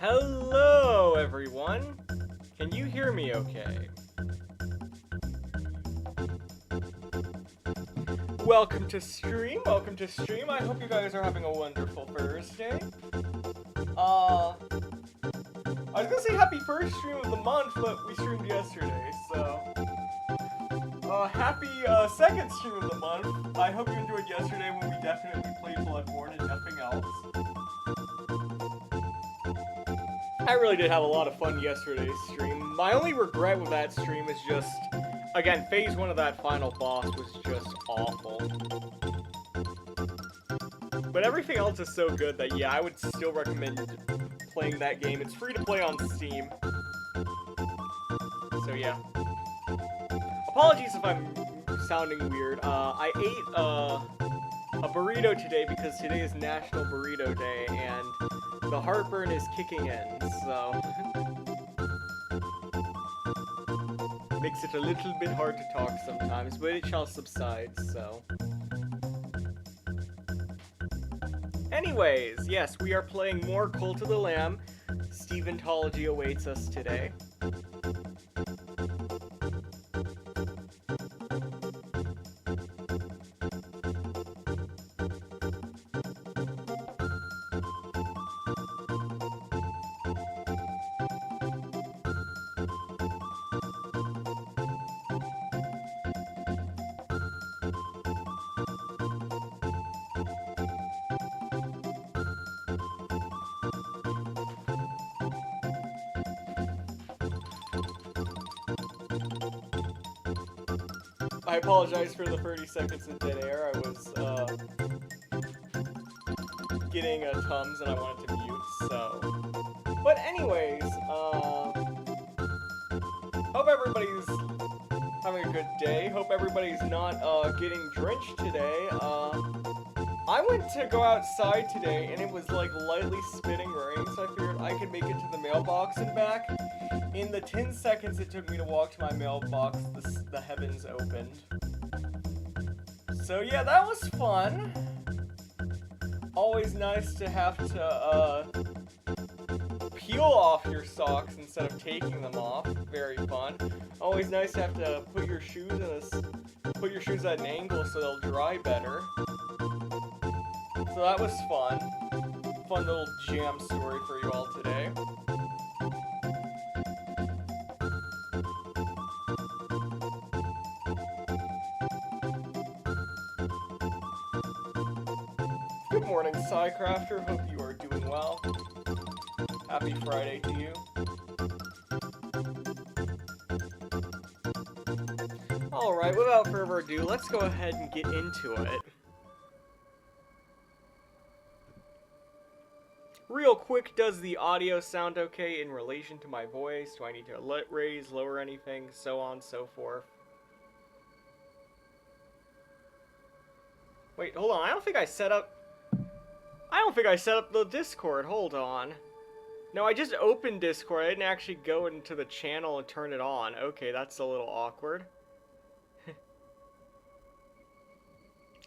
Hello, everyone. Can you hear me okay? Welcome to stream. Welcome to stream. I hope you guys are having a wonderful Thursday. I was gonna say happy first stream of the month, but we streamed yesterday, so happy second stream of the month. I hope you enjoyed yesterday when we definitely played Bloodborne and nothing else. I really did have a lot of fun yesterday's stream. My only regret with that stream is just, again, phase 1 of that final boss was just awful. But everything else is so good that, yeah, I would still recommend playing that game. It's free to play on Steam. So, yeah. Apologies if I'm sounding weird. I ate a burrito today because today is National Burrito Day, and the heartburn is kicking in, so makes it a little bit hard to talk sometimes, but it shall subside, so. Anyways, yes, we are playing more Cult of the Lamb. Steventology awaits us today. I apologize for the 30 seconds of dead air. I was getting Tums and I wanted to mute, so. But anyways, hope everybody's having a good day. Hope everybody's not getting drenched today. I went to go outside today and it was like lightly spitting rain, so I figured I could make it to the mailbox and back. In the 10 seconds it took me to walk to my mailbox, the heavens opened. So yeah, that was fun. Always nice to have to peel off your socks instead of taking them off. Very fun. Always nice to have to put your shoes at an angle so they'll dry better. So that was fun. Fun little jam story for you all today. Good morning, Psycrafter. Hope you are doing well. Happy Friday to you. Alright, without further ado, let's go ahead and get into it. Real quick, does the audio sound okay in relation to my voice? Do I need to raise, lower anything, so on, so forth? Wait, hold on, I don't think I set up the Discord, hold on. No, I just opened Discord, I didn't actually go into the channel and turn it on. Okay, that's a little awkward.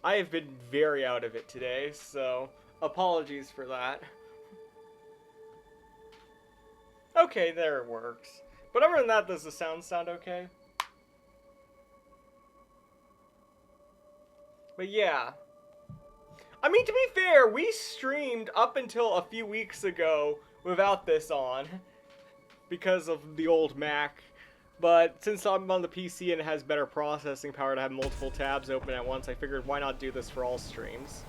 I have been very out of it today, so apologies for that. Okay, there it works. But other than that, does the sound okay? But yeah. I mean, to be fair, we streamed up until a few weeks ago without this on. Because of the old Mac. But since I'm on the PC and it has better processing power to have multiple tabs open at once, I figured why not do this for all streams.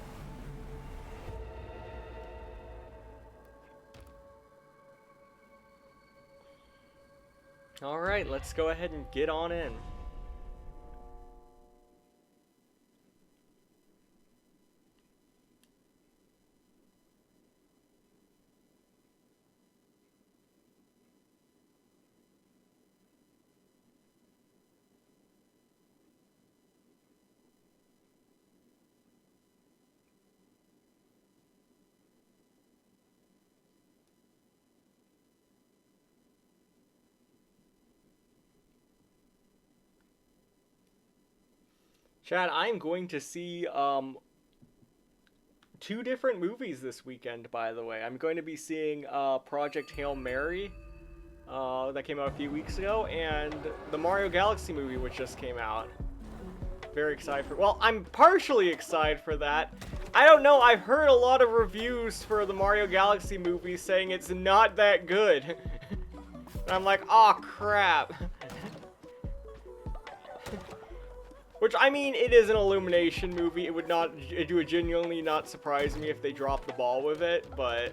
Alright, let's go ahead and get on in. Chad, I'm going to see, two different movies this weekend, by the way. I'm going to be seeing Project Hail Mary, that came out a few weeks ago, and the Mario Galaxy movie, which just came out. Very excited for. Well, I'm partially excited for that. I don't know. I've heard a lot of reviews for the Mario Galaxy movie saying it's not that good, and I'm like, oh crap. Which, I mean, it is an Illumination movie. It would genuinely not surprise me if they dropped the ball with it, but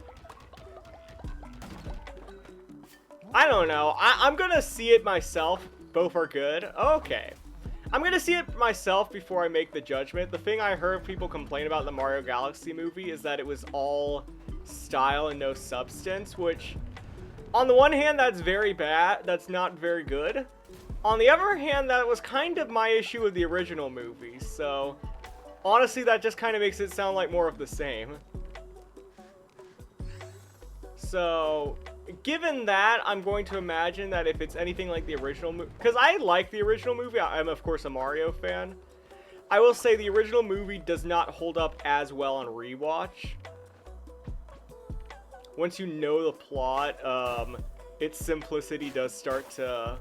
I don't know. I'm gonna see it myself. Both are good. Okay. I'm gonna see it myself before I make the judgment. The thing I heard people complain about the Mario Galaxy movie is that it was all style and no substance, which, on the one hand, that's very bad. That's not very good. On the other hand, that was kind of my issue with the original movie, so honestly, that just kind of makes it sound like more of the same. So, given that, I'm going to imagine that if it's anything like the original movie, because I like the original movie, I'm of course a Mario fan, I will say the original movie does not hold up as well on rewatch. Once you know the plot, its simplicity does start to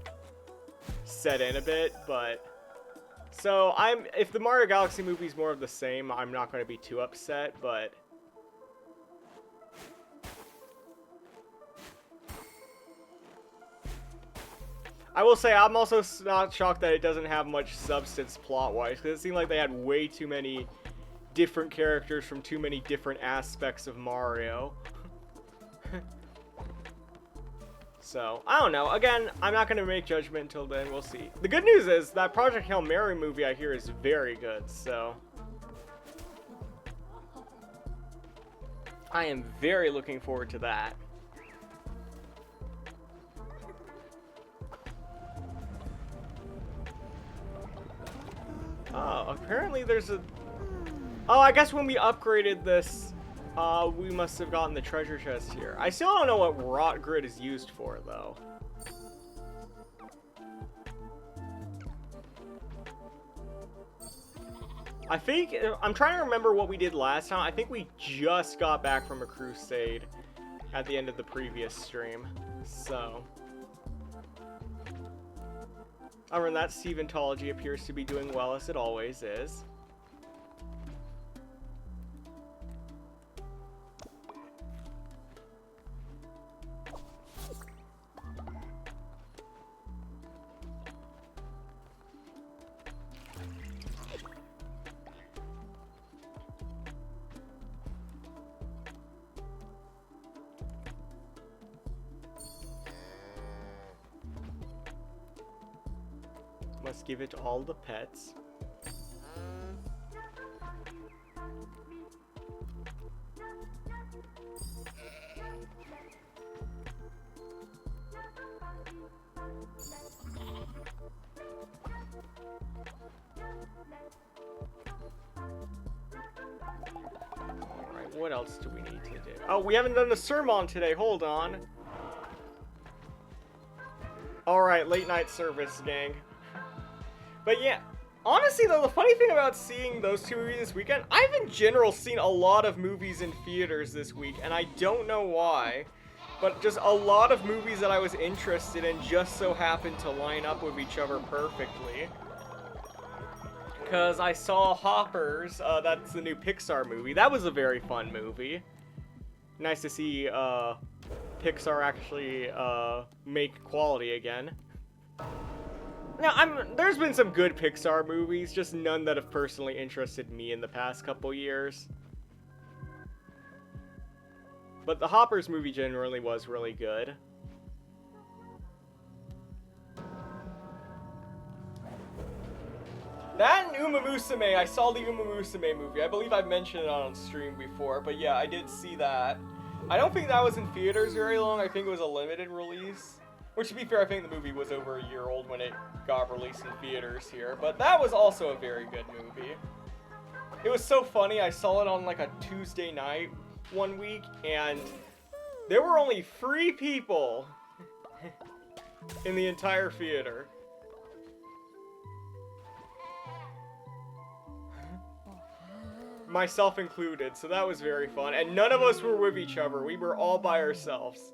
set in a bit, but so if the Mario Galaxy movie is more of the same, I'm not going to be too upset, but I will say I'm also not shocked that it doesn't have much substance plot-wise, because it seemed like they had way too many different characters from too many different aspects of Mario. So, I don't know. Again, I'm not going to make judgment until then. We'll see. The good news is that Project Hail Mary movie I hear is very good, so I am very looking forward to that. Apparently there's a... Oh, I guess when we upgraded this, we must have gotten the treasure chest here. I still don't know what Rot Grid is used for, though. I think... I'm trying to remember what we did last time. I think we just got back from a crusade at the end of the previous stream. So... Other than that, Steventology appears to be doing well, as it always is. Must give it all the pets. Alright, what else do we need to do? Oh, we haven't done the sermon today, hold on. Alright, late night service, gang. But yeah, honestly though, the funny thing about seeing those two movies this weekend, I've in general seen a lot of movies in theaters this week, and I don't know why, but just a lot of movies that I was interested in just so happened to line up with each other perfectly. Because I saw Hoppers, that's the new Pixar movie. That was a very fun movie. Nice to see Pixar actually make quality again. Now, there's been some good Pixar movies, just none that have personally interested me in the past couple years. But the Hoppers movie generally was really good. That and Uma Musume, I saw the Uma Musume movie. I believe I've mentioned it on stream before, but yeah, I did see that. I don't think that was in theaters very long, I think it was a limited release. Which, to be fair, I think the movie was over a year old when it got released in theaters here. But that was also a very good movie. It was so funny, I saw it on like a Tuesday night one week, and there were only 3 people in the entire theater. myself included, so that was very fun. And none of us were with each other. We were all by ourselves.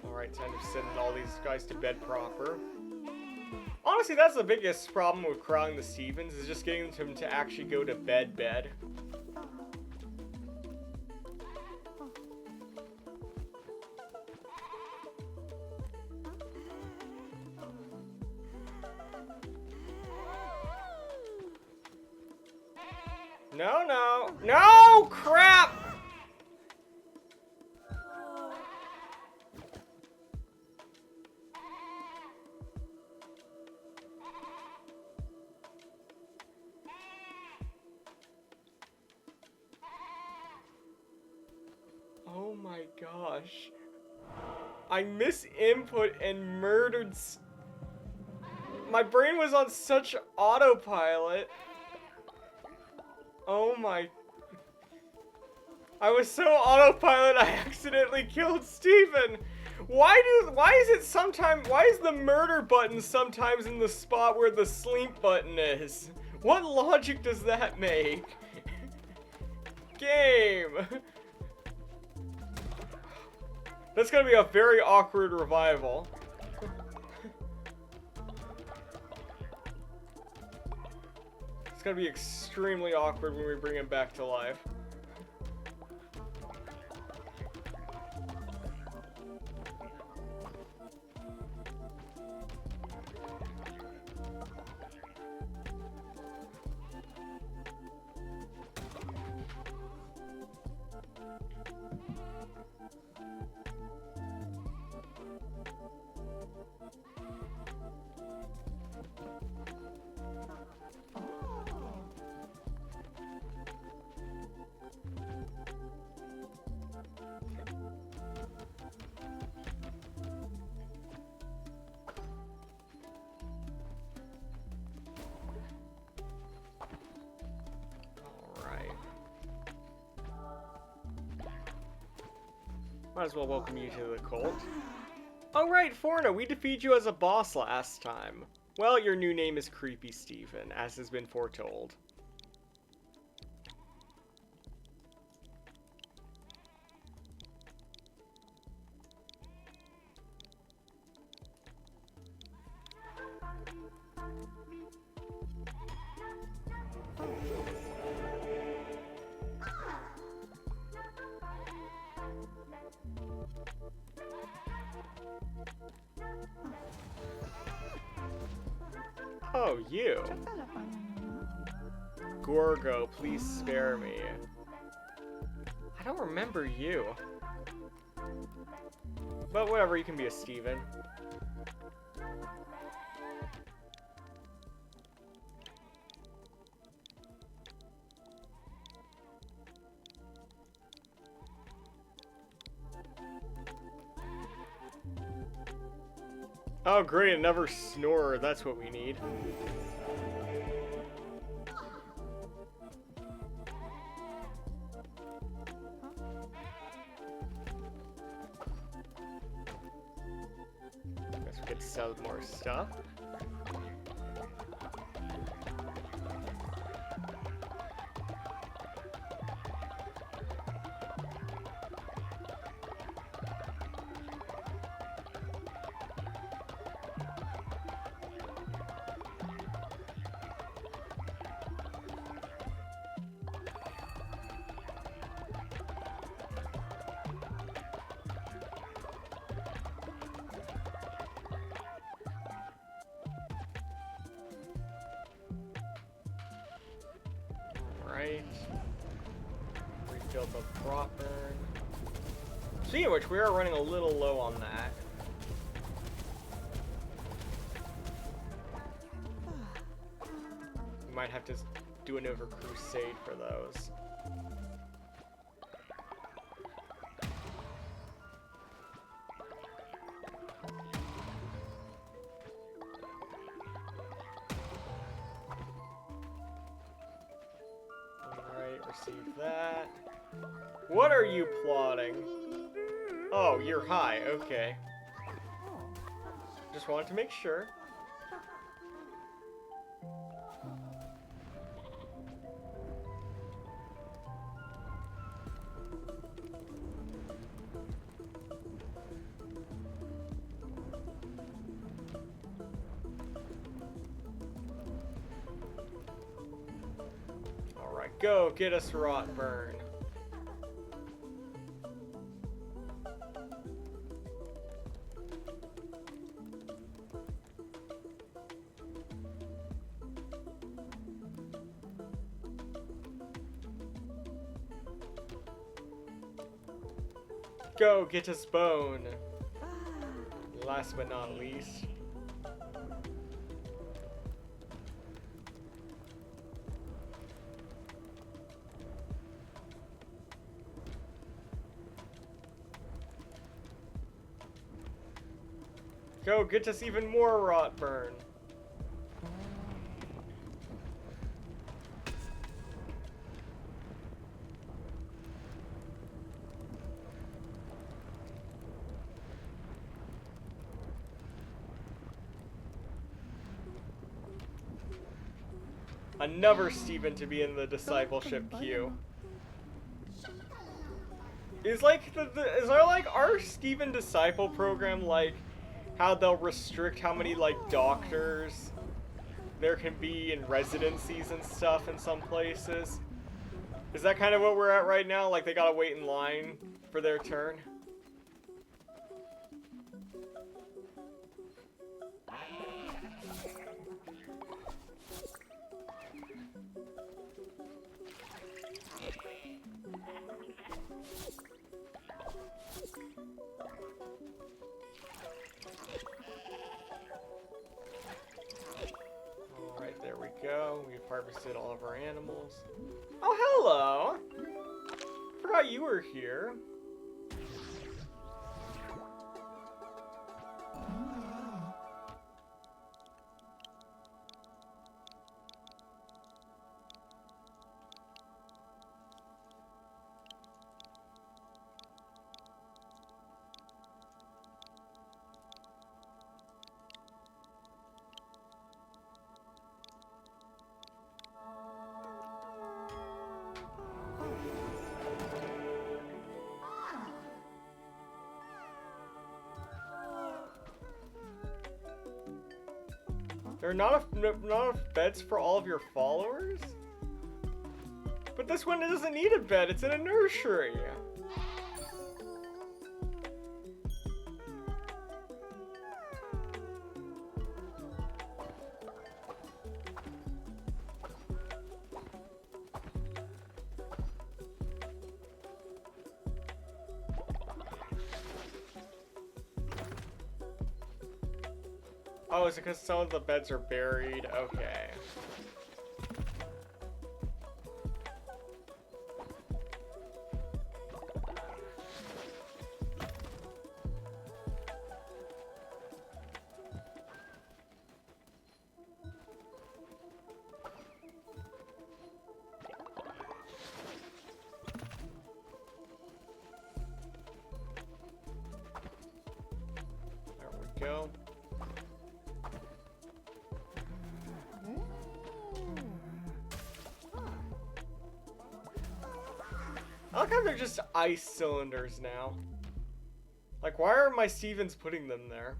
Alright, time to send all these guys to bed proper. Honestly, that's the biggest problem with crowding the Stevens, is just getting them to actually go to bed. No, crap! Oh my gosh. I misinput and murdered my brain was on such autopilot. Oh my. I was so autopilot I accidentally killed Steven. Why is the murder button sometimes in the spot where the sleep button is? What logic does that make? Game. That's gonna be a very awkward revival. It's gonna be extremely awkward when we bring him back to life. Might as well welcome you to the cult. Oh right, Forna, we defeated you as a boss last time. Well, your new name is Creepy Steven, as has been foretold. Oh, you. Gorgo, please spare me. I don't remember you. But whatever, you can be a Steven. Oh great, another snorer, that's what we need. Guess we could sell more stuff. Refill the prop burn. Speaking of which, we are running a little low on that. We might have to do another crusade for those. What are you plotting? Oh, you're high. Okay. Just wanted to make sure. Alright, go get us Rotburn. Go get us Bone. Last but not least. Go get us even more Rotburn. Another Steven to be in the discipleship queue. Is like is there like our Steven disciple program like how they'll restrict how many like doctors there can be in residencies and stuff in some places? Is that kind of what we're at right now? Like they gotta wait in line for their turn? Alright, there we go. We've harvested all of our animals. Oh, hello! Forgot you were here. There are not enough beds for all of your followers? But this one doesn't need a bed, it's in a nursery. Oh, is it because some of the beds are buried? Okay. There we go. I like how they're just ice cylinders now. Like, why are my Stevens putting them there?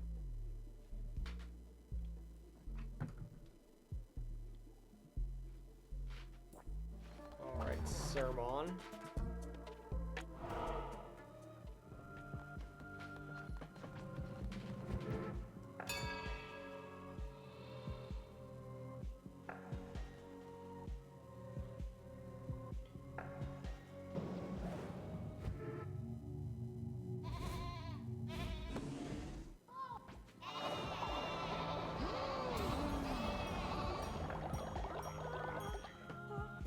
Alright, Sermon.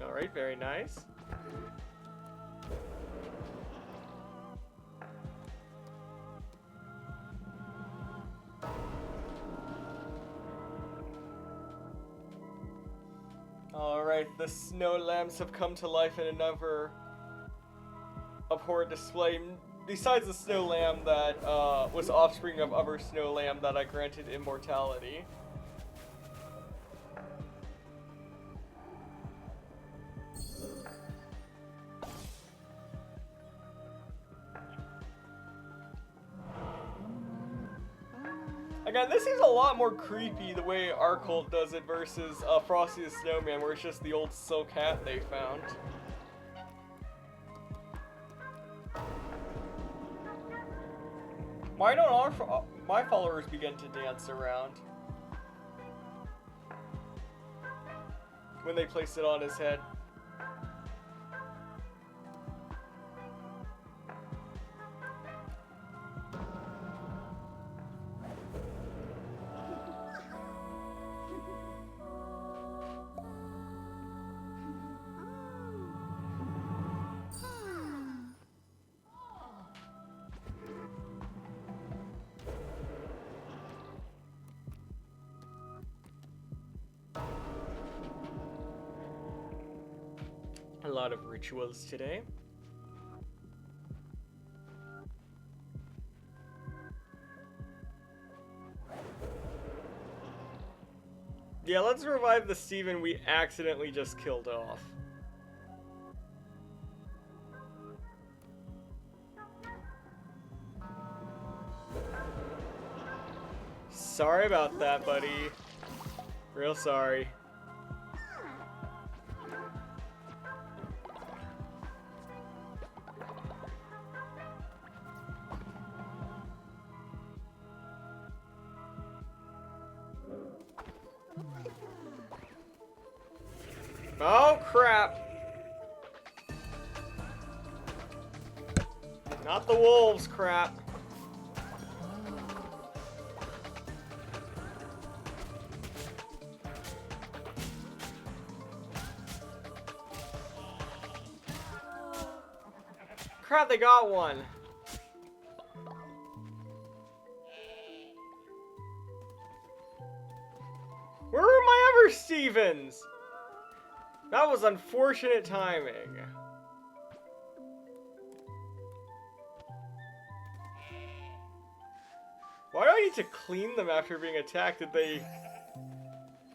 Alright, very nice. Alright, the snow lambs have come to life in another abhorrent display. Besides the snow lamb that was offspring of other snow lamb that I granted immortality. Again, this seems a lot more creepy the way our cult does it versus Frosty the Snowman, where it's just the old silk hat they found. Why don't my followers begin to dance around when they place it on his head? A lot of rituals today. Yeah, let's revive the Steven we accidentally just killed off. Sorry about that, buddy. Real sorry. Oh, crap. Not the wolves, crap. Crap, they got one. Where are my other Stevens? That was unfortunate timing. Why do I need to clean them after being attacked? Did they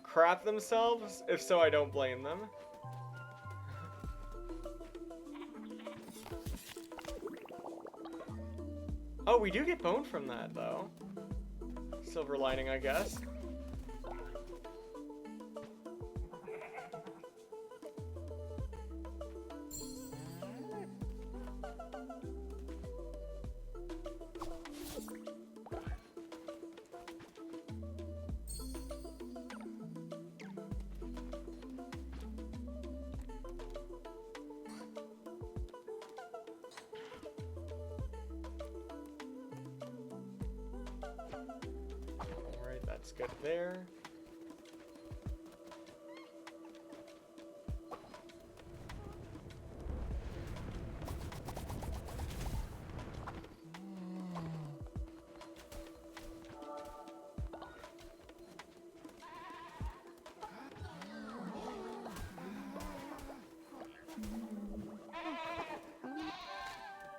crap themselves? If so, I don't blame them. Oh, we do get bone from that, though. Silver lining, I guess. That's good there.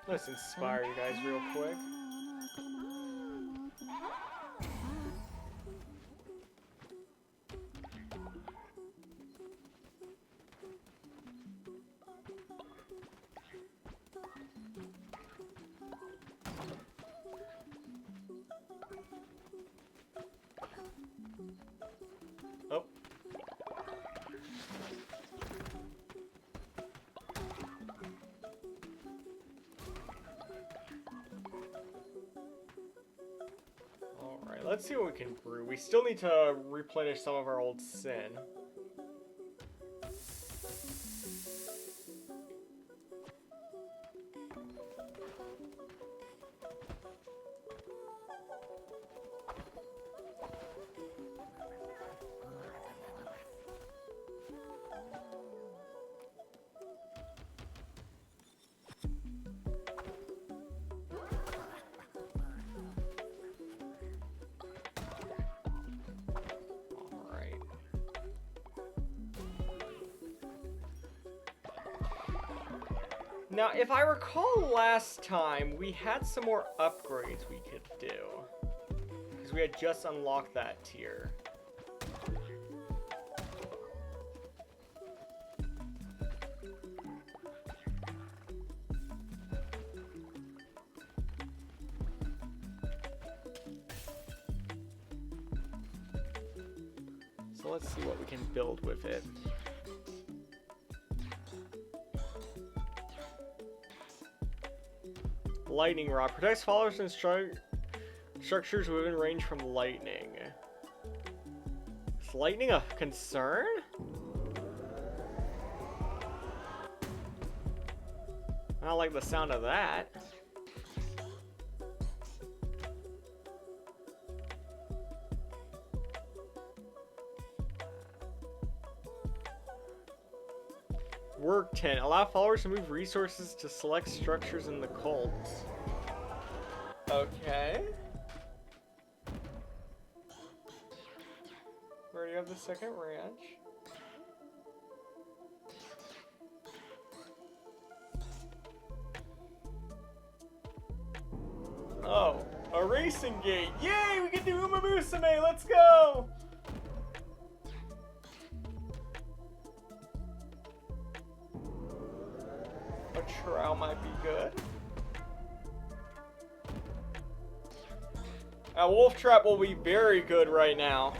Let's inspire you guys real quick. Oh. Alright, let's see what we can brew. We still need to replenish some of our old sin. Now, if I recall last time, we had some more upgrades we could do. Because we had just unlocked that tier. So let's see what we can build with it. Lightning rod protects followers and structures within range from lightning. Is lightning a concern? I don't like the sound of that. Work 10. Allow followers to move resources to select structures in the cult. Okay. We already have the second ranch. Oh, a racing gate. Yay, we can do Uma Musume. Let's go. A trowel might be good. A wolf trap will be very good right now.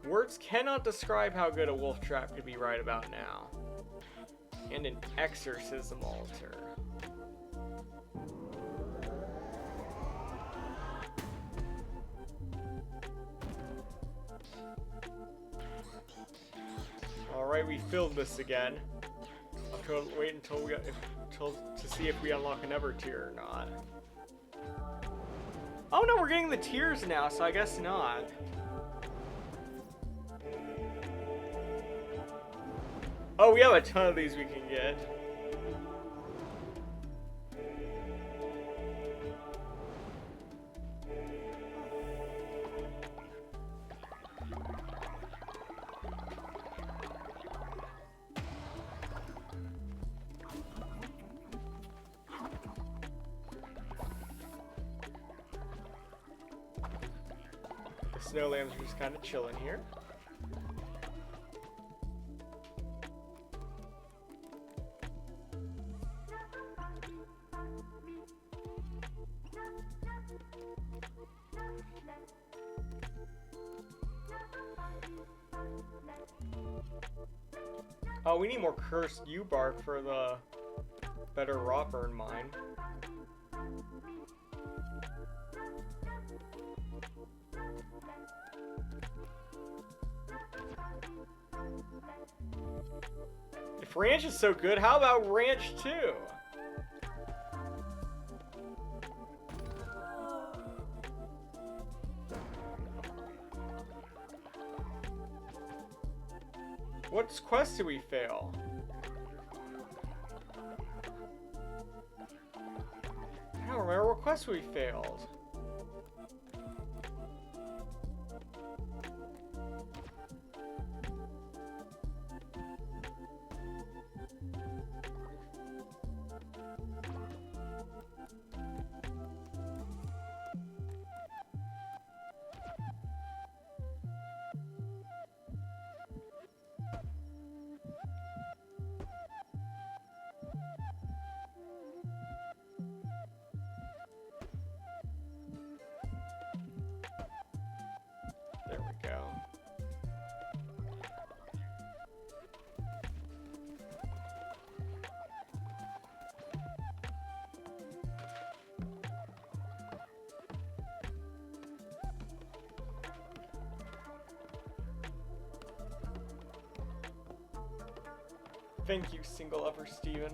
Words cannot describe how good a wolf trap could be right about now. And an exorcism altar. Alright, we filled this again. I'll wait until to see if we unlock another tier or not. Oh no, we're getting the tiers now, so I guess not. Oh, we have a ton of these we can get. Snow lambs are just kind of chilling here. Oh, we need more cursed U-bark for the better raw burn mine. If ranch is so good, how about ranch 2? What quest did we fail? I don't remember what quest we failed. There we go. Thank you, single lover Steven.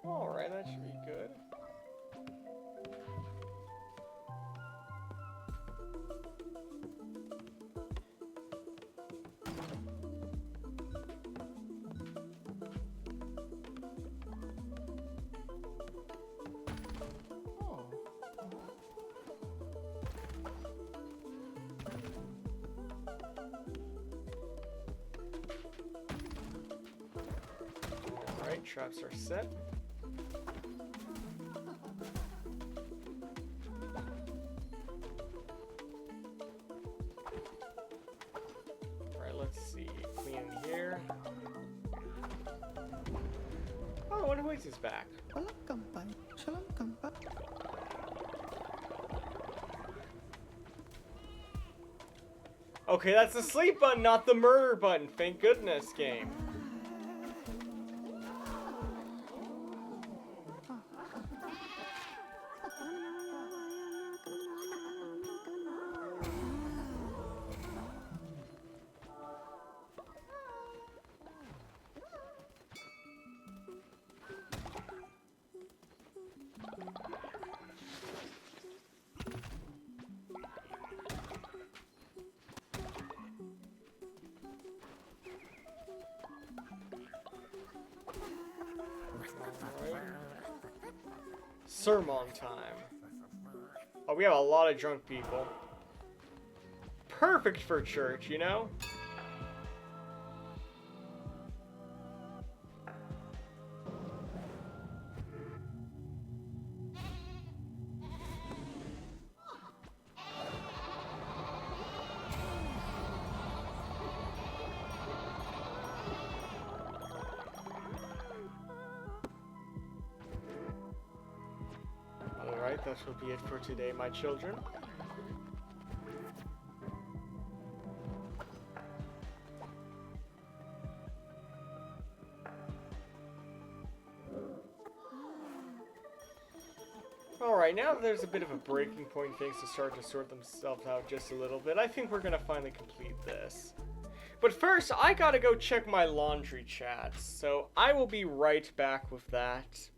Alright, that should be good. Alright, traps are set. Alright, let's see. Clean in here. Oh, Wonder Waits is back. Okay, that's the sleep button, not the murder button. Thank goodness, game. Sermon time. Oh, we have a lot of drunk people. Perfect for church, you know? Alright, that will be it for today, my children. Alright, now that there's a bit of a breaking point, things to start to sort themselves out just a little bit, I think we're gonna finally complete this. But first, I gotta go check my laundry chats, so I will be right back with that.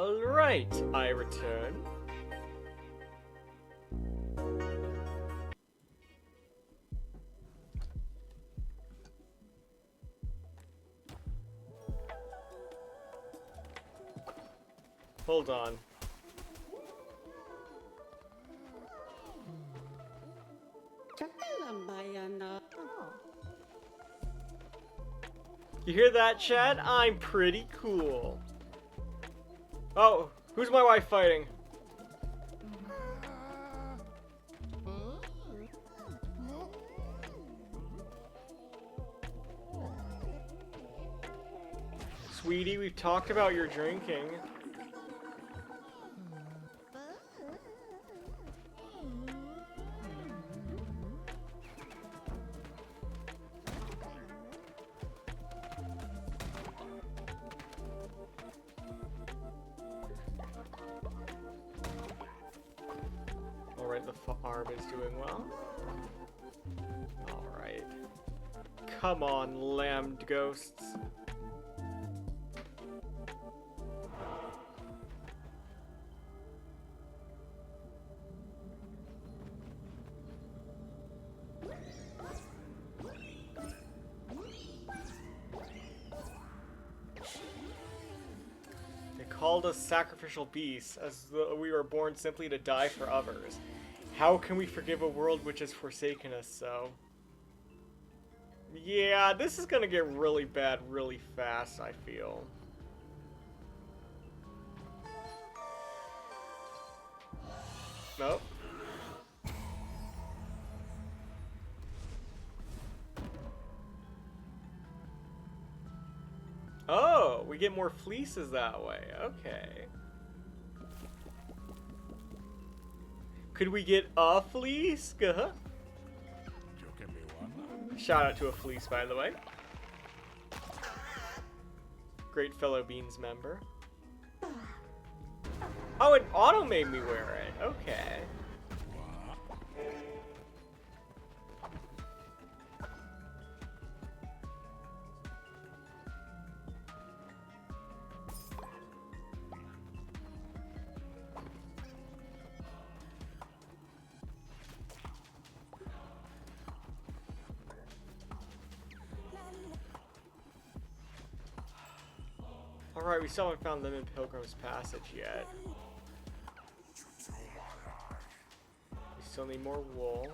Alright, I return. Hold on. You hear that, chat? I'm pretty cool. Oh, who's my wife fighting? Sweetie, we've talked about your drinking. Alright, the farm is doing well. Alright. Come on, lambed ghosts. Called us sacrificial beasts, as though we were born simply to die for others. How can we forgive a world which has forsaken us so? Yeah, this is gonna get really bad really fast, I feel. Nope. Oh, we get more fleeces that way. Okay. Could we get a fleece? Shout out to a fleece, by the way. Great fellow Beans member. Oh, it auto made me wear it. Okay. Alright, we still haven't found them in Pilgrim's Passage yet. We still need more wool.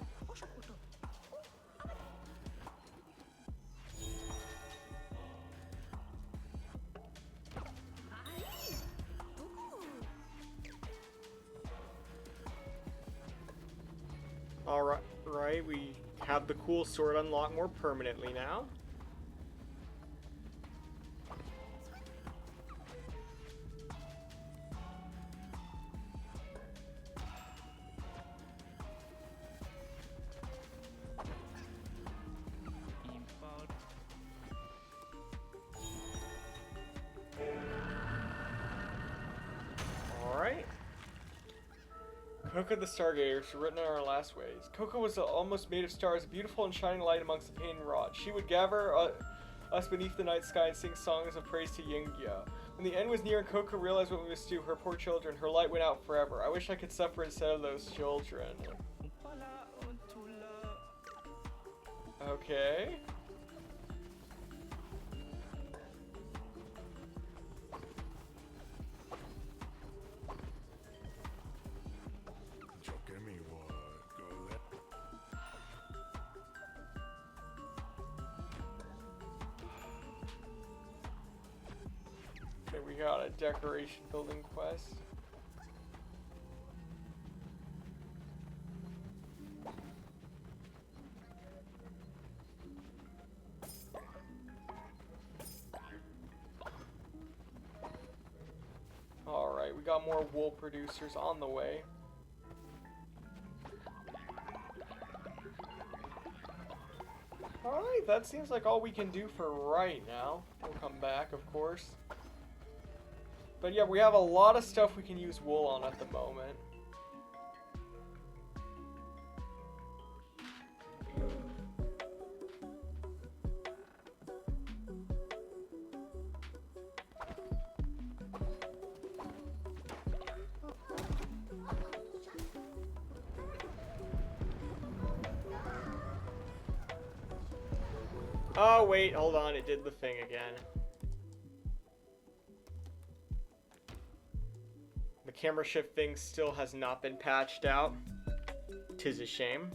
Alright, we have the cool sword unlocked more permanently now. Coco the Stargazer, written in our last ways. Coco was almost made of stars, a beautiful and shining light amongst the pain and rot. She would gather us beneath the night sky and sing songs of praise to Yingya. When the end was near and Coco realized what we must do, her poor children, her light went out forever. I wish I could suffer instead of those children. Okay. Okay, we got a decoration building quest. Alright, we got more wool producers on the way. Alright, that seems like all we can do for right now. We'll come back, of course. But yeah, we have a lot of stuff we can use wool on at the moment. Oh, wait, hold on. It did the thing again. The camera shift thing still has not been patched out. 'Tis a shame.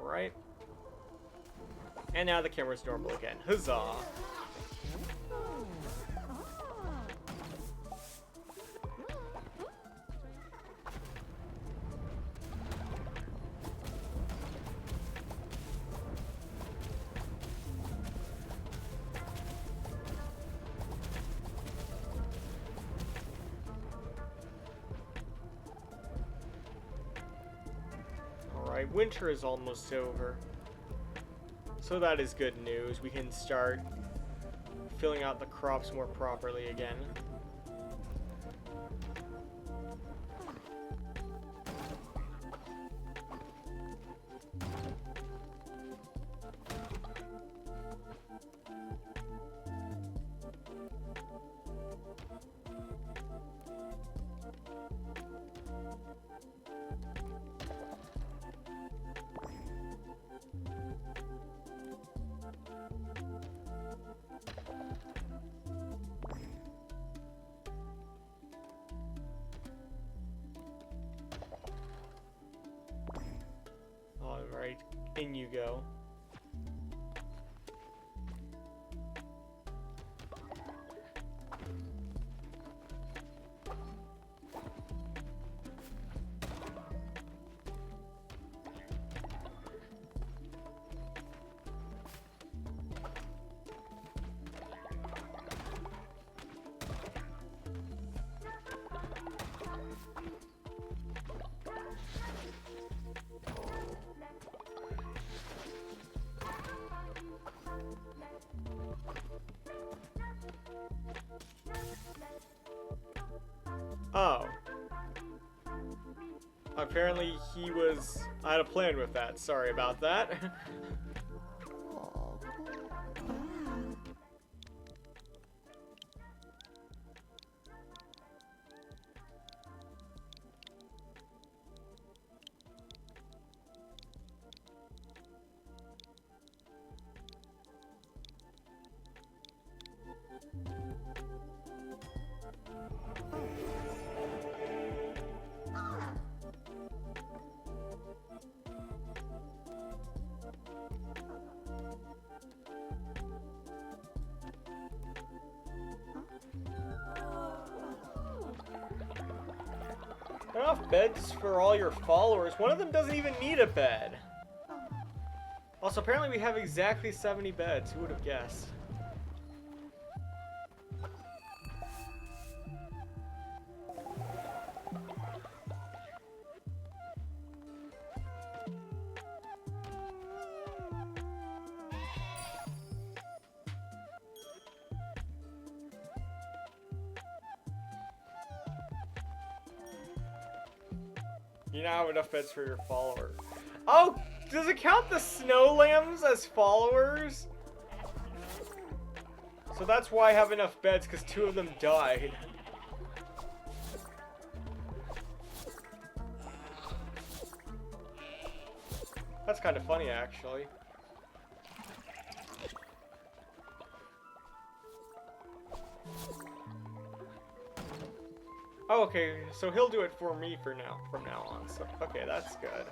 Alright. And now the camera's normal again. Huzzah! Alright, winter is almost over. So that is good news. We can start filling out the crops more properly again. Alright, in you go. Oh. Apparently I had a plan with that. Sorry about that. Enough beds for all your followers. One of them doesn't even need a bed. Also, apparently we have exactly 70 beds. Who would have guessed? You now have enough beds for your followers. Oh, does it count the snow lambs as followers? So that's why I have enough beds, because 2 of them died. That's kind of funny, actually. Oh, okay, so he'll do it for me from now on. So, okay, that's good.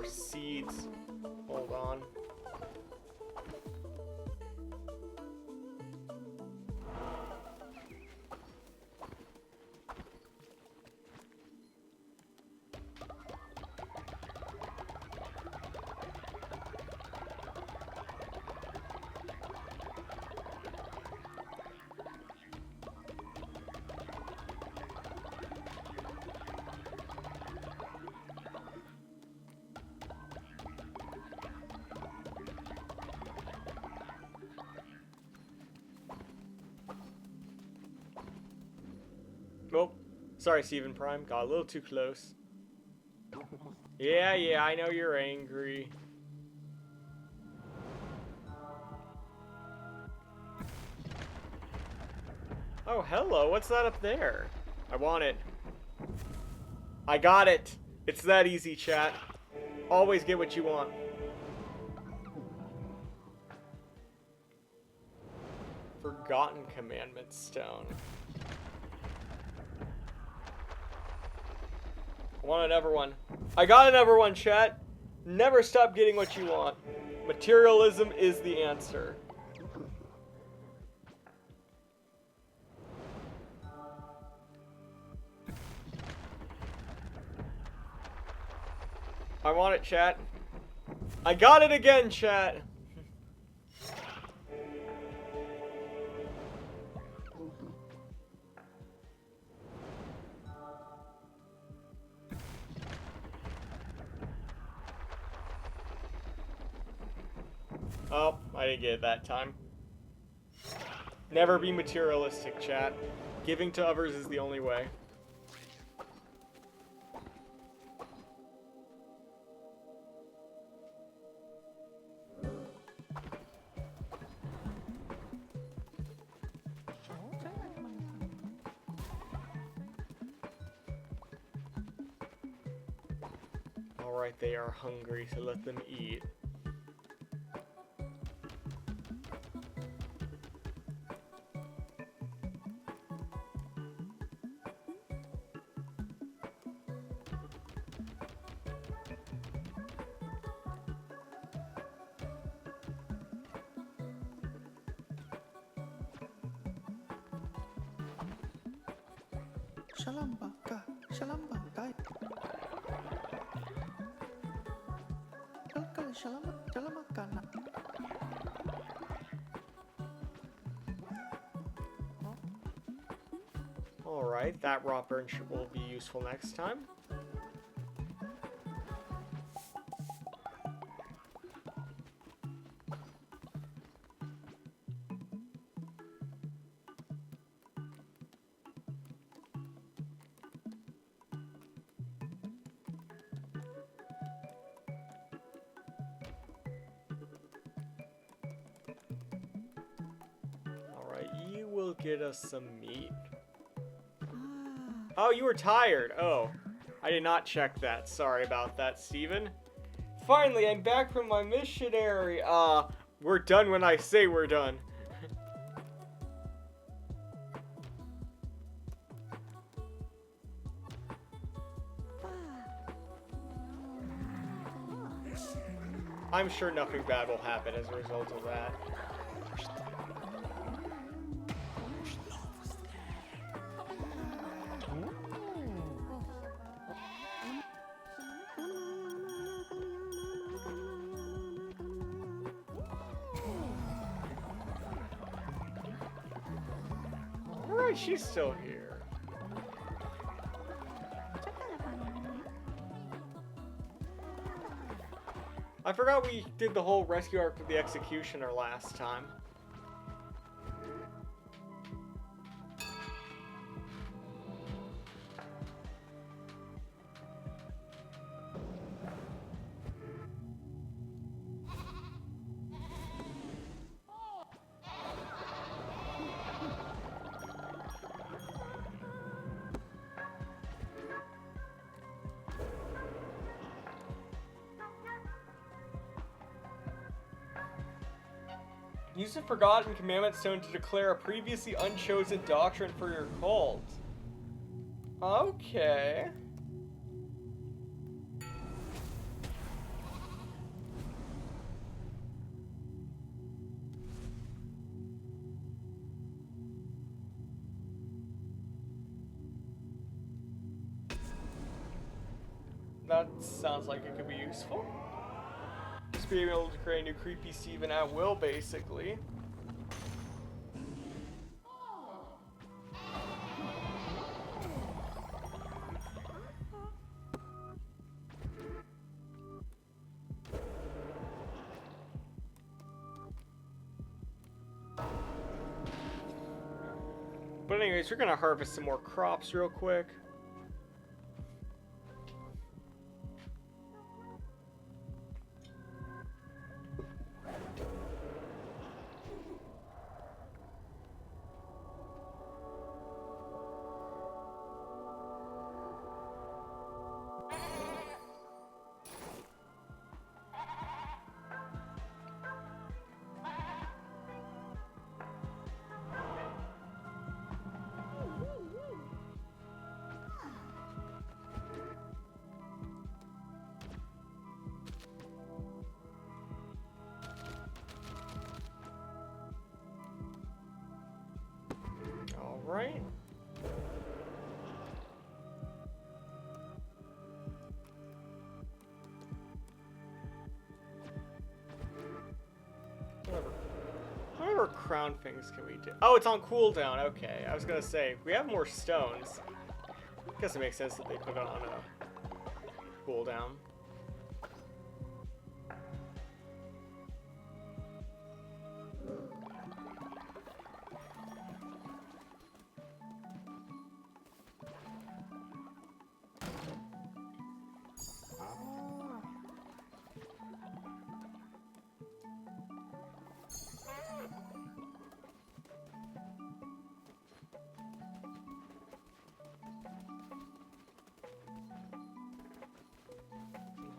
more seeds. Hold on. Oh, sorry, Steven Prime. Got a little too close. Yeah, I know you're angry. Oh, hello. What's that up there? I want it. I got it. It's that easy, chat. Always get what you want. Forgotten Commandment Stone. I want another one. I got another one, chat. Never stop getting what you want. Materialism is the answer. I want it, chat. I got it again, chat. Oh, I didn't get it that time. Never be materialistic, chat. Giving to others is the only way. Alright, they are hungry, so let them eat. Alright, that raw burn will be useful next time. Alright, you will get us some meat. Oh, you were tired. Oh, I did not check that. Sorry about that, Steven. Finally, I'm back from my missionary. We're done when I say we're done. I'm sure nothing bad will happen as a result of that. Alright, she's still here. I forgot we did the whole rescue arc with the Executioner last time. Use the Forgotten Commandment Stone to declare a previously unchosen doctrine for your cult. Okay. That sounds like it could be useful. Just being able to create a new Creepy Steven at will, basically. But anyways, we're gonna harvest some more crops real quick. Right. Whatever crown things can we do? Oh, it's on cooldown. Okay, I was gonna say we have more stones. I guess it makes sense that they put it on a cooldown.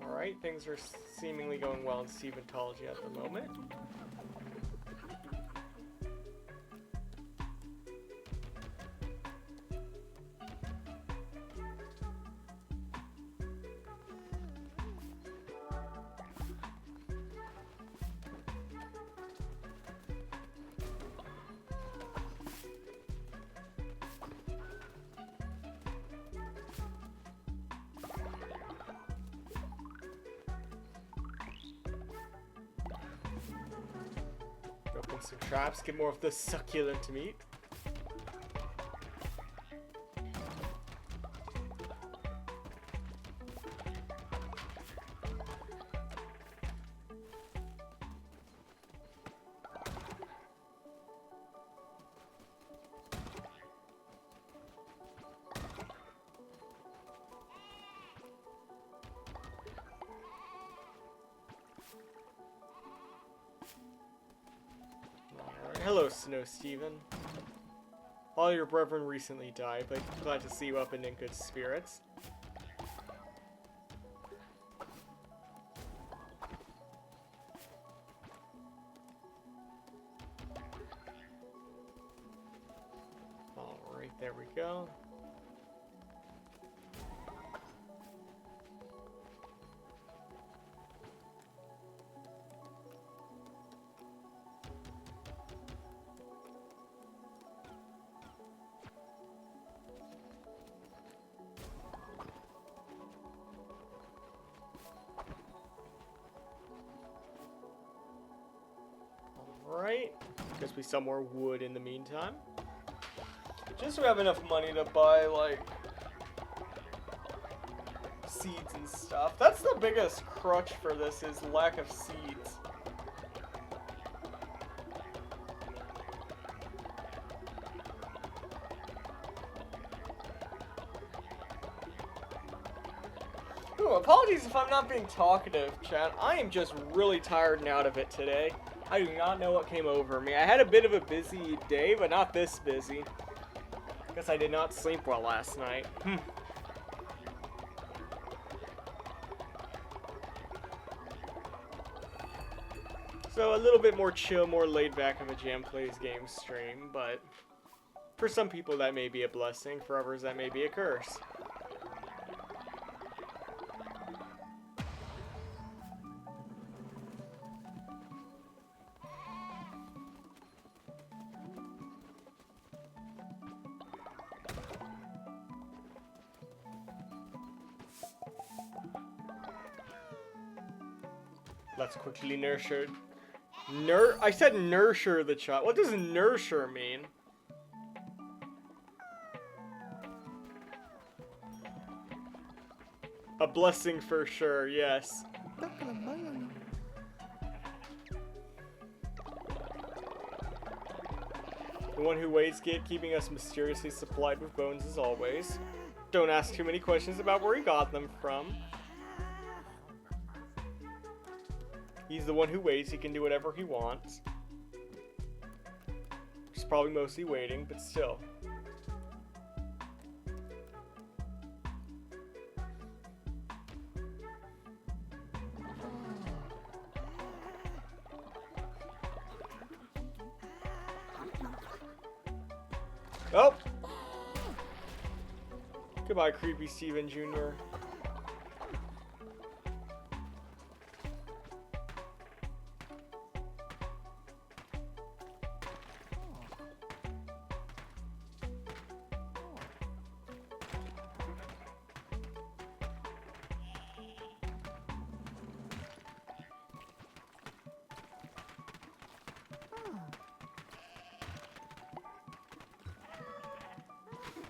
Alright, things are seemingly going well in Steventology at the moment. Open some traps, get more of the succulent meat. Hello, Snow Steven. All your brethren recently died, but glad to see you up and in good spirits. Alright, there we go. Alright, guess we sell more wood in the meantime. Just so we have enough money to buy, like, seeds and stuff. That's the biggest crutch for this, is lack of seeds. Ooh, apologies if I'm not being talkative, chat. I am just really tired and out of it today. I do not know what came over me. I had a bit of a busy day, but not this busy. Guess I did not sleep well last night. So a little bit more chill, more laid back of a Jam Plays Games stream, but for some people that may be a blessing, for others that may be a curse. Let's quickly nurture. I said nurture the child. What does nurture mean? A blessing for sure, yes. The one who waits keeping us mysteriously supplied with bones as always. Don't ask too many questions about where he got them from. He's the one who waits, he can do whatever he wants. He's probably mostly waiting, but still. Oh! Goodbye, creepy Steven Jr.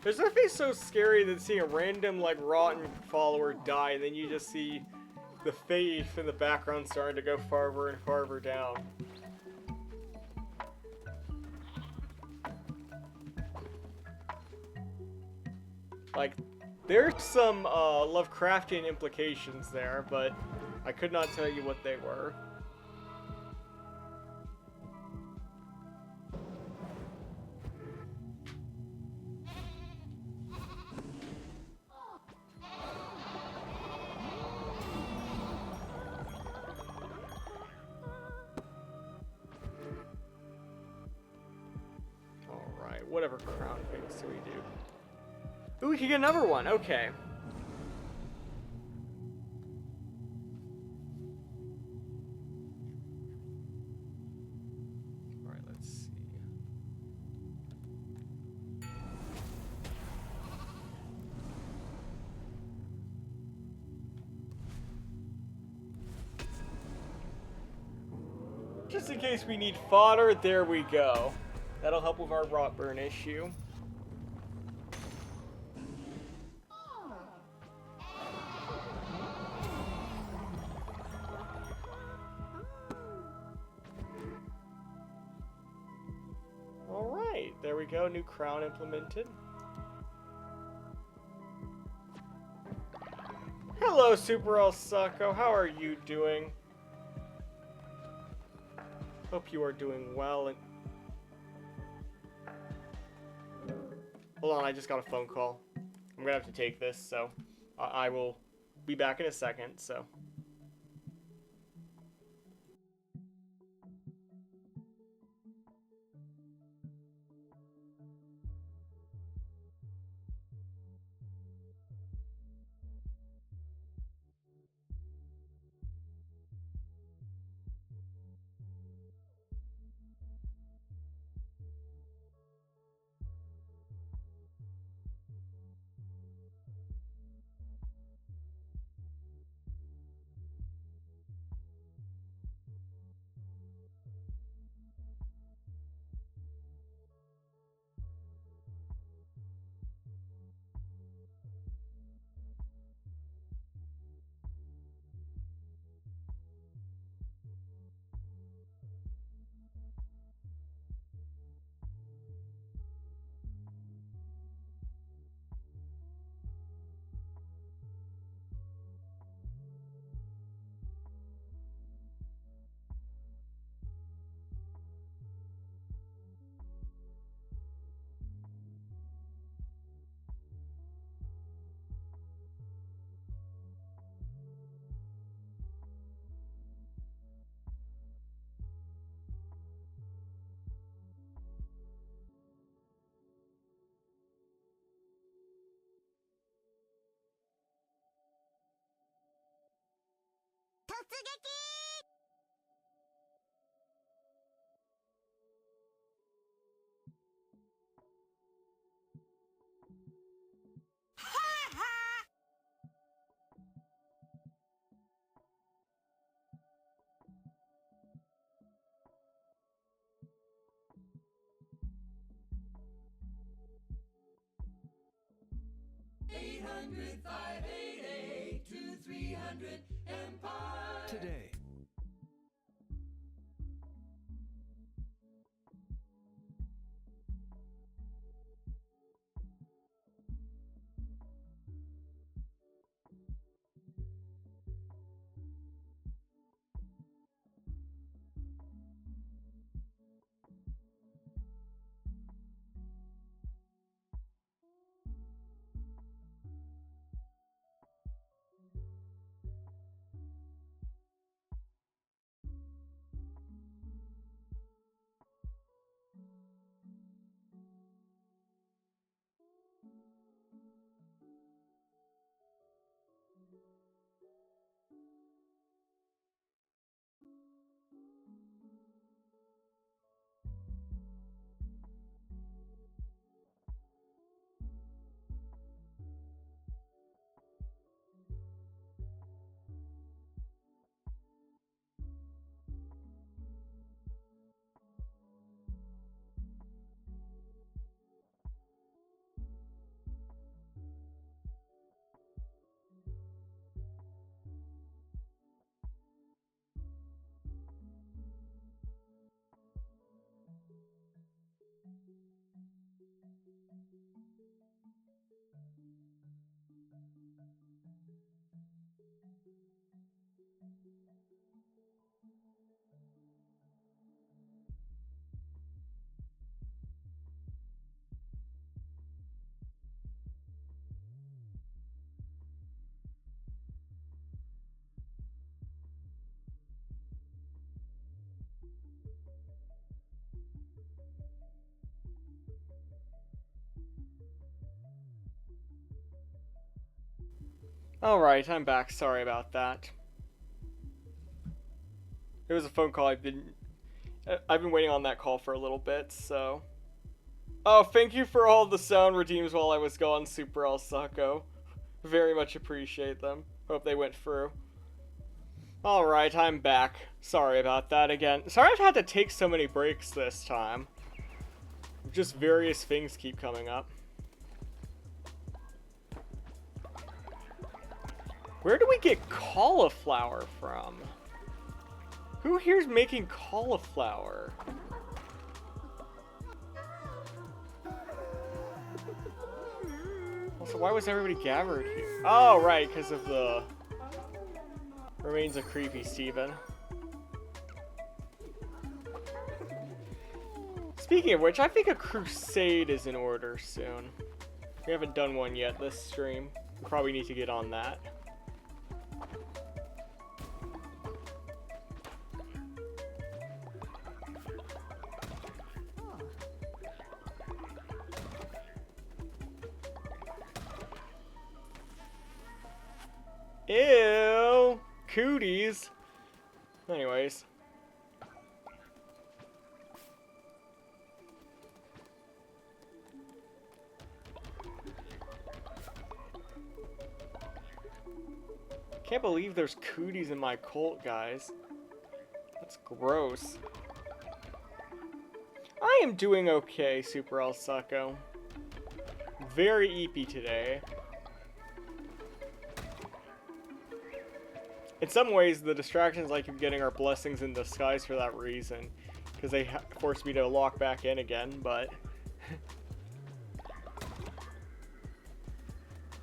There's nothing so scary than seeing a random, like, rotten follower die, and then you just see the faith in the background starting to go farther and farther down. Like, there's some Lovecraftian implications there, but I could not tell you what they were. Alright, whatever crown things do we do? Ooh, we can get another one, okay. Alright, let's see. Just in case we need fodder, there we go. That'll help with our rot burn issue. Alright, there we go, new crown implemented. Hello, Super El Succo, how are you doing? Hope you are doing well. And hold on, I just got a phone call. I'm gonna have to take this, so I will be back in a second, so. 800-588-2300 Empire. Today. Alright, I'm back. Sorry about that. It was a phone call. I've been waiting on that call for a little bit, so. Oh, thank you for all the sound redeems while I was gone, Super El Succo. Very much appreciate them. Hope they went through. Alright, I'm back. Sorry about that again. Sorry I've had to take so many breaks this time. Just various things keep coming up. Where do we get cauliflower from? Who here's making cauliflower? Also, why was everybody gathered here? Oh, right, because of the remains of Creepy Steven. Speaking of which, I think a crusade is in order soon. We haven't done one yet this stream. We probably need to get on that. Ew! Cooties! Anyways. Can't believe there's cooties in my cult, guys. That's gross. I am doing okay, Super El Succo. Very eepy today. In some ways, the distractions I keep getting are blessings in disguise for that reason. Because they force me to lock back in again, but...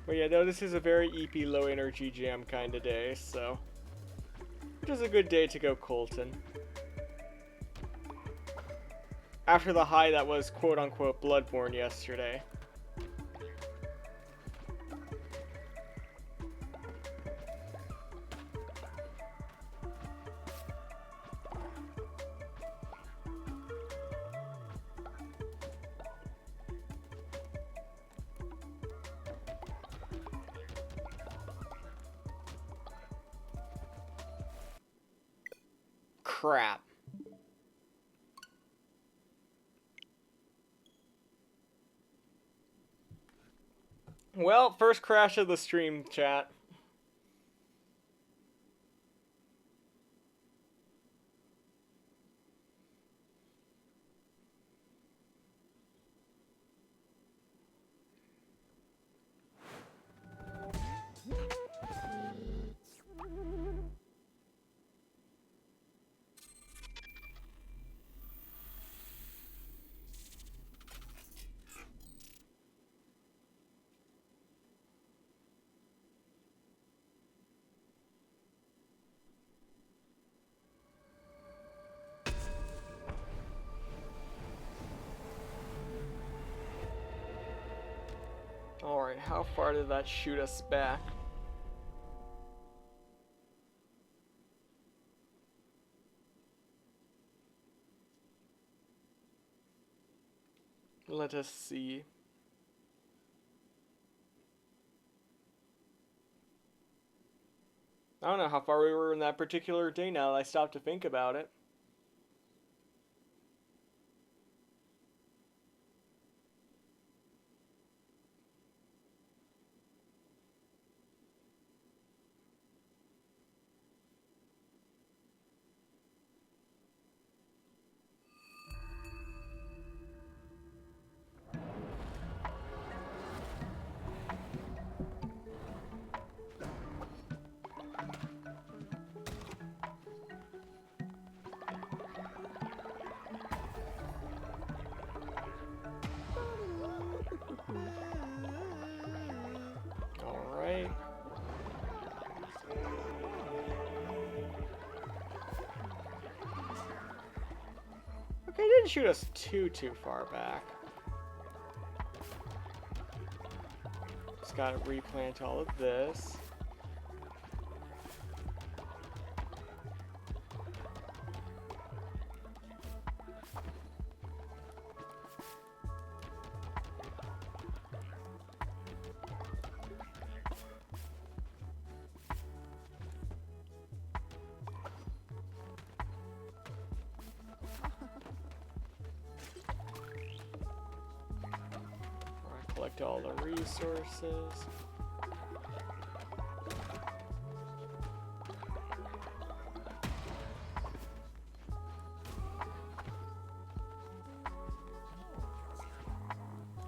But yeah, no, this is a very eepy, low energy jam kind of day, so... It is a good day to go Colton. After the high that was quote-unquote Bloodborne yesterday. Crap. Well, first crash of the stream, chat. Alright, how far did that shoot us back? Let us see. I don't know how far we were in that particular day now that I stopped to think about it. Alright. Okay, it didn't shoot us too far back. Just gotta replant all of this. Collect all the resources.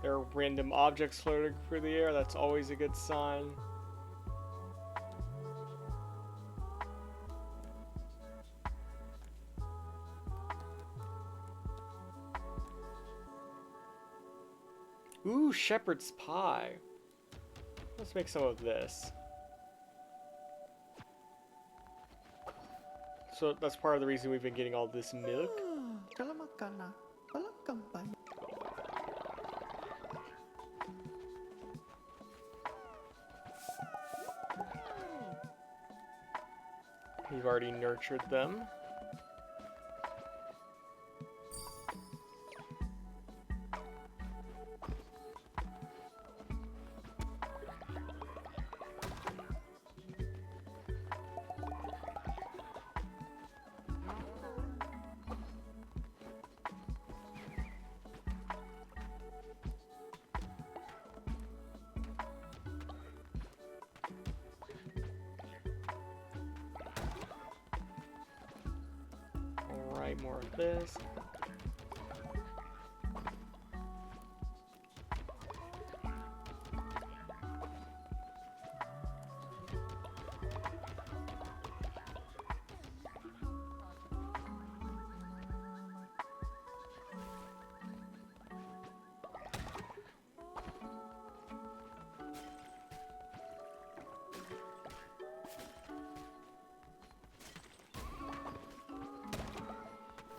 There are random objects floating through the air. That's always a good sign. Ooh, shepherd's pie. Let's make some of this. So that's part of the reason we've been getting all this milk. Kalau makan walang kampanye. We've already nurtured them. Alright, more of this.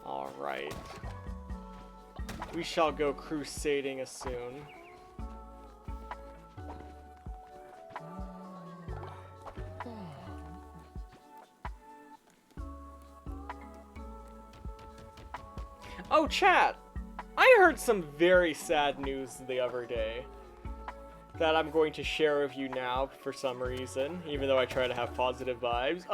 Alright. We shall go crusading as soon. Oh, chat! I heard some very sad news the other day that I'm going to share with you now for some reason, even though I try to have positive vibes.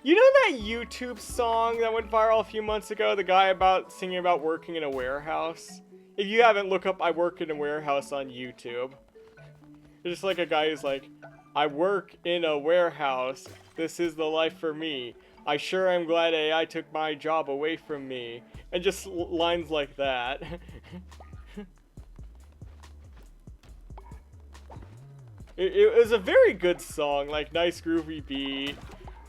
You know that YouTube song that went viral a few months ago? The guy singing about working in a warehouse? If you haven't, look up I work in a warehouse on YouTube. It's just like a guy who's like, I work in a warehouse. This is the life for me. I sure am glad AI took my job away from me. And just lines like that. It was a very good song, like nice groovy beat.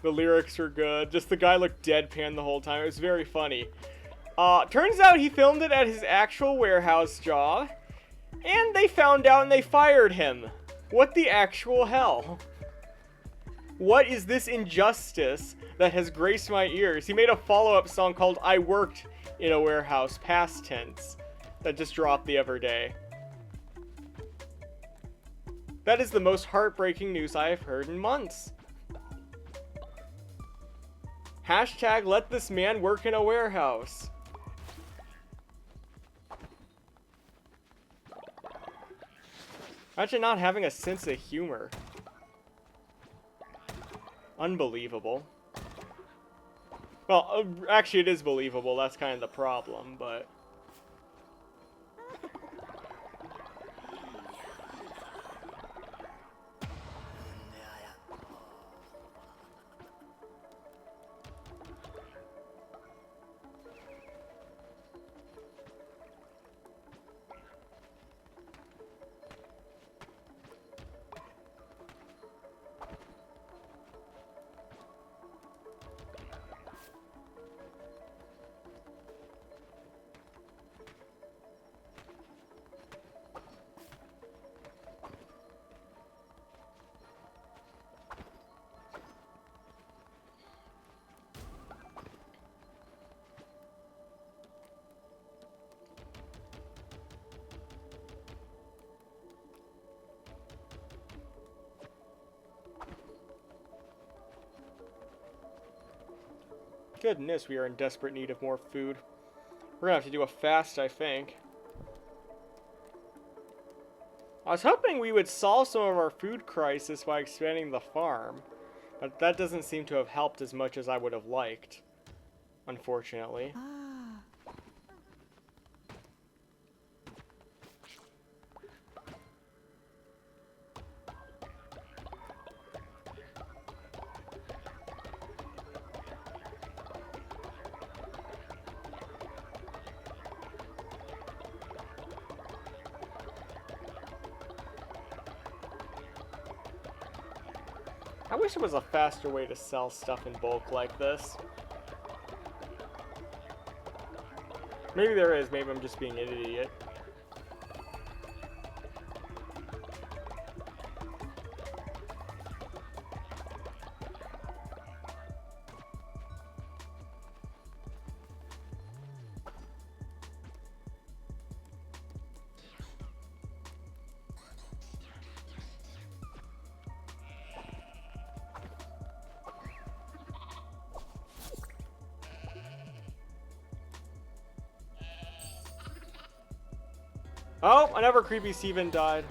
The lyrics were good. Just the guy looked deadpan the whole time. It was very funny. Turns out he filmed it at his actual warehouse job. And they found out and they fired him. What the actual hell? What is this injustice that has graced my ears? He made a follow-up song called I Worked in a Warehouse, past tense. That just dropped the other day. That is the most heartbreaking news I have heard in months. Hashtag let this man work in a warehouse. Imagine not having a sense of humor. Unbelievable. Well, actually it is believable, that's kind of the problem, but... Goodness, we are in desperate need of more food. We're gonna have to do a fast, I think. I was hoping we would solve some of our food crisis by expanding the farm, but that doesn't seem to have helped as much as I would have liked, unfortunately. Ah. I wish there was a faster way to sell stuff in bulk like this. Maybe there is, maybe I'm just being an idiot. Oh, another creepy Steven died.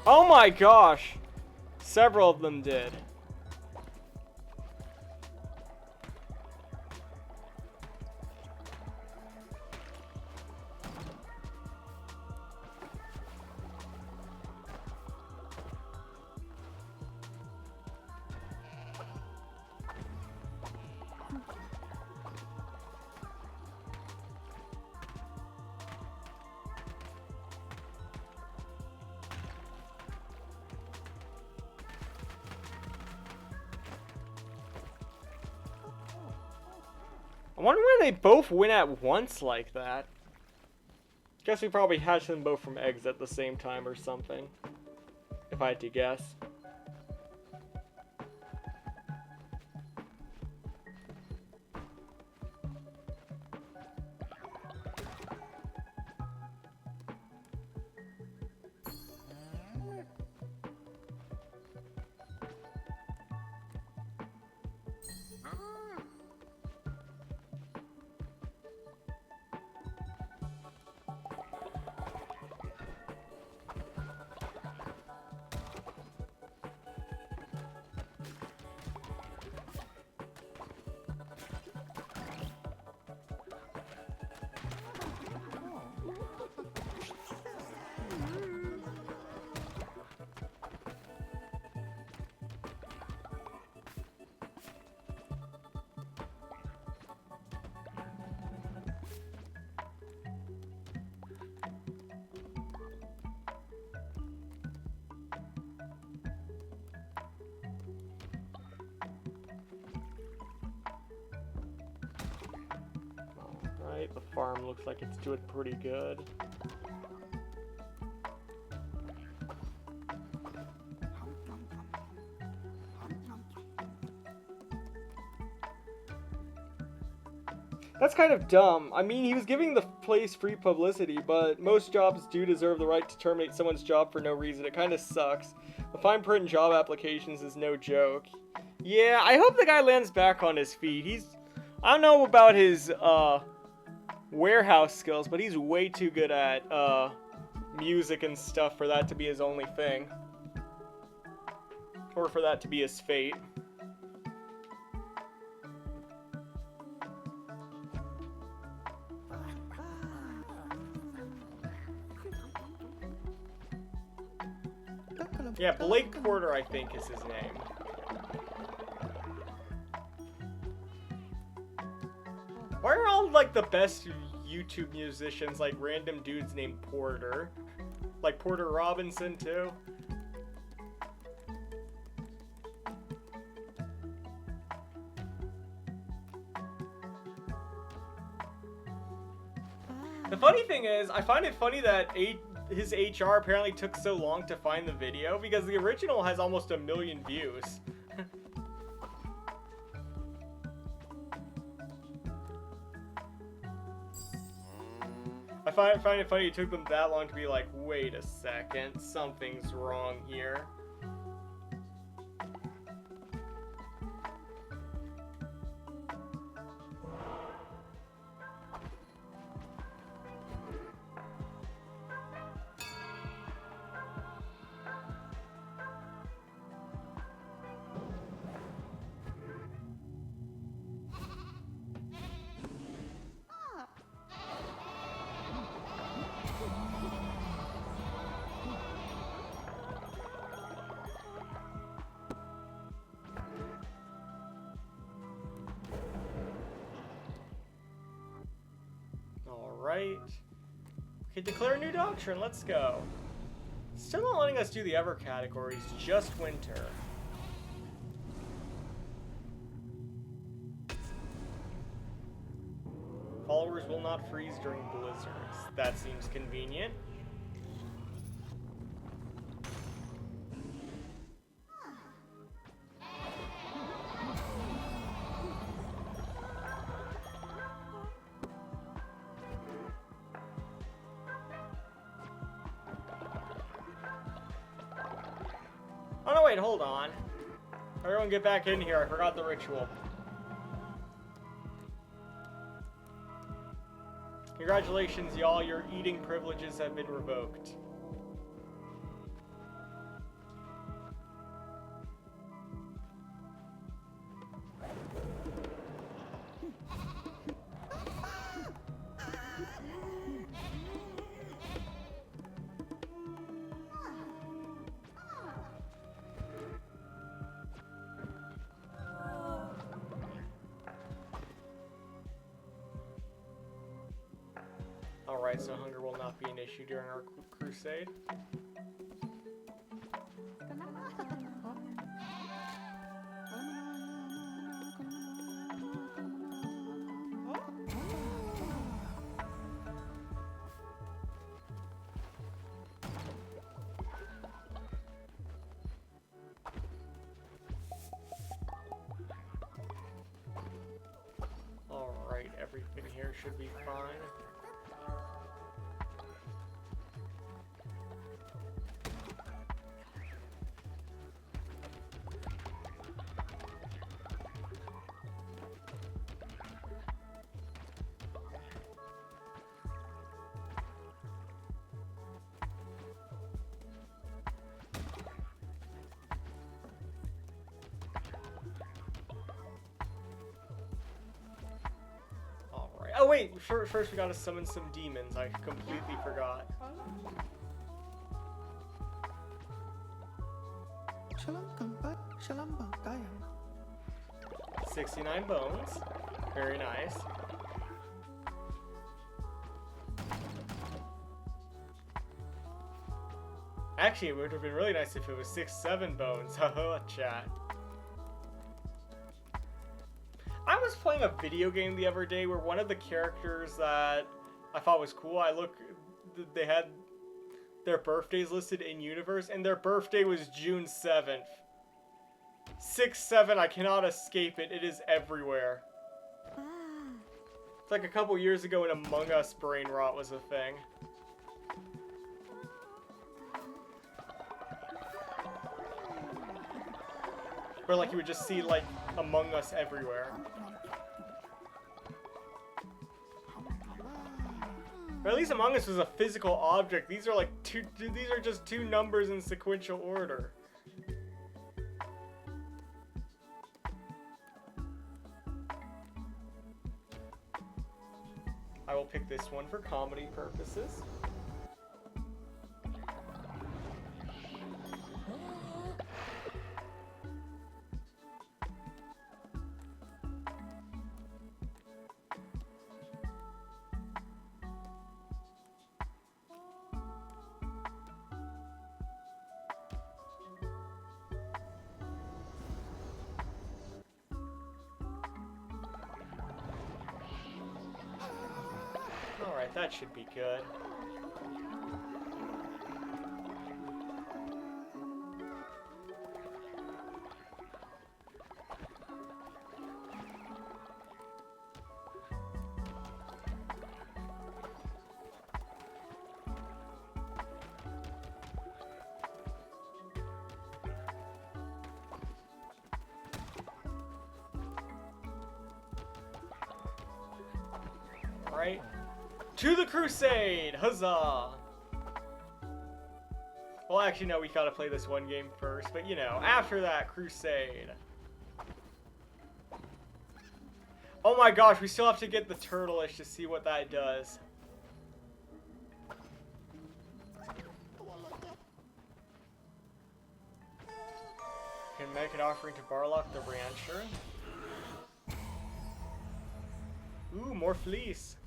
Oh my gosh! Several of them did. I wonder why they both win at once like that. Guess we probably hatched them both from eggs at the same time or something. If I had to guess. Alright, the farm looks like it's doing pretty good. That's kind of dumb. I mean, he was giving the place free publicity, but most jobs do deserve the right to terminate someone's job for no reason. It kind of sucks. The fine print in job applications is no joke. Yeah, I hope the guy lands back on his feet. I don't know about his, warehouse skills, but he's way too good at, music and stuff for that to be his only thing. Or for that to be his fate. Yeah, Blake Porter, I think, is his name. Why are all, like, the best YouTube musicians, like, random dudes named Porter? Like, Porter Robinson, too? The funny thing is, I find it funny that his HR apparently took so long to find the video, because the original has almost 1 million views. I find it funny it took them that long to be like, wait a second, something's wrong here. Alright. Okay, declare a new doctrine, let's go. Still not letting us do the ever categories, just winter. Followers will not freeze during blizzards. That seems convenient. Oh no, wait, hold on. Everyone get back in here, I forgot the ritual. Congratulations, y'all, your eating privileges have been revoked. Alright, so hunger will not be an issue during our crusade. Alright, everything here should be fine. Oh wait, first we gotta summon some demons. I completely forgot. Shalom kampai, shalom bangkayang. 69 bones. Very nice. Actually, it would have been really nice if it was 6-7 bones. Haha, chat. I was playing a video game the other day where one of the characters that I thought was cool, they had their birthdays listed in universe, and their birthday was June 7th. 6-7, I cannot escape it. It is everywhere. It's like a couple years ago when Among Us brain rot was a thing. Where like you would just see like Among Us everywhere. Or at least Among Us was a physical object. These are like these are just two numbers in sequential order. I will pick this one for comedy purposes. Alright, that should be good. Alright. To the crusade! Huzzah! Well, actually, no, we gotta play this one game first, but you know, after that, crusade. Oh my gosh, we still have to get the turtleish to see what that does. Can make an offering to Barlock the Rancher. Ooh, more fleece.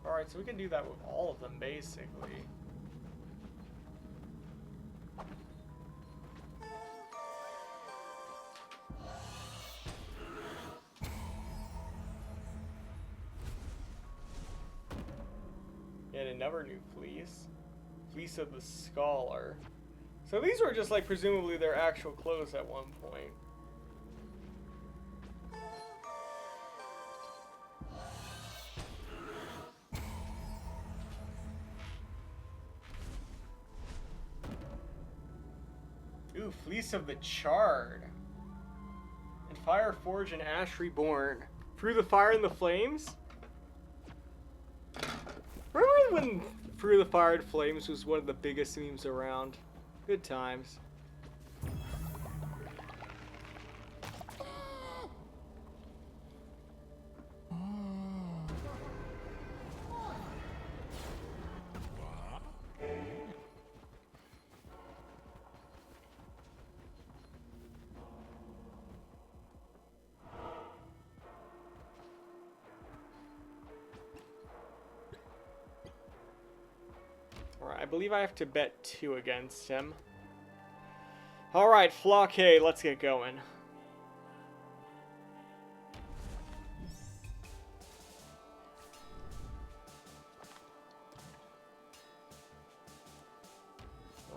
Alright, so we can do that with all of them, basically. And another new fleece. Fleece of the Scholar. So these were just like presumably their actual clothes at one point. Ooh, Fleece of the Charred. And Fire Forge and Ash Reborn. Through the Fire and the Flames? Remember when Through the Fire and Flames was one of the biggest memes around? Good times. Alright, I believe I have to bet 2 against him. Alright, Flockade, let's get going.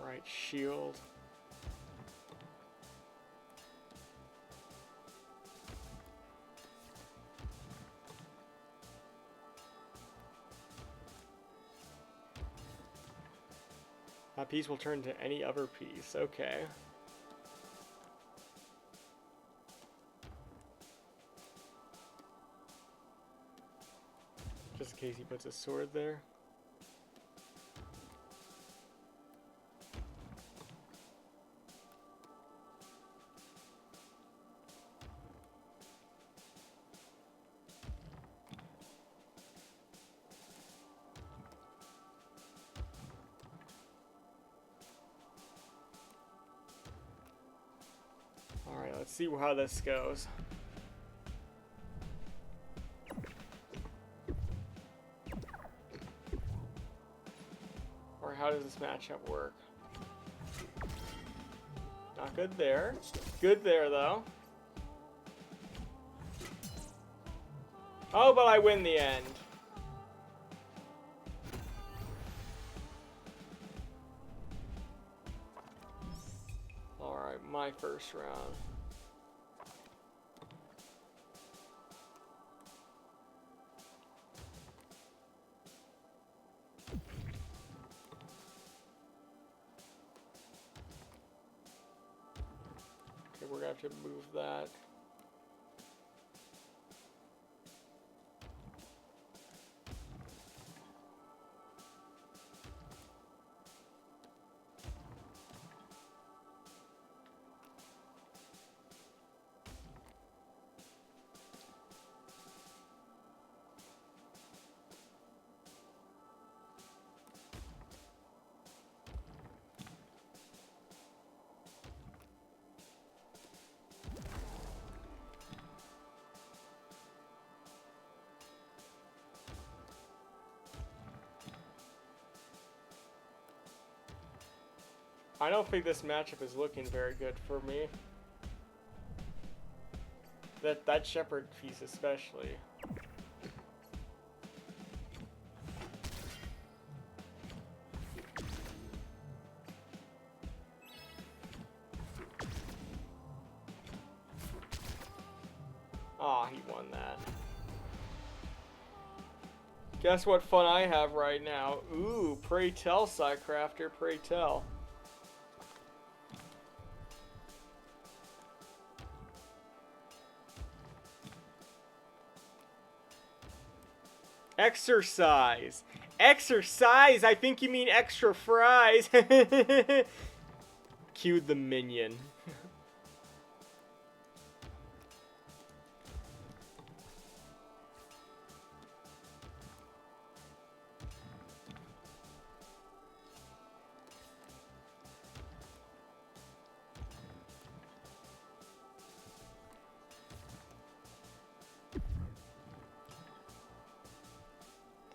Alright, shield. That piece will turn to any other piece. Okay. Just in case he puts a sword there. Alright, let's see how this goes. Or how does this matchup work? Not good there. Good there, though. Oh, but I win the end. my first round. Okay, we're gonna have to move that. I don't think this matchup is looking very good for me. That Shepherd piece especially. Aw, he won that. Guess what fun I have right now? Ooh, pray tell, Psycrafter, pray tell. Exercise. Exercise! I think you mean extra fries. Cue the minion.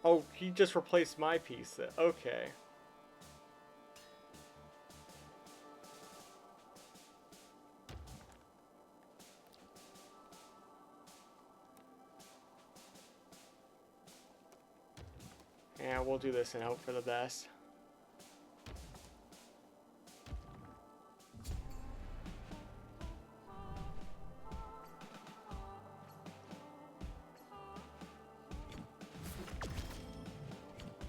Oh, he just replaced my piece. Okay. Yeah, we'll do this and hope for the best.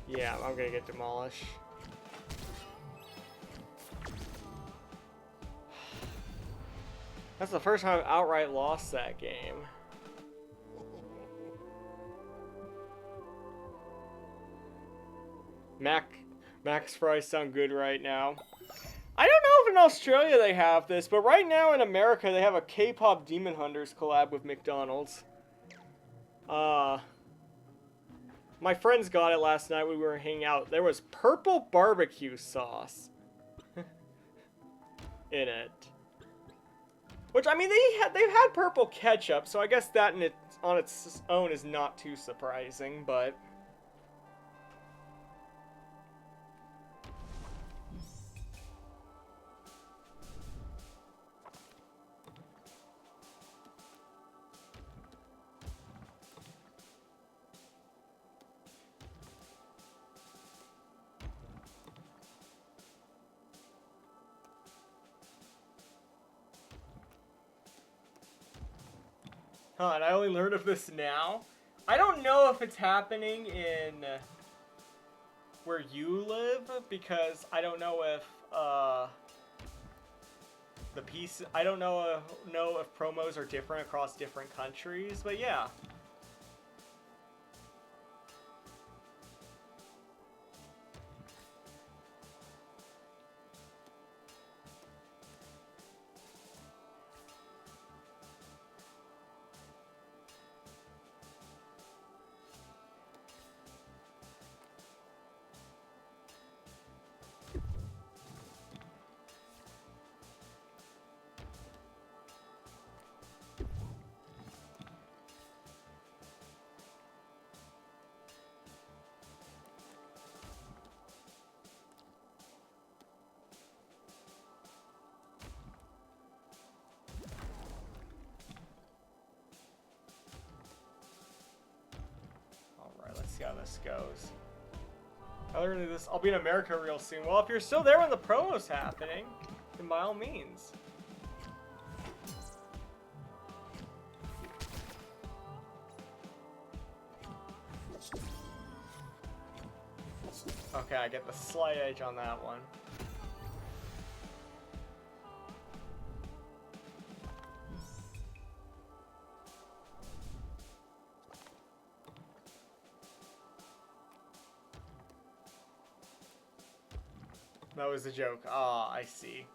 Yeah, I'm gonna get demolished. That's the first time I've outright lost that game. Max fries sound good right now. I don't know if in Australia they have this, but right now in America they have a K-pop Demon Hunters collab with McDonald's. My friends got it last night when we were hanging out. There was purple barbecue sauce in it. Which, I mean, they've had purple ketchup, so I guess that on its own is not too surprising, but... Huh, and I only learned of this now? I don't know if it's happening in where you live, because I don't know if I don't know if promos are different across different countries, but yeah. See how this goes. Other than this, I'll be in America real soon. Well, if you're still there when the promo's happening, then by all means. Okay, I get the slight edge on that one. That was a joke. Ah, I see.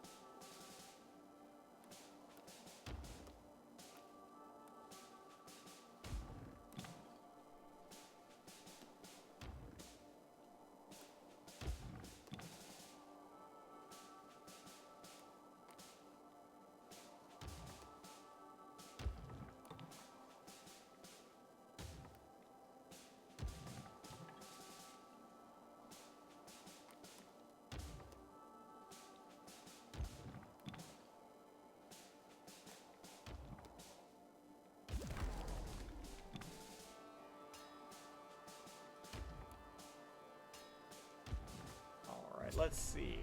Let's see.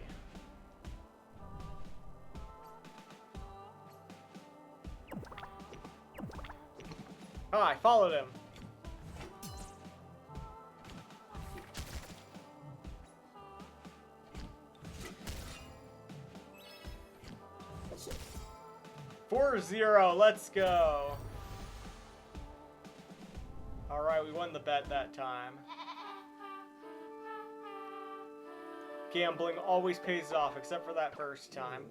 Oh, I followed him. Four 0, let's go. All right, we won the bet that time. Gambling always pays off, except for that first time.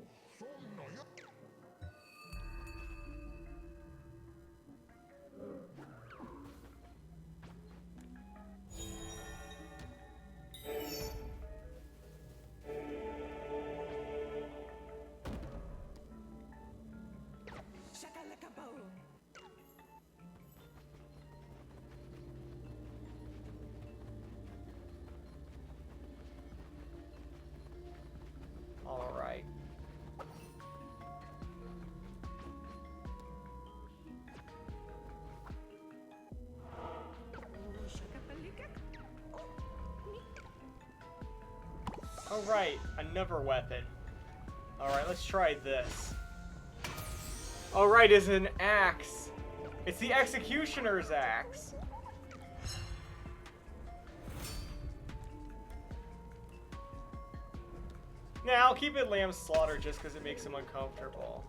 All right. All right, another weapon. All right, let's try this. All right, is an axe. It's the Executioner's axe. Nah, I'll keep it Lamb Slaughter just because it makes him uncomfortable.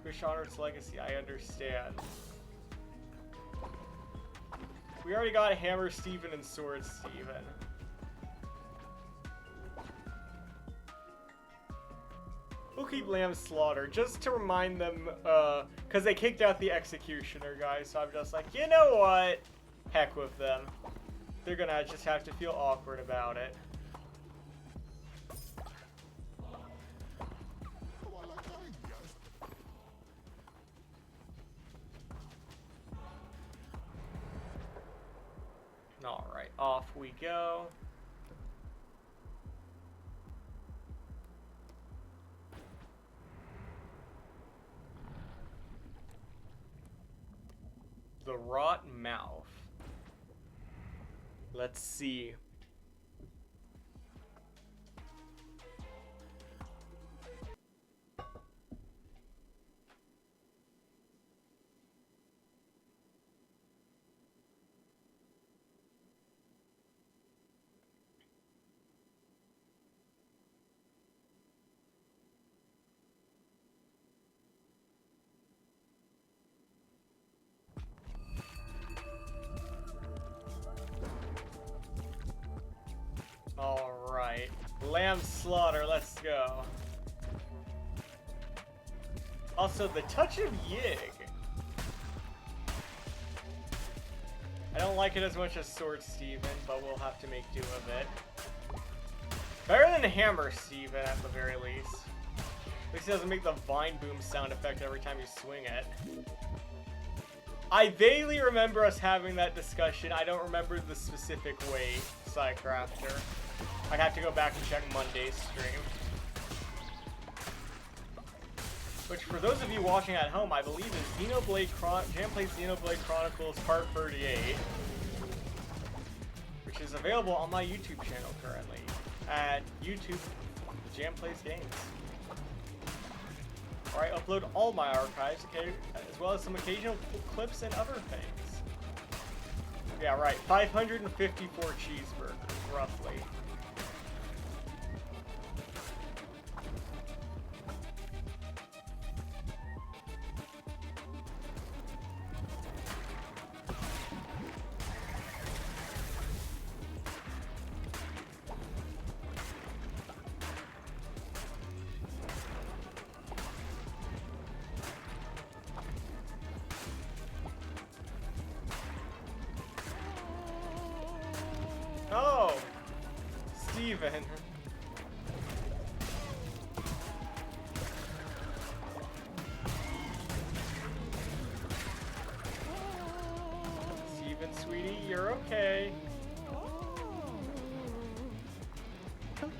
Wish honor its legacy, I understand. We already got Hammer Steven and Sword Steven. We'll keep Lamb Slaughter just to remind them, because they kicked out the Executioner guys, so I'm just like, you know what? Heck with them. They're gonna just have to feel awkward about it. Alright, off we go. The Rot Mouth. Let's see. Alright. Lamb Slaughter, let's go. Also, the Touch of Yig. I don't like it as much as Sword Steven, but we'll have to make do of it. Better than Hammer Steven, at the very least. At least it doesn't make the Vine Boom sound effect every time you swing it. I vaguely remember us having that discussion. I don't remember the specific way, Psycrafter. I'd have to go back and check Monday's stream. Which, for those of you watching at home, I believe is Jam Plays Xenoblade Chronicles Part 38. Which is available on my YouTube channel currently. At YouTube Jam Plays Games. Where I upload all my archives, okay, as well as some occasional clips and other things. Yeah, right, 554 cheeseburgers, roughly. Steven. Steven, sweetie, you're okay.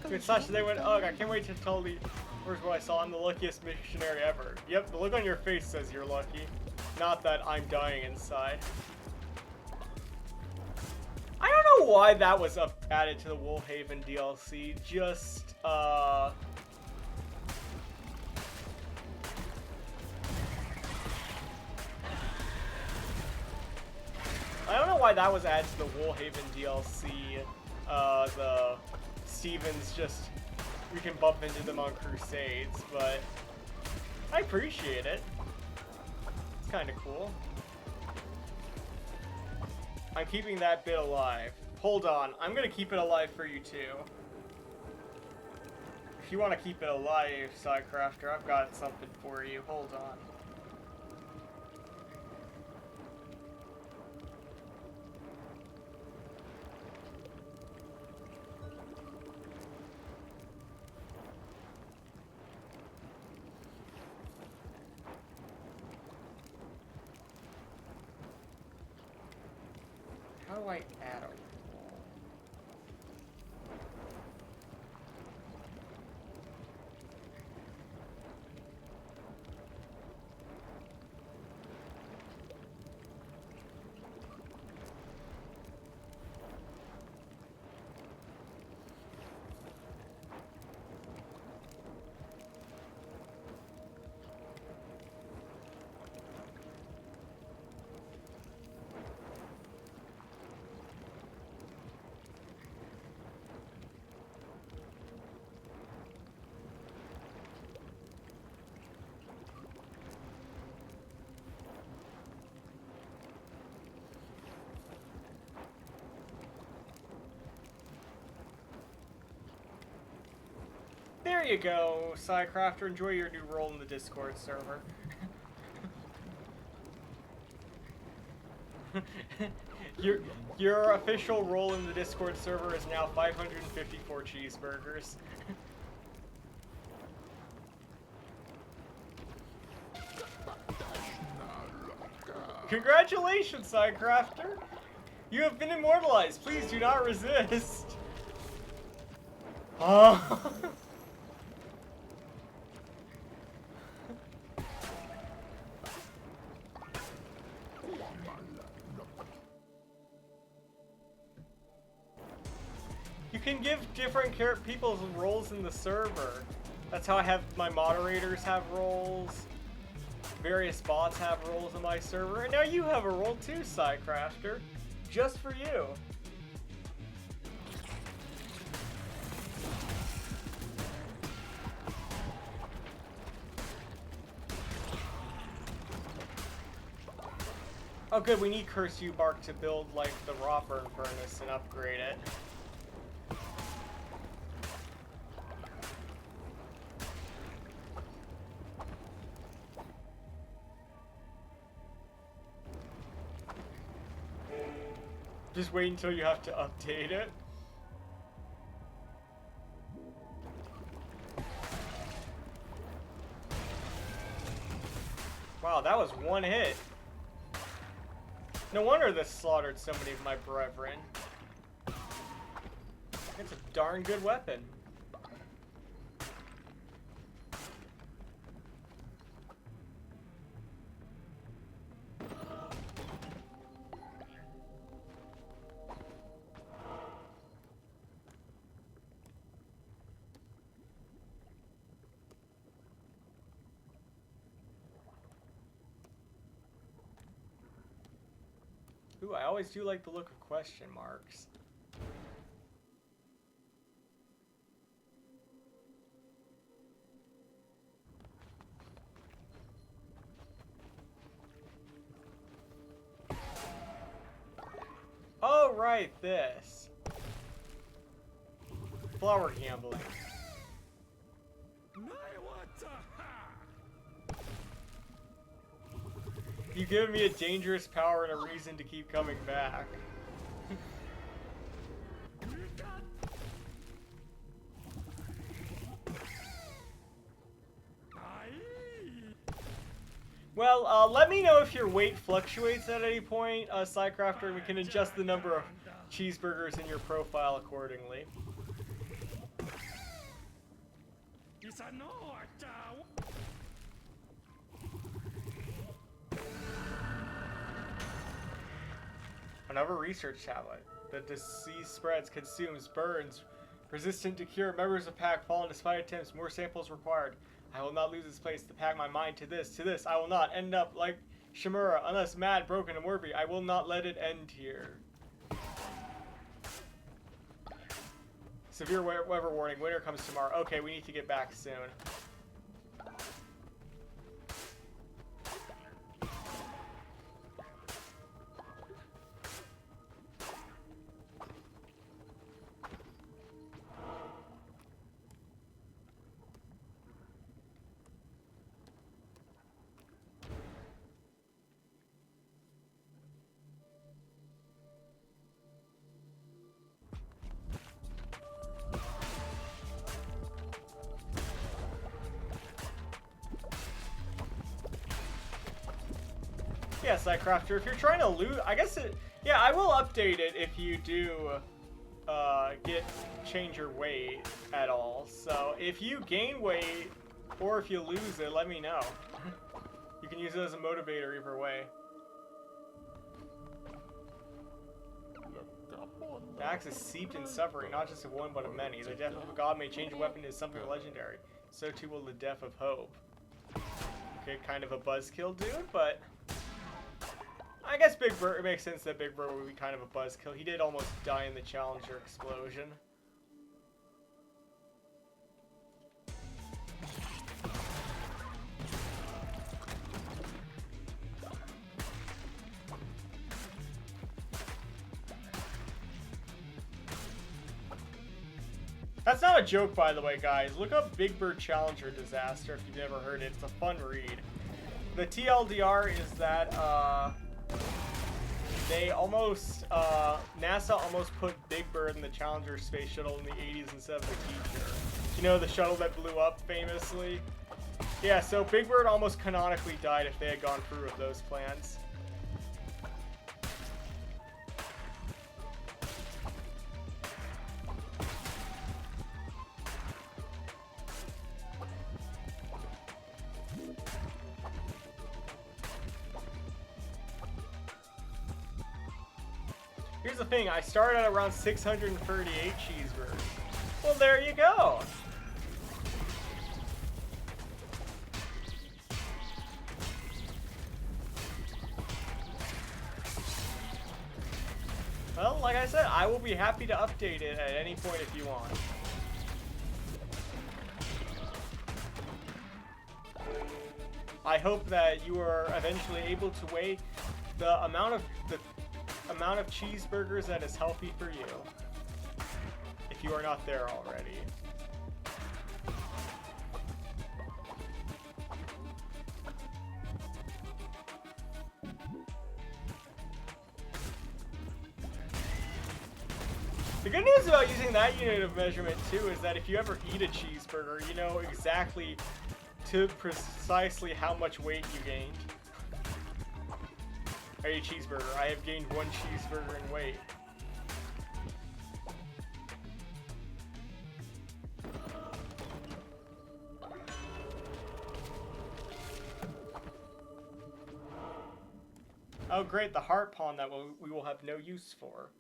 Good slash, they went, ugh, I can't wait to tell the where's what I saw. I'm the luckiest missionary ever. Yep, the look on your face says you're lucky. Not that I'm dying inside. I don't know why that was added to the Woolhaven DLC. Just, I don't know why that was added to the Woolhaven DLC. The Stevens just, we can bump into them on Crusades, but I appreciate it. It's kind of cool. I'm keeping that bit alive. Hold on, I'm gonna keep it alive for you too. If you want to keep it alive, Sidecrafter, I've got something for you. Hold on. How do I add a roll? There you go, Sidecrafter. Enjoy your new role in the Discord server. Your official role in the Discord server is now 554 cheeseburgers. Congratulations, Sidecrafter! You have been immortalized. Please do not resist. Oh. You can give different people's roles in the server. That's how I have my moderators have roles. Various bots have roles in my server. And now you have a role too, Sidecrafter. Just for you. Oh good, we need Curse You Bark to build like the raw burn furnace and upgrade it. Just wait until you have to update it. Wow, that was one hit. No wonder this slaughtered so many of my brethren. It's a darn good weapon. Ooh, I always do like the look of question marks. Oh, right, this. Flower gambling. You've given me a dangerous power and a reason to keep coming back. Well, let me know if your weight fluctuates at any point, Psycrafter, and we can adjust the number of cheeseburgers in your profile accordingly. Another research tablet. The disease spreads, consumes, burns, resistant to cure. Members of pack fallen despite attempts. More samples required. I will not lose this place to pack my mind to this. I will not end up like Shimura, unless mad, broken, and worthy. I will not let it end here. Severe weather warning. Winter comes tomorrow. Okay, we need to get back soon. Yeah, Psycrafter, if you're trying to loot, I guess it, yeah, I will update it if you do change your weight at all. So if you gain weight or if you lose it, let me know. You can use it as a motivator either way. The axe is steeped in suffering, not just of one but of many. The death of a god may change a weapon into something legendary. So too will the death of hope. Okay, kind of a buzzkill dude, but I guess Big Bird, it makes sense that Big Bird would be kind of a buzzkill. He did almost die in the Challenger explosion. That's not a joke, by the way, guys. Look up Big Bird Challenger Disaster if you've never heard it. It's a fun read. The TLDR is that, they almost, NASA almost put Big Bird in the Challenger space shuttle in the 80s instead of the Teacher. You know, the shuttle that blew up famously? Yeah, so Big Bird almost canonically died if they had gone through with those plans. Here's the thing, I started at around 638 cheeseburgers. Well, there you go. Well, like I said, I will be happy to update it at any point if you want. I hope that you are eventually able to weigh the amount of cheeseburgers that is healthy for you, if you are not there already. The good news about using that unit of measurement too is that if you ever eat a cheeseburger, you know exactly to precisely how much weight you gained. I ate a cheeseburger. I have gained 1 cheeseburger in weight. Oh great, the heart pawn that we will have no use for.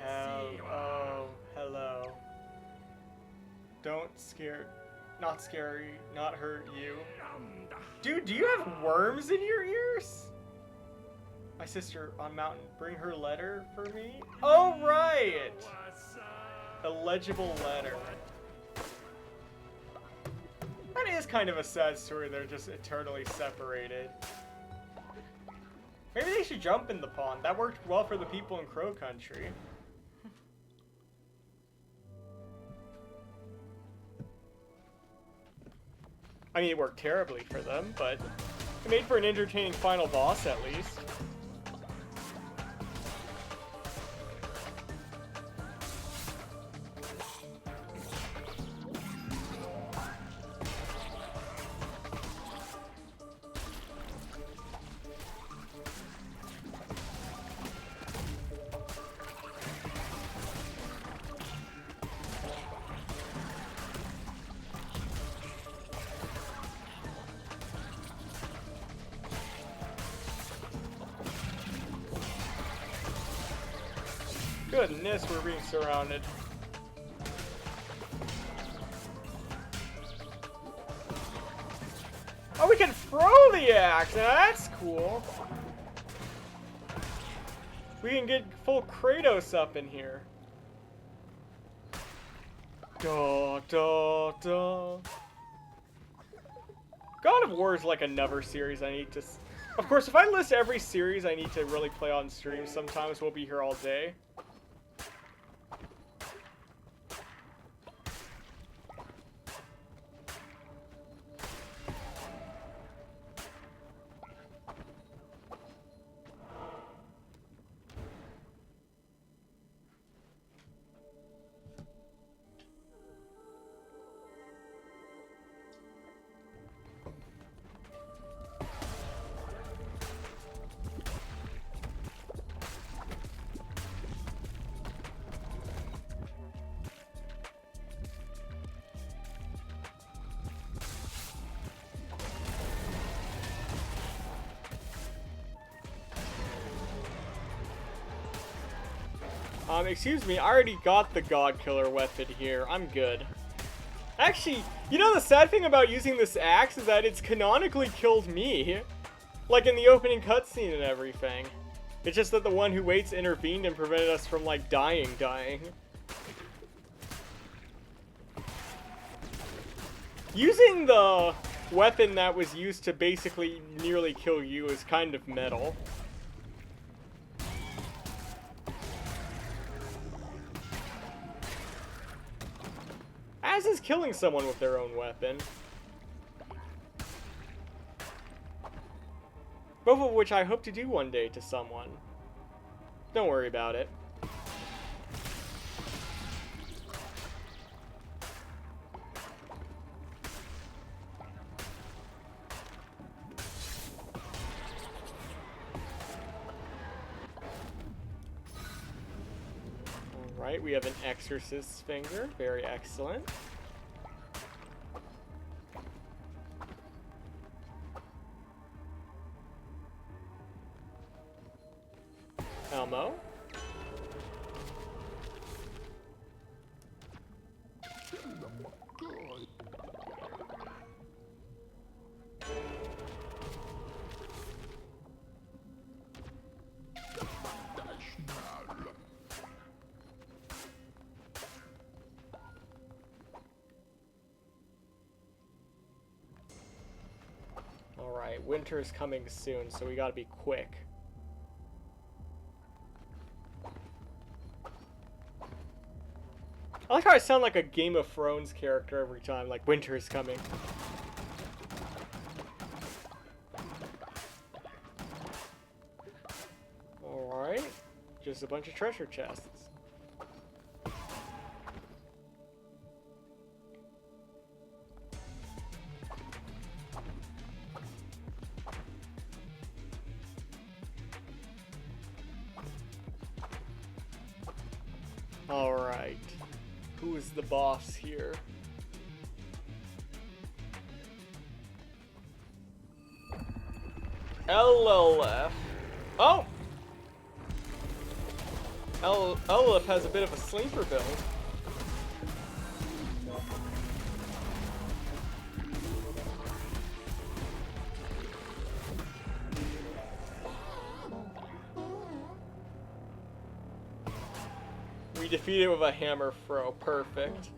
Oh, hello. Don't scare, not scary, not hurt you. Dude, do you have worms in your ears? My sister on mountain, bring her letter for me? Oh, right! A legible letter. That is kind of a sad story, they're just eternally separated. Maybe they should jump in the pond. That worked well for the people in Crow Country. I mean, it worked terribly for them, but it made for an entertaining final boss, at least. Goodness, we're being surrounded. Oh, we can throw the axe! Now that's cool. We can get full Kratos up in here. Da, da, da. God of War is like another series I need to... Of course, if I list every series I need to really play on stream, sometimes we'll be here all day. Excuse me, I already got the God Killer weapon here. I'm good. Actually, you know the sad thing about using this axe is that it's canonically killed me. Like in the opening cutscene and everything. It's just that the one who waits intervened and prevented us from, like, dying. Using the weapon that was used to basically nearly kill you is kind of metal. As is killing someone with their own weapon. Both of which I hope to do one day to someone. Don't worry about it. Alright, we have an Exorcist's finger. Very excellent. Elmo. Alright, winter is coming soon, so we gotta be quick. I like how I sound like a Game of Thrones character every time, like, winter is coming. Alright, just a bunch of treasure chests. Alright. Who is the boss here? LLF. Oh! LLF has a bit of a sleeper build. We defeat it with a hammer throw. Perfect.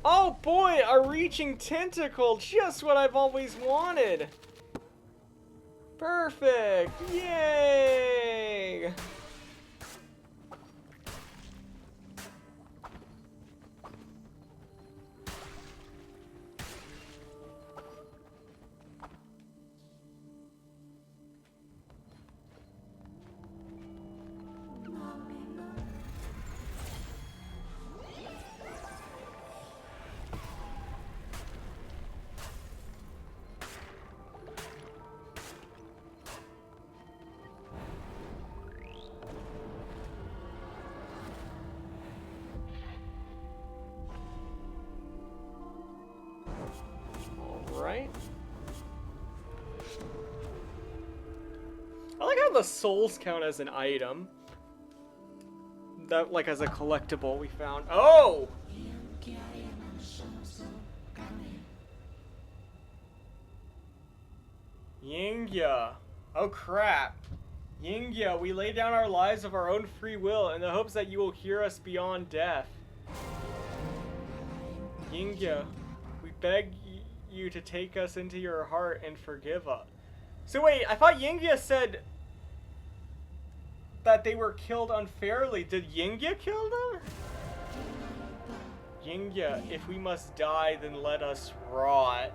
Oh boy, a reaching tentacle! Just what I've always wanted! Perfect! Yay! right. I like how the souls count as an item. That, like, as a collectible we found. Oh! Yingya. Oh crap. Yingya, we lay down our lives of our own free will in the hopes that you will hear us beyond death. Yingya, we beg you to take us into your heart and forgive us. So wait, I thought Yingya said that they were killed unfairly. Did Yingya kill them? Yingya, if we must die, then let us rot.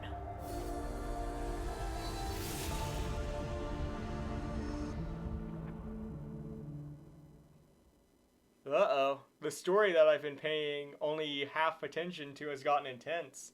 Uh-oh. The story that I've been paying only half attention to has gotten intense.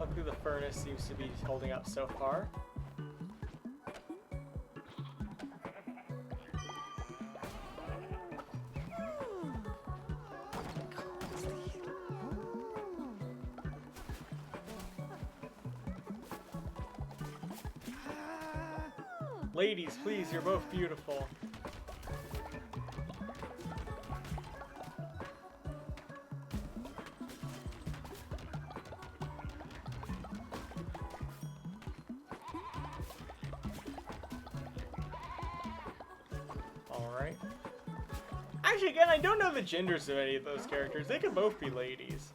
Luckily the furnace seems to be holding up so far. Ladies, please, you're both beautiful. Alright. Actually, again, I don't know the genders of any of those characters. They could both be ladies.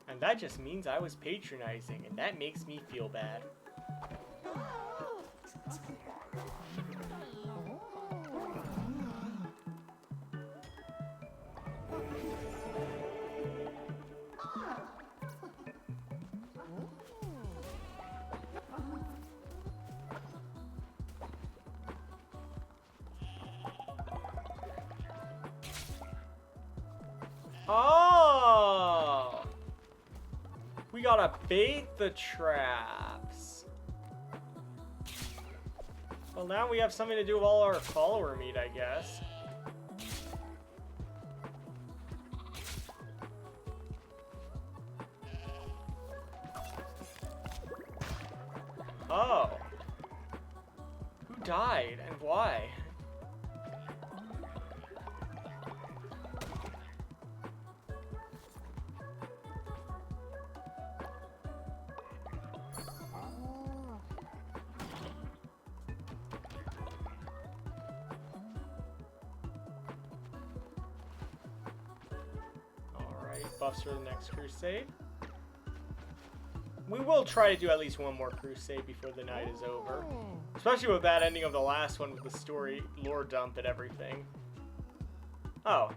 And that just means I was patronizing, and that makes me feel bad. Oh! We gotta bait the traps. Well, now we have something to do with all our follower meat, I guess. Oh. Who died and why? Buffs for the next crusade. We will try to do at least one more crusade before the night is over. Especially with that ending of the last one with the story, lore dump and everything. Oh.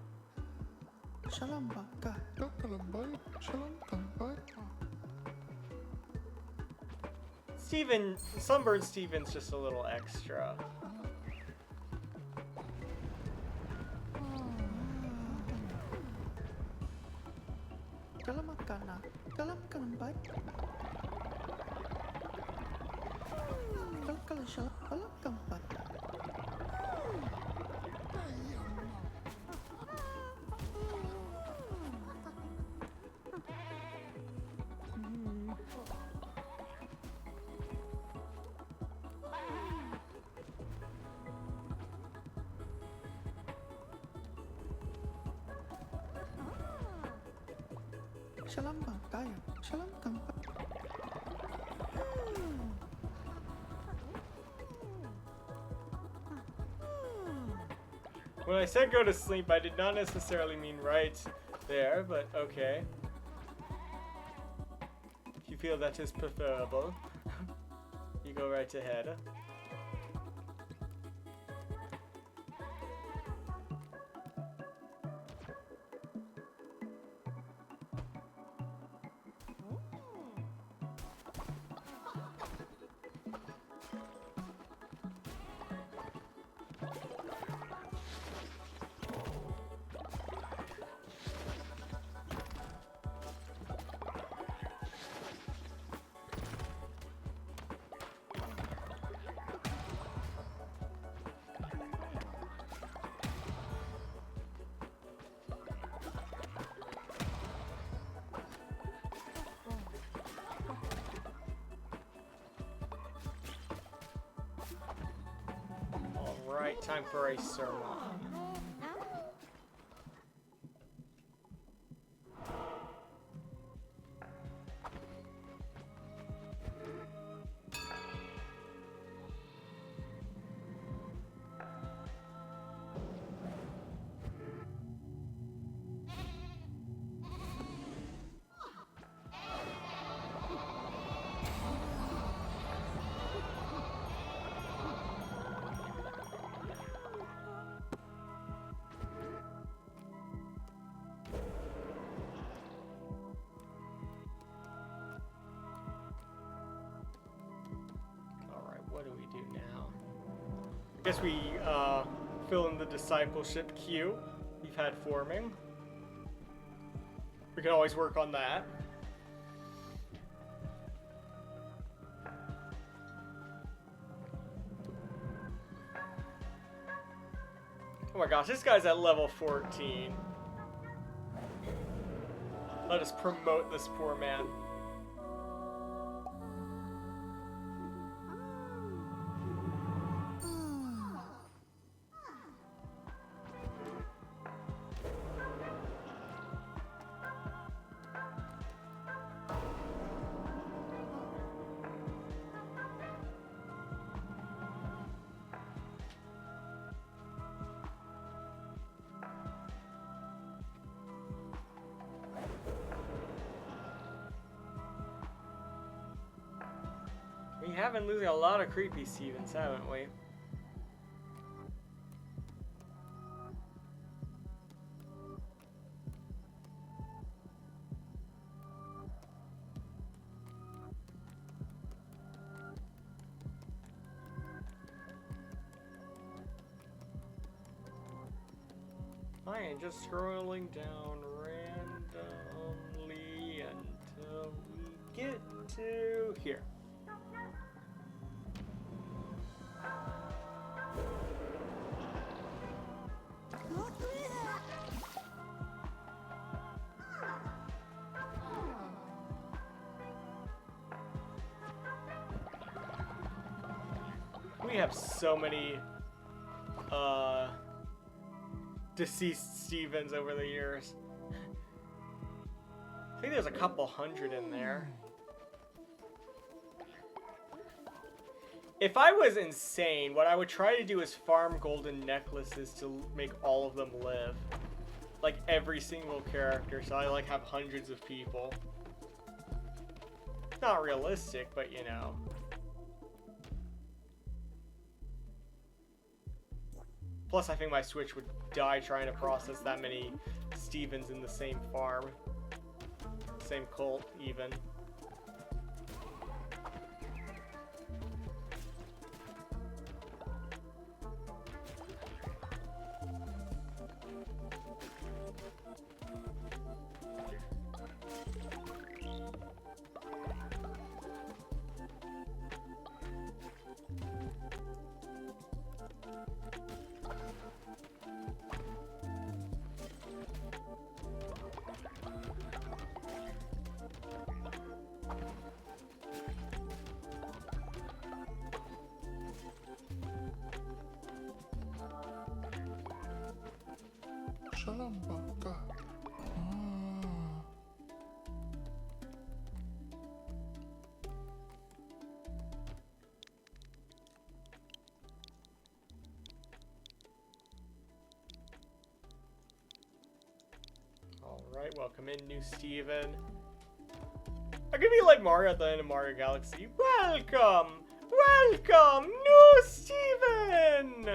Steven, Sunburned Steven's just a little extra. Dalam makanan, dalam baik. Kalau salah, dalam keempat. Salam bangkayang, salam keempat. When I said go to sleep, I did not necessarily mean right there, but okay. If you feel that is preferable, you go go right ahead. Alright, time for a sermon. What do we do now? I guess we fill in the discipleship queue we've had forming. We can always work on that. Oh my gosh, this guy's at level 14. Let us promote this poor man. We have been losing a lot of creepy Stevens, haven't we? I am just scrolling down randomly until we get to here. We have so many deceased Stevens over the years. I think there's a couple hundred in there. If I was insane, what I would try to do is farm golden necklaces to make all of them live. Like every single character, so I like have hundreds of people. Not realistic, but you know. Plus, I think my Switch would die trying to process that many Stevens in the same farm. Same cult, even. Shalom baka. Alright, welcome in, new Steven. I could be like Mario at the end of Mario Galaxy. Welcome! Welcome, new Steven!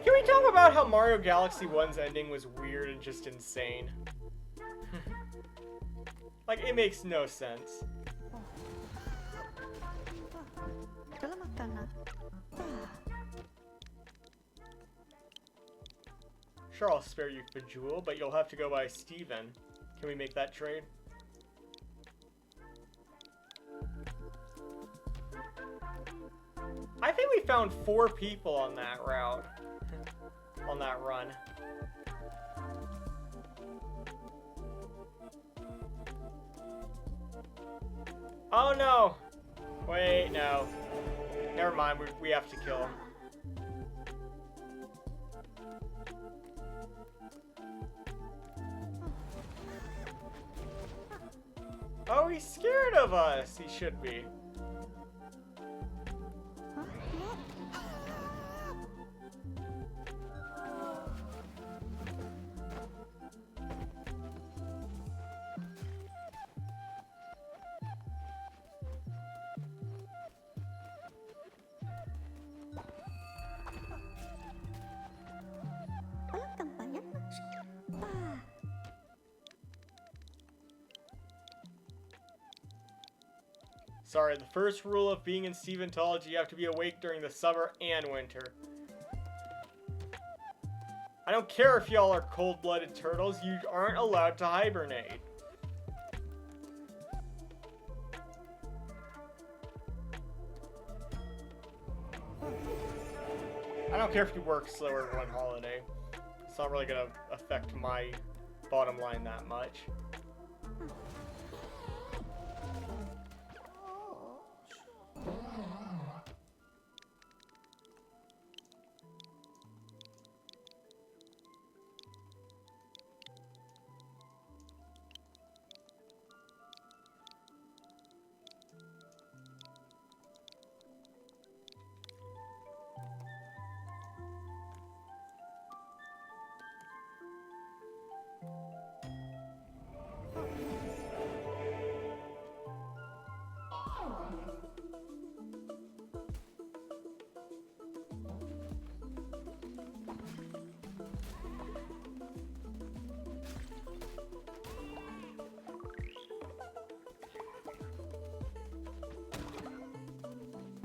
Can we talk about how Mario Galaxy 1's ending was weird and just insane? Like, it makes no sense. Selamat ka na. Sure, I'll spare you Bejewel, but you'll have to go by Steven. Can we make that trade? I think we found 4 people on that route. On that run. Oh no! Wait, no. Never mind, we have to kill him. Oh, he's scared of us! He should be. Walang kang banyak na. Sorry, the first rule of being in Steventology, you have to be awake during the summer and winter. I don't care if y'all are cold-blooded turtles, you aren't allowed to hibernate. I don't care if you work slower one holiday. It's not really gonna affect my bottom line that much.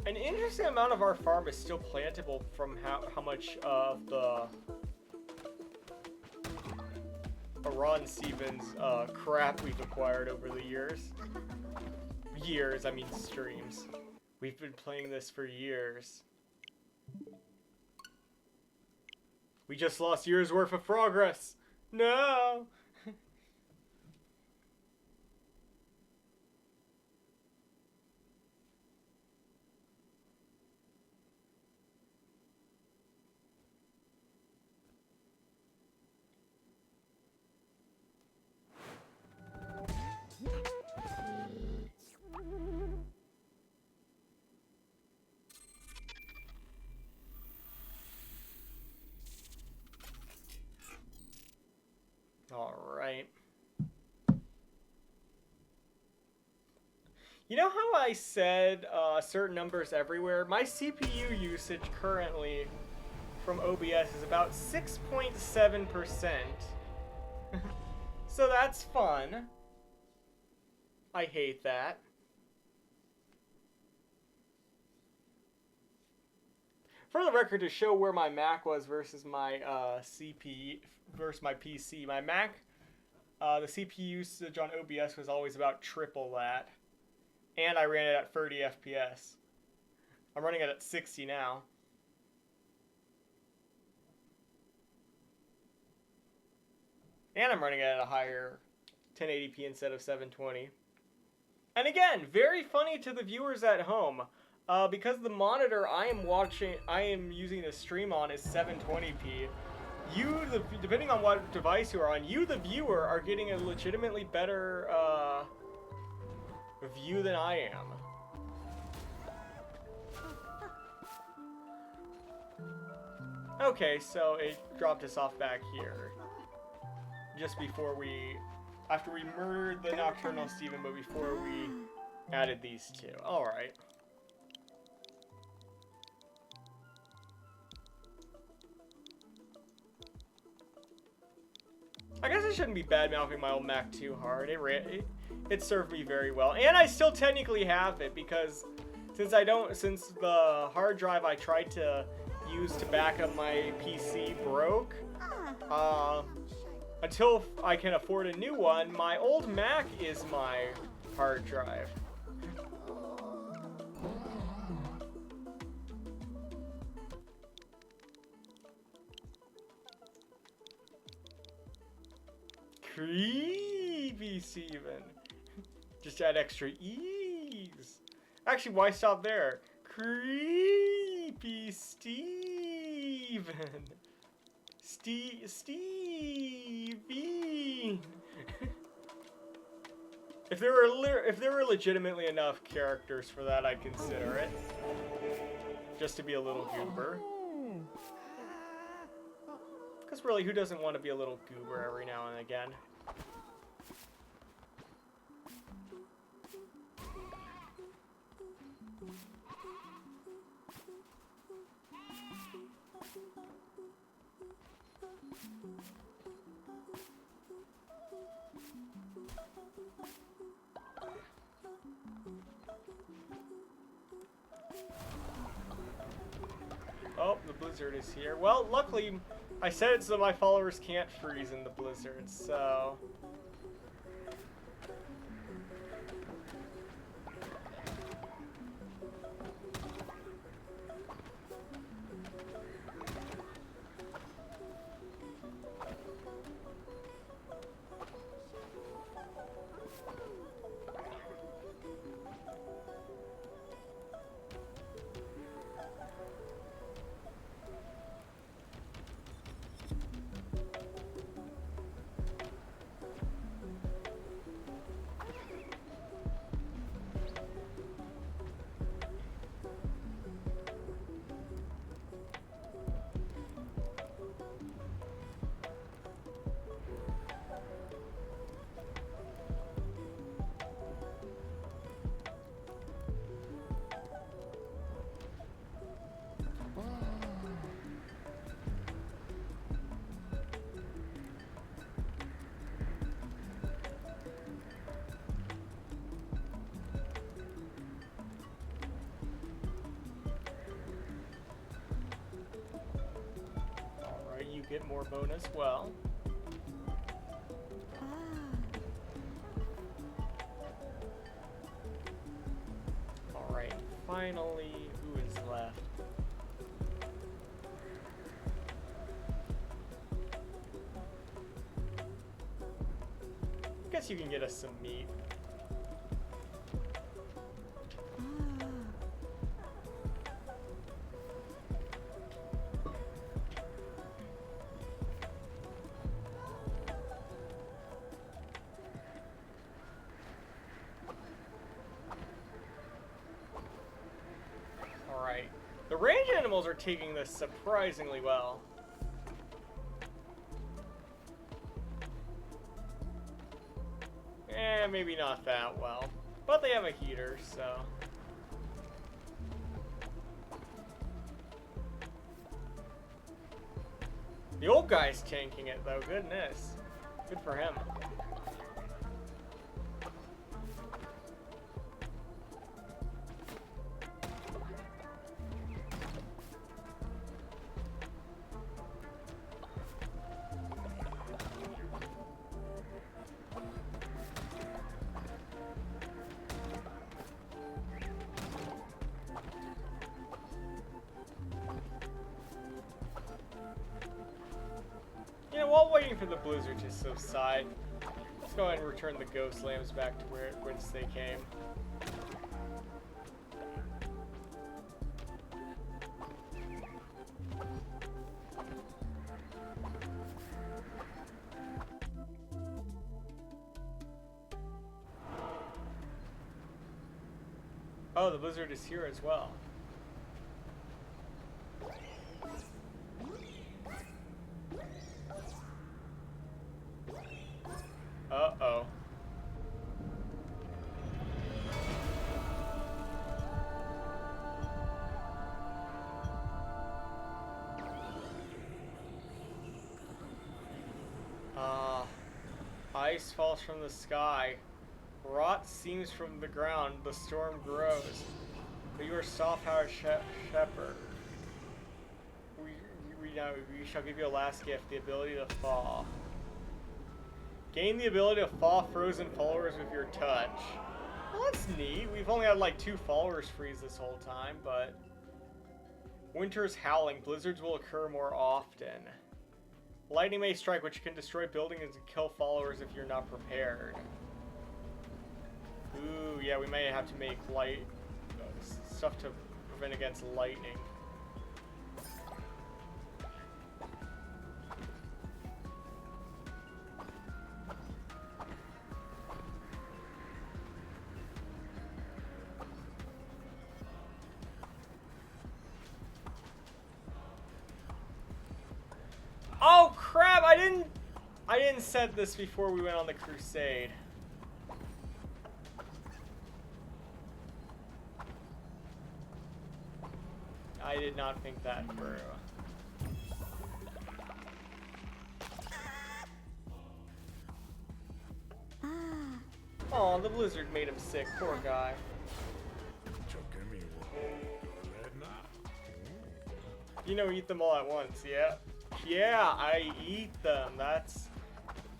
An interesting amount of our farm is still plantable from how much of the Ron Stevens crap we've acquired over the years. Years, I mean streams. We've been playing this for years. We just lost years worth of progress. No! Alright. You know how I said certain numbers everywhere? My CPU usage currently from OBS is about 6.7%. So that's fun. I hate that. For the record, to show where my Mac was versus my CPU versus my PC, my Mac, the CPU usage on OBS was always about triple that, and I ran it at 30 FPS. I'm running it at 60 now. And I'm running it at a higher 1080p instead of 720. And again, very funny to the viewers at home. Because the monitor I am using to stream on is 720p. Depending on what device you are on, you, the viewer, are getting a legitimately better view than I am. Okay, so it dropped us off back here. Just before we After we murdered the Nocturnal Steven, but before we added these two. Alright. I guess I shouldn't be bad-mouthing my old Mac too hard. It served me very well. And I still technically have it because since the hard drive I tried to use to back up my PC broke, until I can afford a new one, my old Mac is my hard drive. Creepy Steven. Just add extra E's. Actually, why stop there? Creepy Steven. Stevie. If there were legitimately enough characters for that, I'd consider it. Just to be a little goober. Because really, who doesn't want to be a little goober every now and again? Oh, the blizzard is here. Well, luckily, I said it so my followers can't freeze in the blizzard, so... You get more bonus. Well, all right. Finally, who is left? Guess you can get us some meat. The range animals are taking this surprisingly well. Maybe not that well. But they have a heater, so... The old guy's tanking it, though. Goodness. Good for him. While waiting for the blizzard to subside, let's go ahead and return the ghost lambs back to whence they came. Oh, the blizzard is here as well. Uh-oh. ice falls from the sky. Rot seems from the ground. The storm grows. But you are soft-hearted shepherd. We shall give you a last gift, the ability to thaw. Gain the ability to thaw frozen followers with your touch. Well, that's neat. We've only had like 2 followers freeze this whole time, but... Winter's howling. Blizzards will occur more often. Lightning may strike, which can destroy buildings and kill followers if you're not prepared. Ooh, yeah, we may have to make stuff to prevent against lightning. Oh crap, I didn't set this before we went on the crusade. I did not think that through. Oh, the blizzard made him sick, poor guy. You know, eat them all at once, yeah? Yeah, I eat them.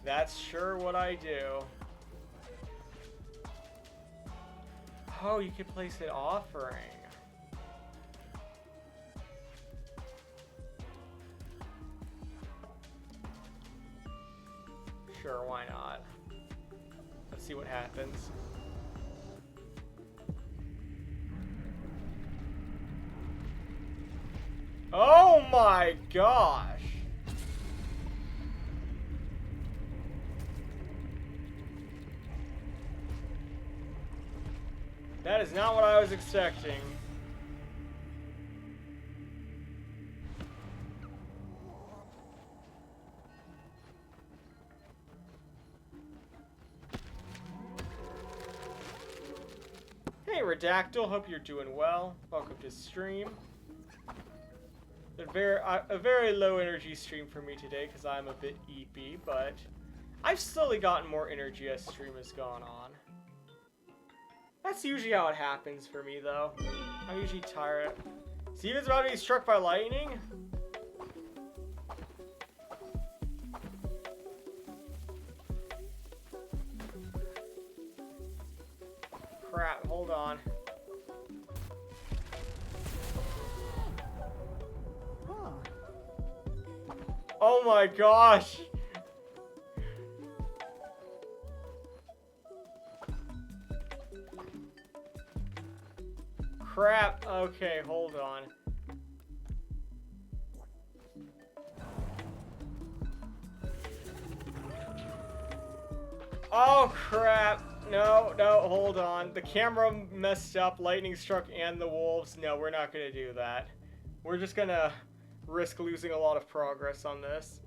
That's sure what I do. Oh, you can place an offering. Sure, why not? Let's see what happens. Oh my gosh! That is not what I was expecting. Hey Redactyl, hope you're doing well. Welcome to stream. A very low energy stream for me today because I'm a bit eepy, but I've slowly gotten more energy as stream has gone on. That's usually how it happens for me though. I'm usually tired. Steven's about to be struck by lightning? Crap, hold on. Oh my gosh! Crap, okay, hold on. Oh crap! No, hold on. The camera messed up, lightning struck and the wolves. No, we're not gonna do that. We're just gonna risk losing a lot of progress on this.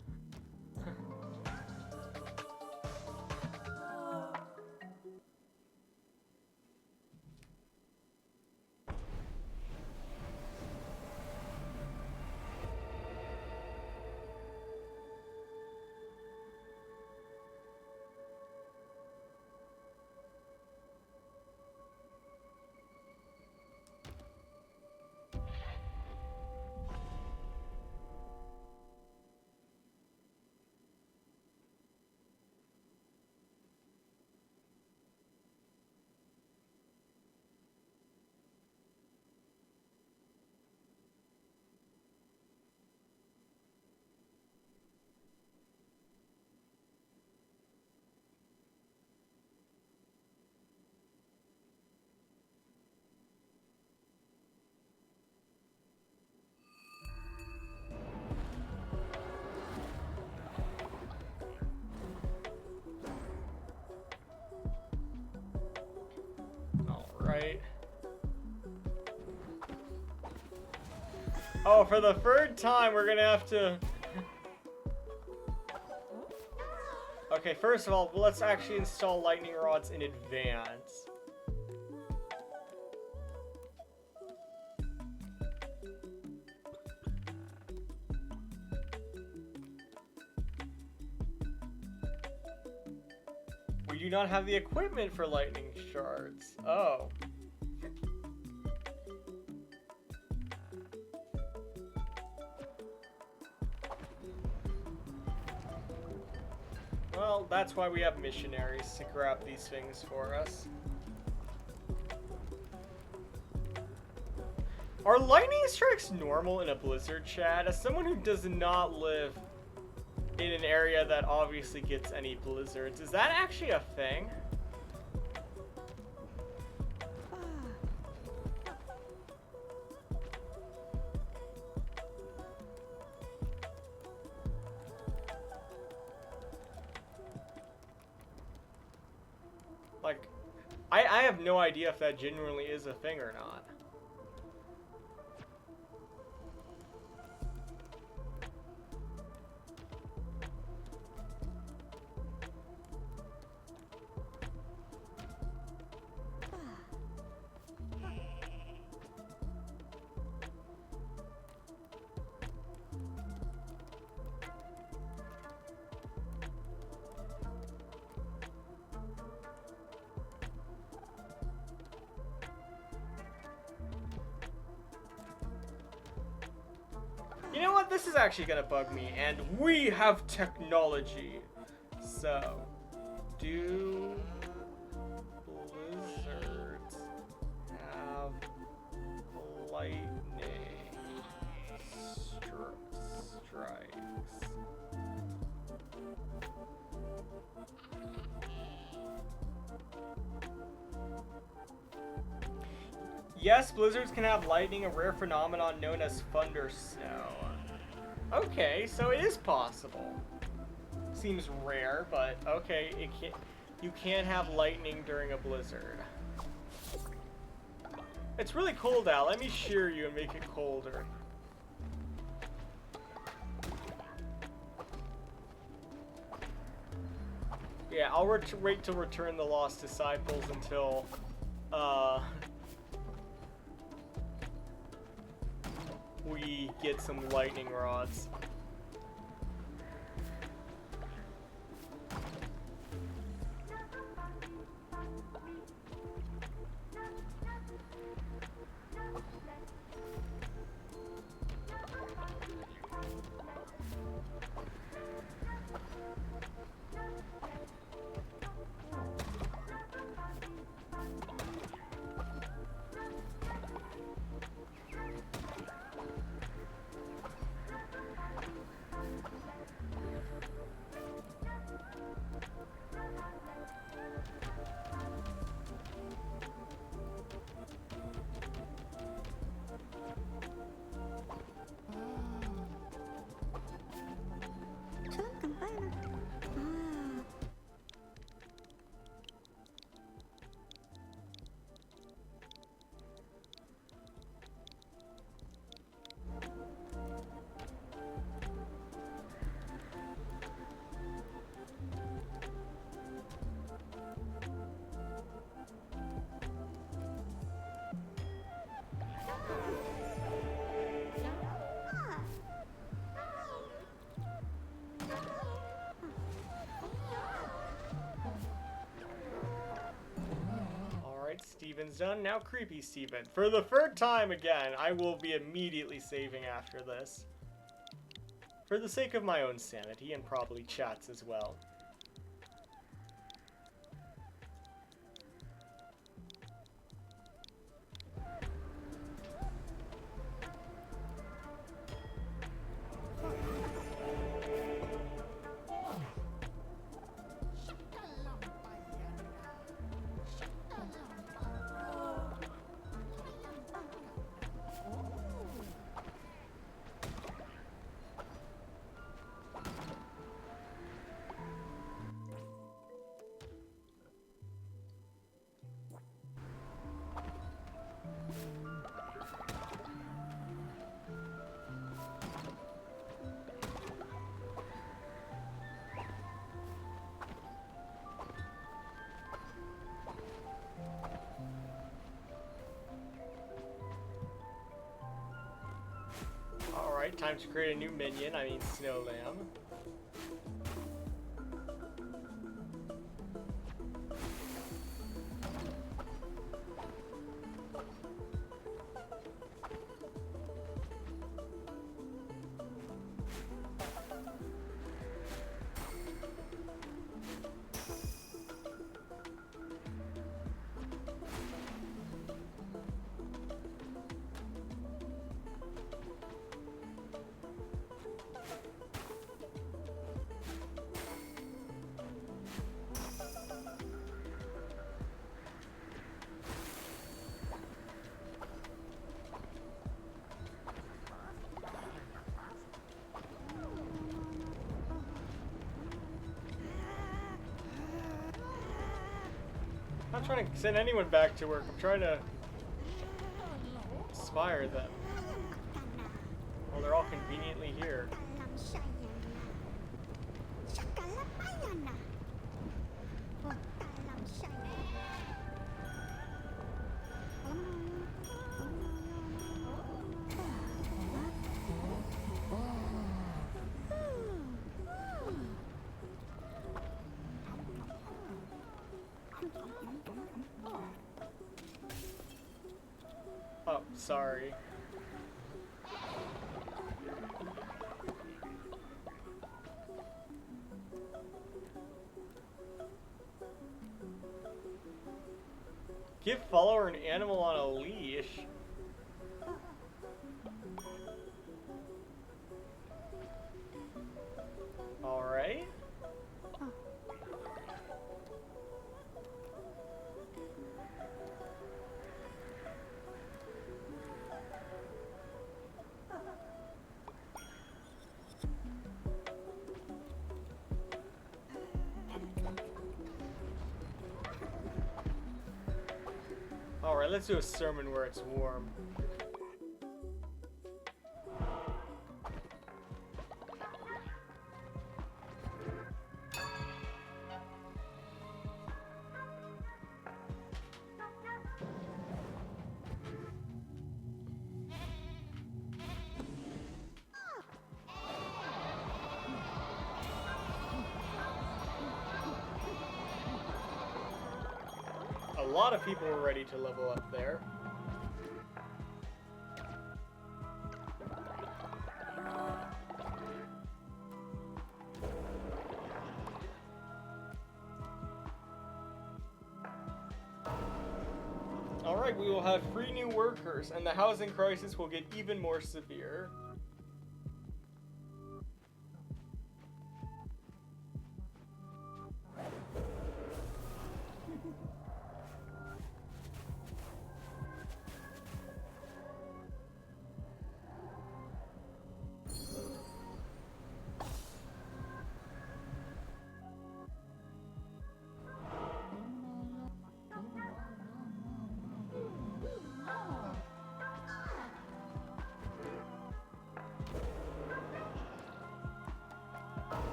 Right. Oh, for the third time, we're gonna have to... Okay, first of all, let's actually install lightning rods in advance. do not have the equipment for lightning shards. Oh. Well, that's why we have missionaries to grab these things for us. Are lightning strikes normal in a blizzard, Chad? As someone who does not live in an area that obviously gets any blizzards, is that actually a thing? Like, I have no idea if that genuinely is a thing or not. You know what? This is actually gonna bug me, and we have technology. So, do blizzards have lightning strikes? Yes, blizzards can have lightning, a rare phenomenon known as thunder snow. Okay, so it is possible. Seems rare, but okay, it can. You can have lightning during a blizzard. It's really cold out. Let me shear you and make it colder. Yeah, I'll wait to return the Lost Disciples until, we get some lightning rods. 저런 깜빡이나. 아. Steven's done. Now Creepy Steven. For the third time again, I will be immediately saving after this. For the sake of my own sanity, and probably chat's as well. Alright, time to create a new minion, I mean Snow Lamb. not trying to send anyone back to work. I'm trying to inspire them. Well, they're all conveniently here. Oh, sorry. Give follower an animal on a leash. Alright. Alright, let's do a sermon where it's warm. A lot of people were ready to level up there. Alright, we will have 3 new workers, and the housing crisis will get even more severe.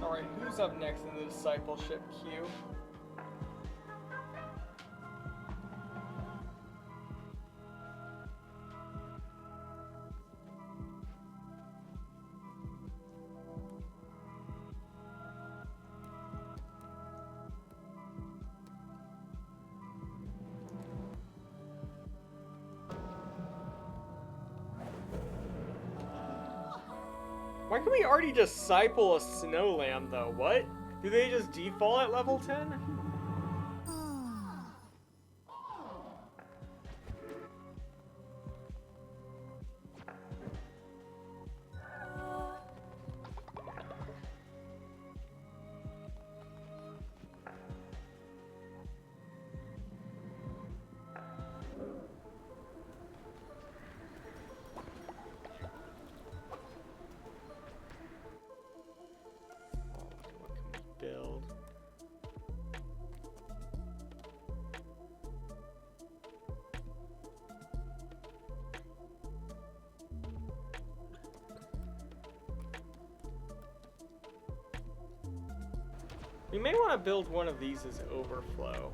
Alright, who's up next in the discipleship queue? Why can we already disciple a snow lamb though? What? Do they just default at level 10? Build. We may want to build one of these as overflow.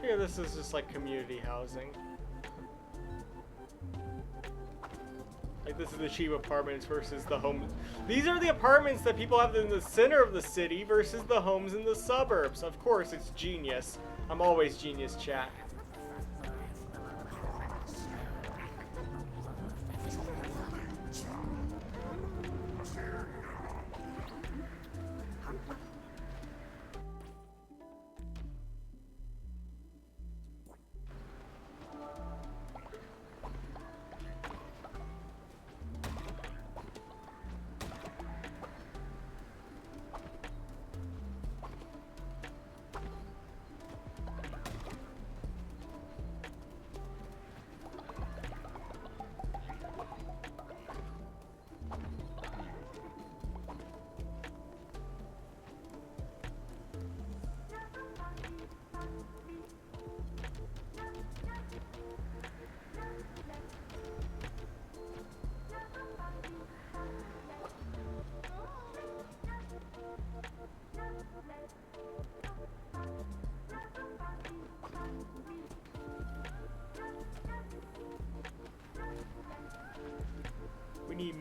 Yeah, this is just like community housing. Like this is the cheap apartments versus the homes. These are the apartments that people have in the center of the city versus the homes in the suburbs. Of course, it's genius. I'm always genius, chat.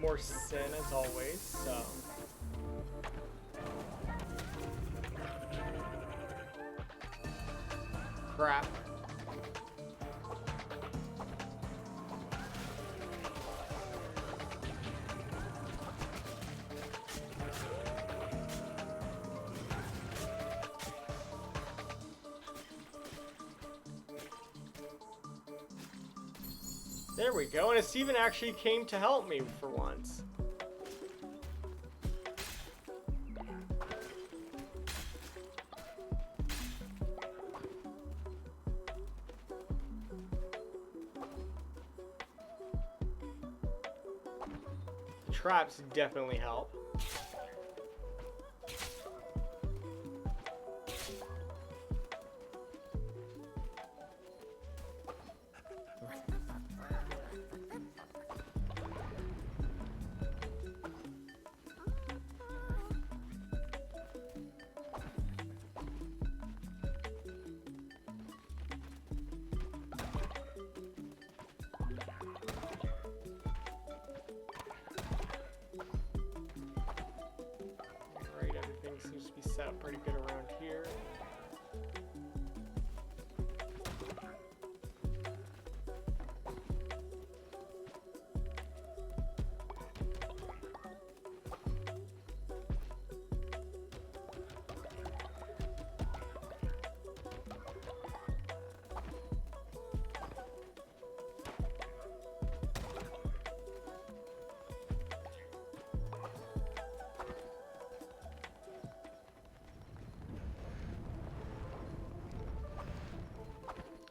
more sin as always, so. Crap. There we go, and Steven actually came to help me for once. Traps definitely help. Seems to be set up pretty good around here.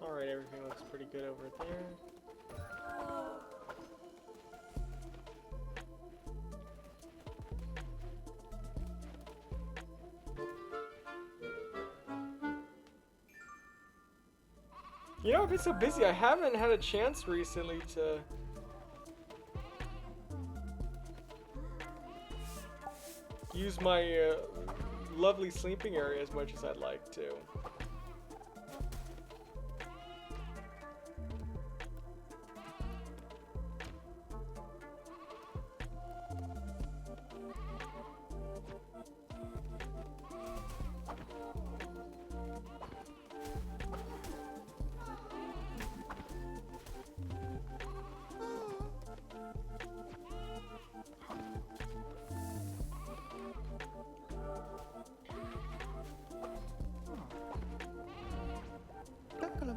Alright, everything looks pretty good over there. You know, I've been so busy, I haven't had a chance recently to use my lovely sleeping area as much as I'd like to.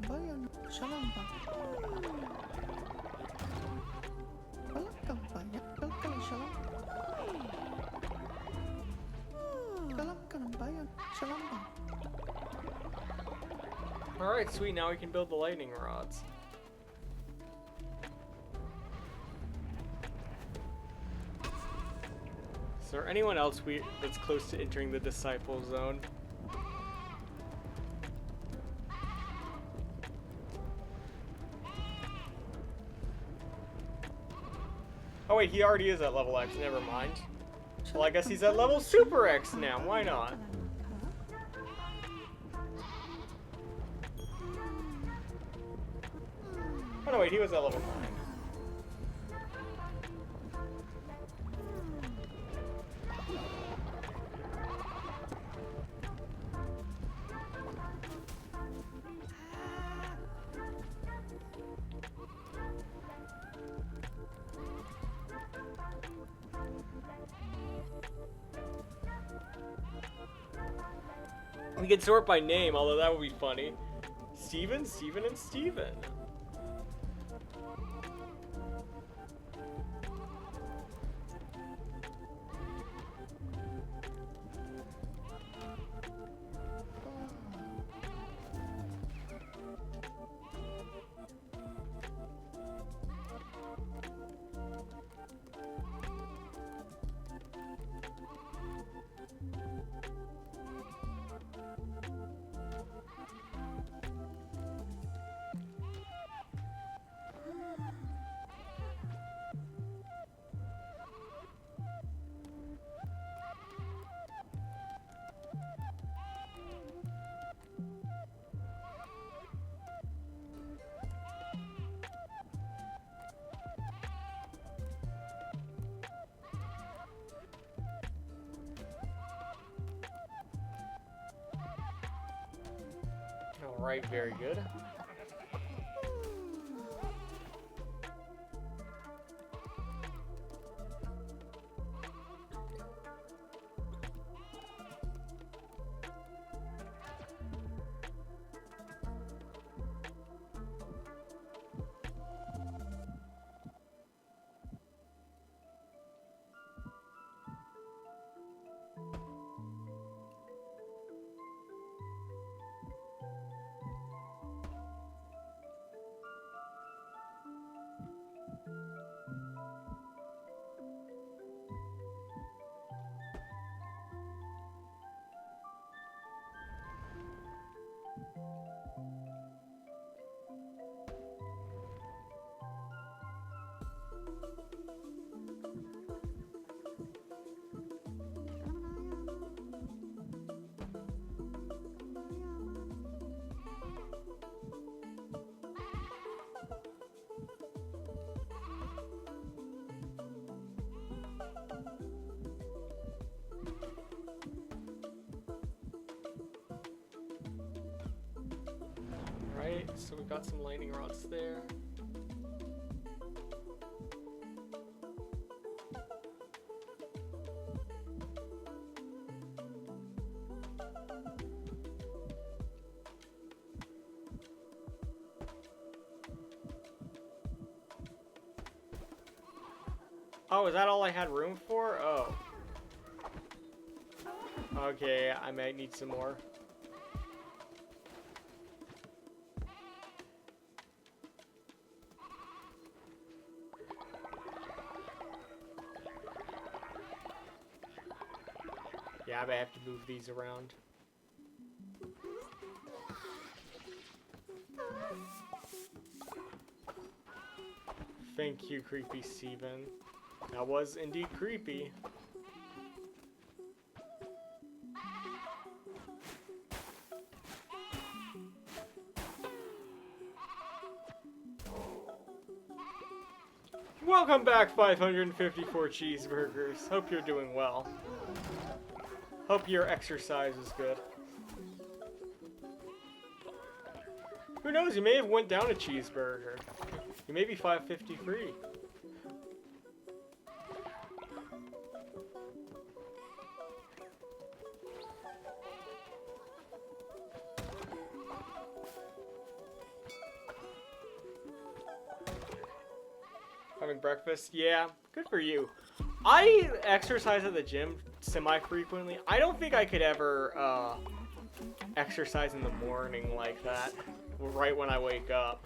Bayan, Shalamba. Welcome, Bayan, welcome, Shalamba. Welcome, Bayan, Shalamba. Alright, sweet, now we can build the lightning rods. Is there anyone else that's close to entering the disciple zone? Oh wait, he already is at level X, never mind. Well, I guess he's at level Super X now, why not? Oh no, wait, he was at level 9. We could sort by name, although that would be funny. Steven, Steven, and Steven. Alright, very good. Right, so we got some lightning rods there. Oh, is that all I had room for? Oh. Okay, I might need some more. Yeah, I may have to move these around. Thank you, Creepy Steven. That was indeed creepy. Welcome back, 554 cheeseburgers. Hope you're doing well. Hope your exercise is good. Who knows, you may have went down a cheeseburger. You may be 553. Having breakfast? Yeah, good for you. I exercise at the gym semi-frequently. I don't think I could ever exercise in the morning like that, right when I wake up.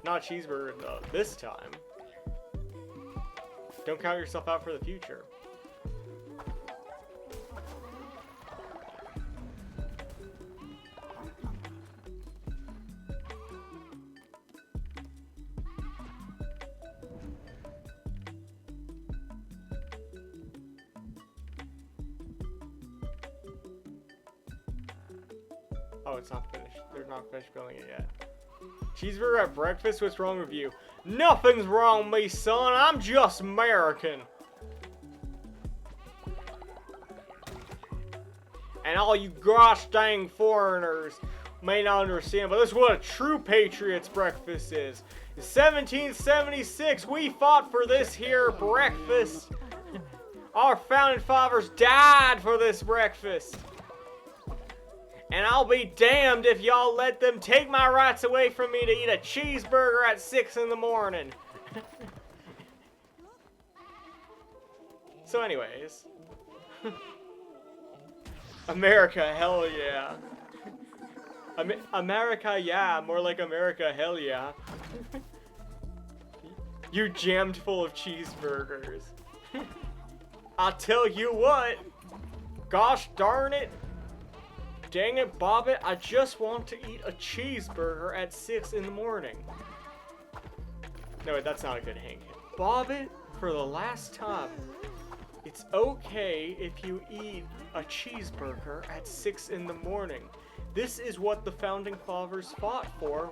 Not cheeseburger though, this time. Don't count yourself out for the future. Oh, it's not finished. They're not finished building it yet. Cheeseburger at breakfast? What's wrong with you? Nothing's wrong with me, son. I'm just American. And all you gosh dang foreigners may not understand, but this is what a true patriot's breakfast is. In 1776, we fought for this here breakfast. Our founding fathers died for this breakfast. And I'll be damned if y'all let them take my rights away from me to eat a cheeseburger at 6 in the morning. So anyways. America, hell yeah. America, yeah. More like America, hell yeah. You jammed full of cheeseburgers. I'll tell you what. Gosh darn it. Dang it, Bobbit, I just want to eat a cheeseburger at 6 in the morning. No, wait, that's not a good hint. Bobbit, for the last time, it's okay if you eat a cheeseburger at 6 in the morning. This is what the founding fathers fought for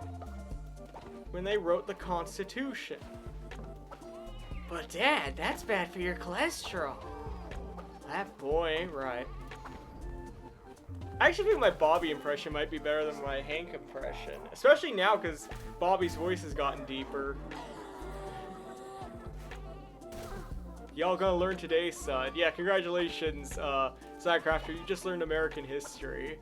when they wrote the Constitution. But Dad, that's bad for your cholesterol. That boy, right. I actually think my Bobby impression might be better than my Hank impression. Especially now, because Bobby's voice has gotten deeper. Y'all gonna learn today, son. Yeah, congratulations, Sidecrafter. You just learned American history.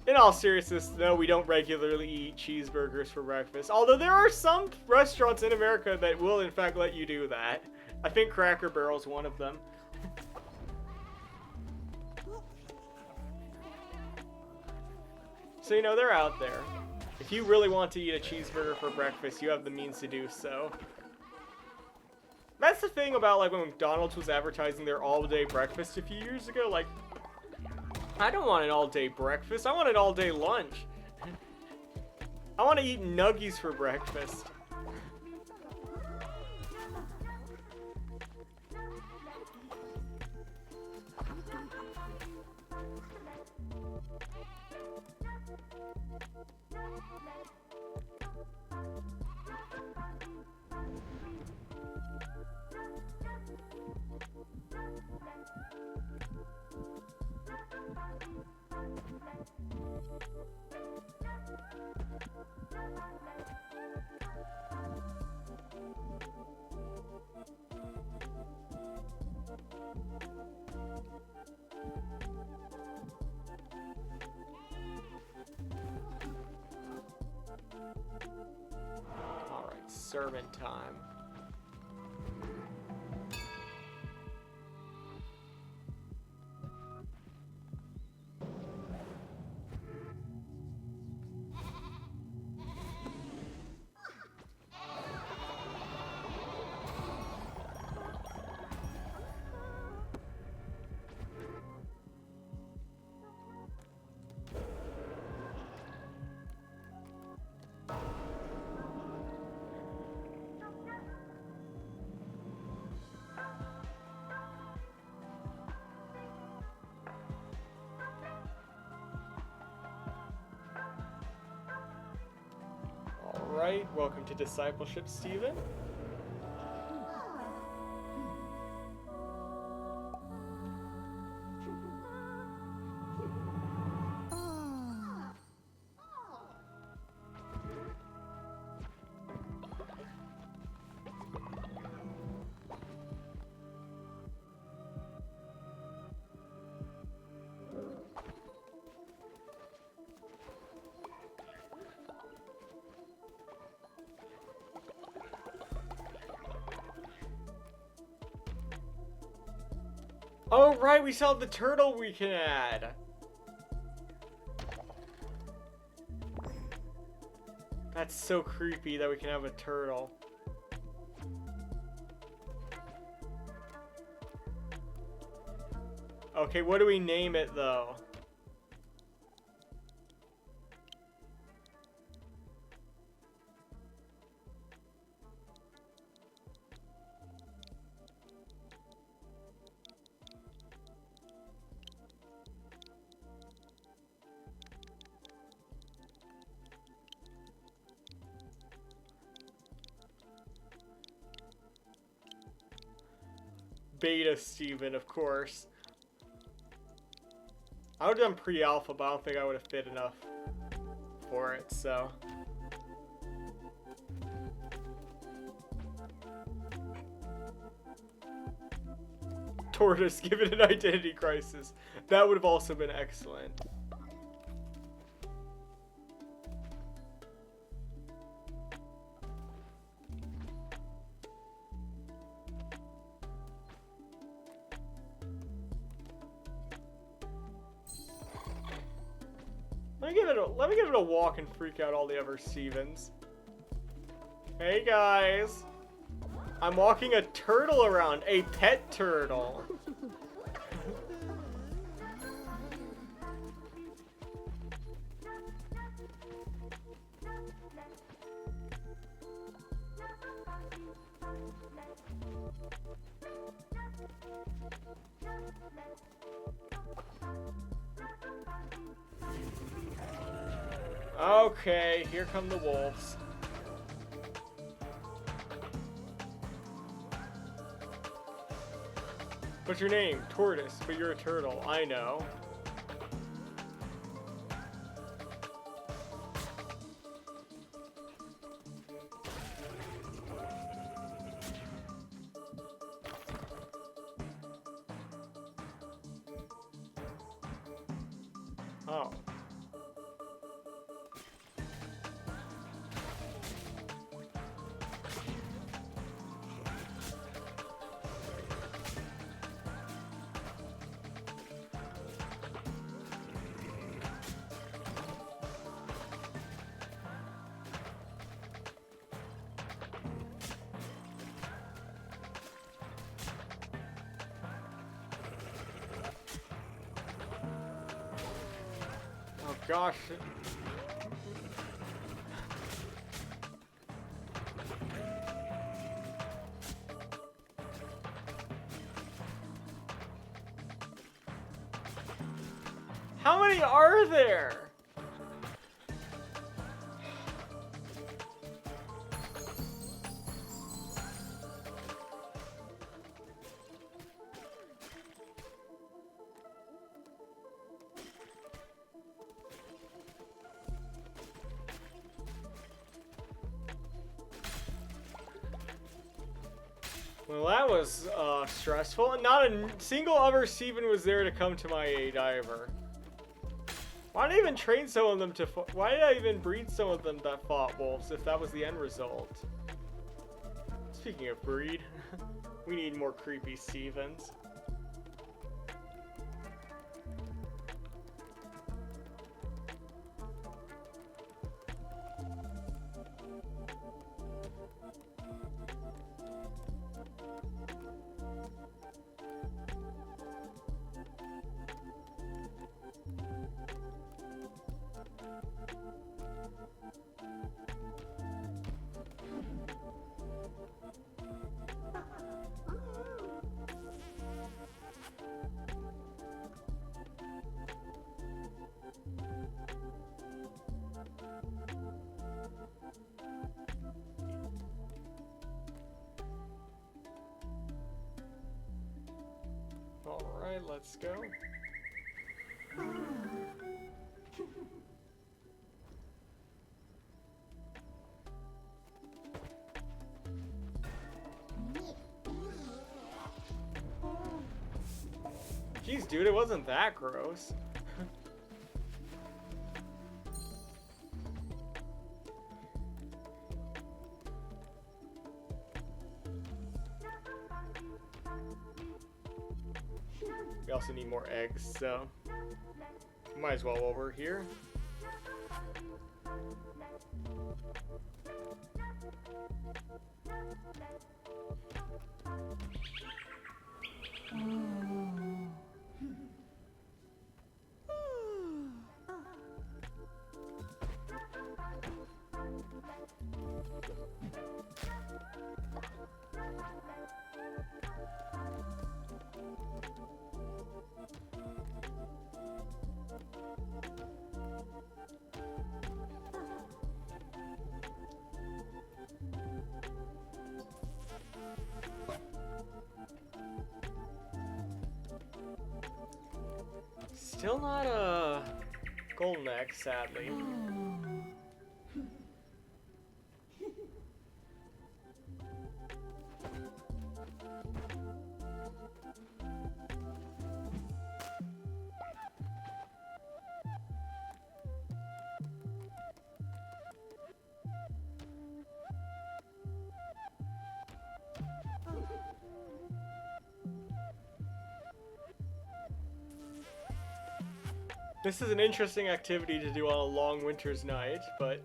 In all seriousness, no, we don't regularly eat cheeseburgers for breakfast. Although there are some restaurants in America that will, in fact, let you do that. I think Cracker Barrel's one of them. So, you know, they're out there. If you really want to eat a cheeseburger for breakfast, you have the means to do so. That's the thing about, like, when McDonald's was advertising their all-day breakfast a few years ago. Like, I don't want an all-day breakfast. I want an all-day lunch. I want to eat nuggies for breakfast. Alright, servant time. Alright, welcome to Discipleship, Steven. Oh, right, we still have the turtle we can add. That's so creepy that we can have a turtle. Okay, what do we name it, though? Beta Steven, of course. I would have done pre-alpha, but I don't think I would have fit enough for it, so. Tortoise, give it an identity crisis. That would have also been excellent. Let me give it a walk and freak out all the other Stevens. Hey guys, I'm walking a turtle around, a pet turtle. Okay, here come the wolves. What's your name? Tortoise, but you're a turtle. I know. Oh. Oh gosh. How many are there? Well, that was stressful. Not a single other Steven was there to come to my aid either. Why did I even train some of them to? Why did I even breed some of them that fought wolves if that was the end result? Speaking of breed, we need more creepy Stevens. Alright, let's go. Jeez, dude, it wasn't that gross. We also need more eggs, so might as well while we're here. Still not a golden egg, sadly. This is an interesting activity to do on a long winter's night, but...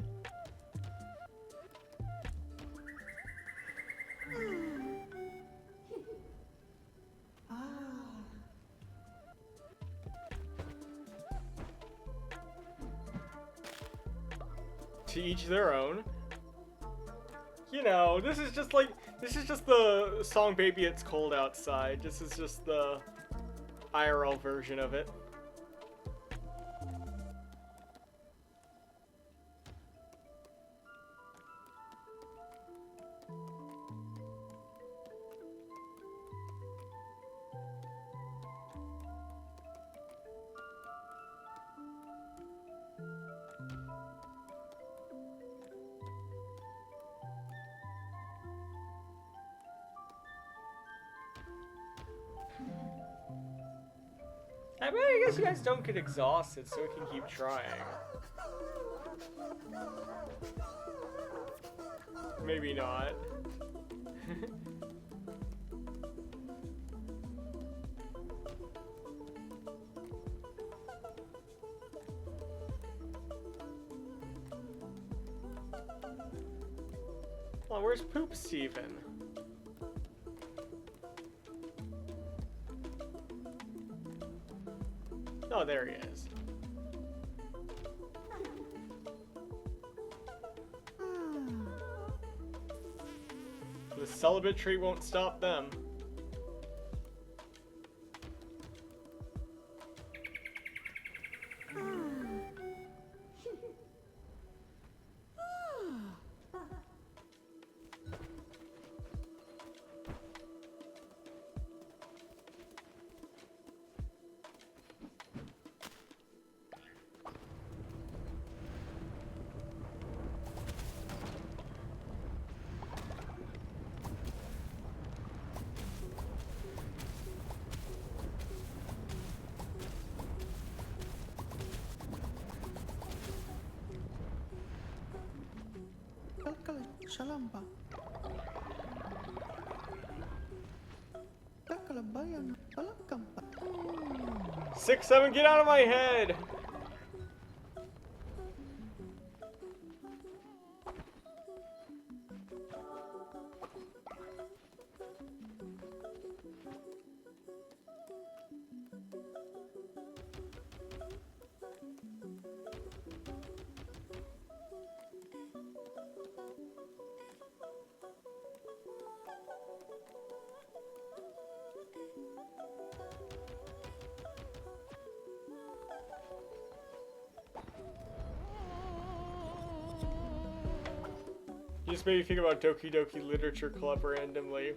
To each their own. You know, this is just the song Baby It's Cold Outside. This is just the IRL version of it. I mean, I guess you guys don't get exhausted, so we can keep trying. Maybe not. Well, where's Poop Steven? Oh, there he is. The celibate tree won't stop them. Shalamba. Kakalabayan. Palakamba. 6, 7, get out of my head! You just made me think about Doki Doki Literature Club randomly.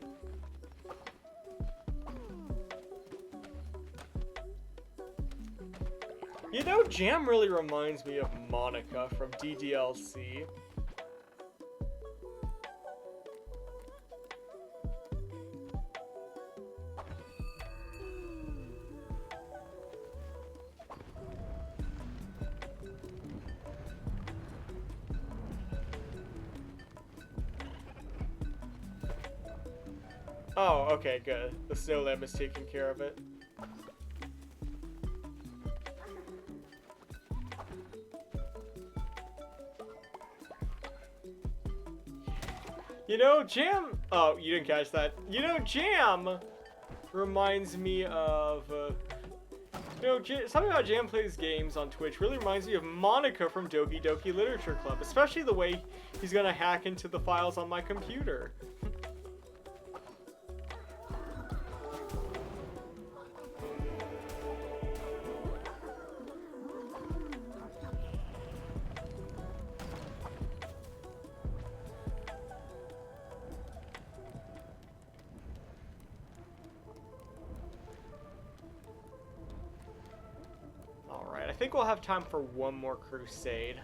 You know, Jam really reminds me of Monica from DDLC. Oh, okay, good. The snow lamb is taking care of it. You know, Jam... Oh, you didn't catch that. You know, Jam reminds me of... you know, something about Jam plays games on Twitch really reminds me of Monica from Doki Doki Literature Club. Especially the way he's gonna hack into the files on my computer. I think we'll have time for one more crusade.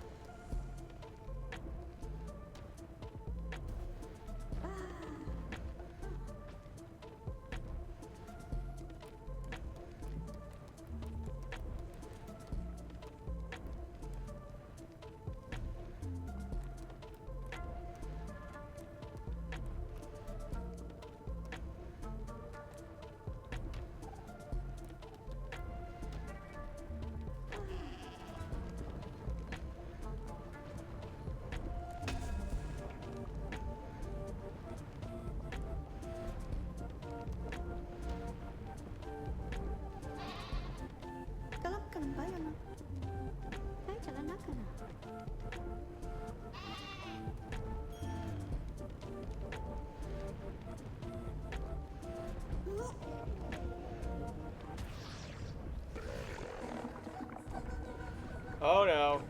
Oh no.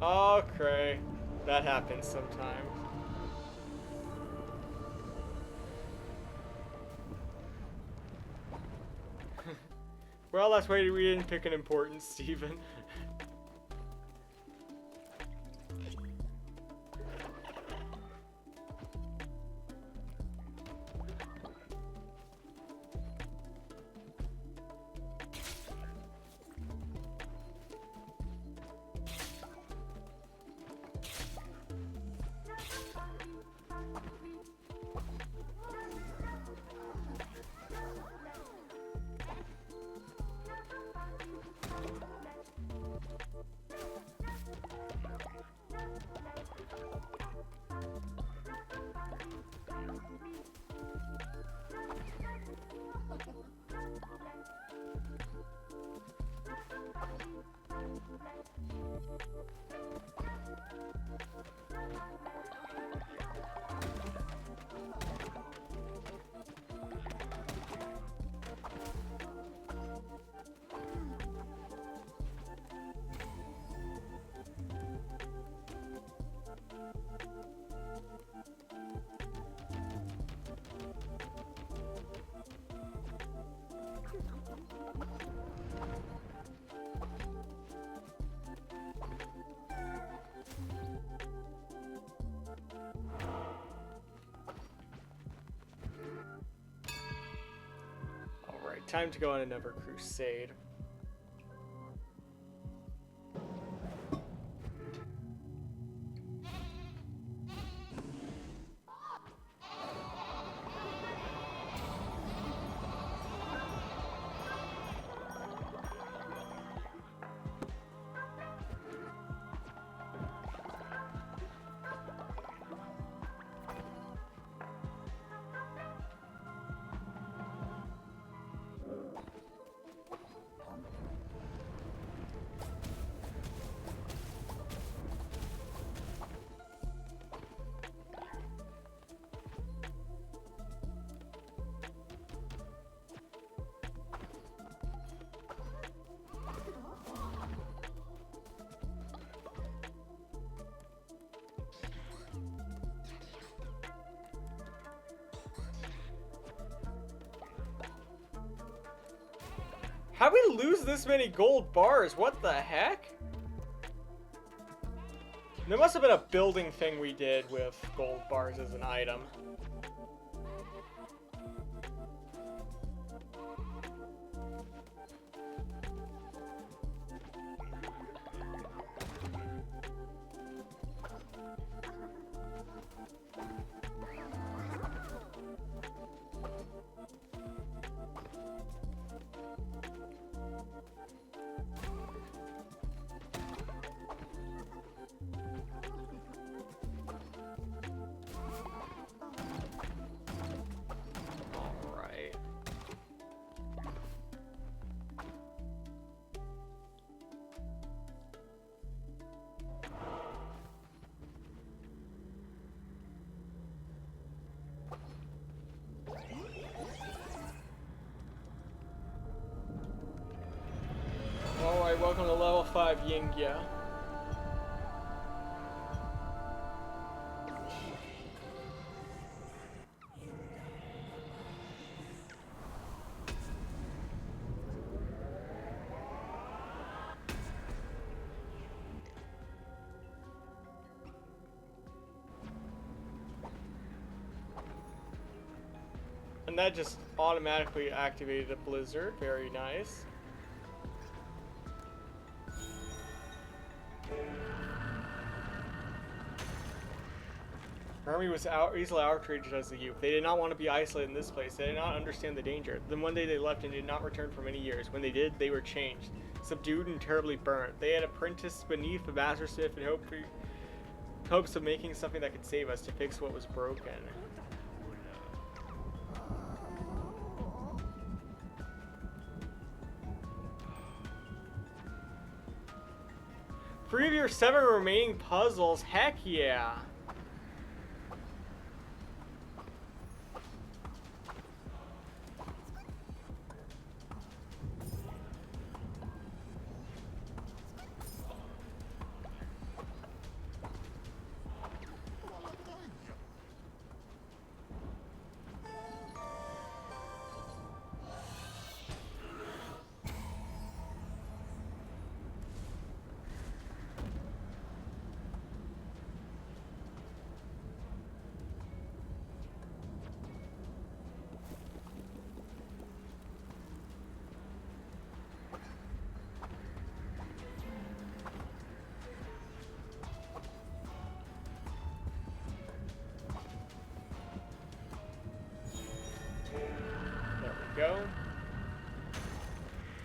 Okay. That happens sometimes. Well, that's why we didn't pick an important Steven. time to go on another crusade. How'd we lose this many gold bars? What the heck? There must have been a building thing we did with gold bars as an item. Alright, welcome to level 5 Yingya. And that just automatically activated a blizzard. Very nice. Our army was easily outraged as a youth. They did not want to be isolated in this place. They did not understand the danger. Then one day they left and did not return for many years. When they did, they were changed, subdued, and terribly burnt. They had apprenticed beneath the master smith in hopes of making something that could save us, to fix what was broken. Three of your 7 remaining puzzles? Heck yeah! Go.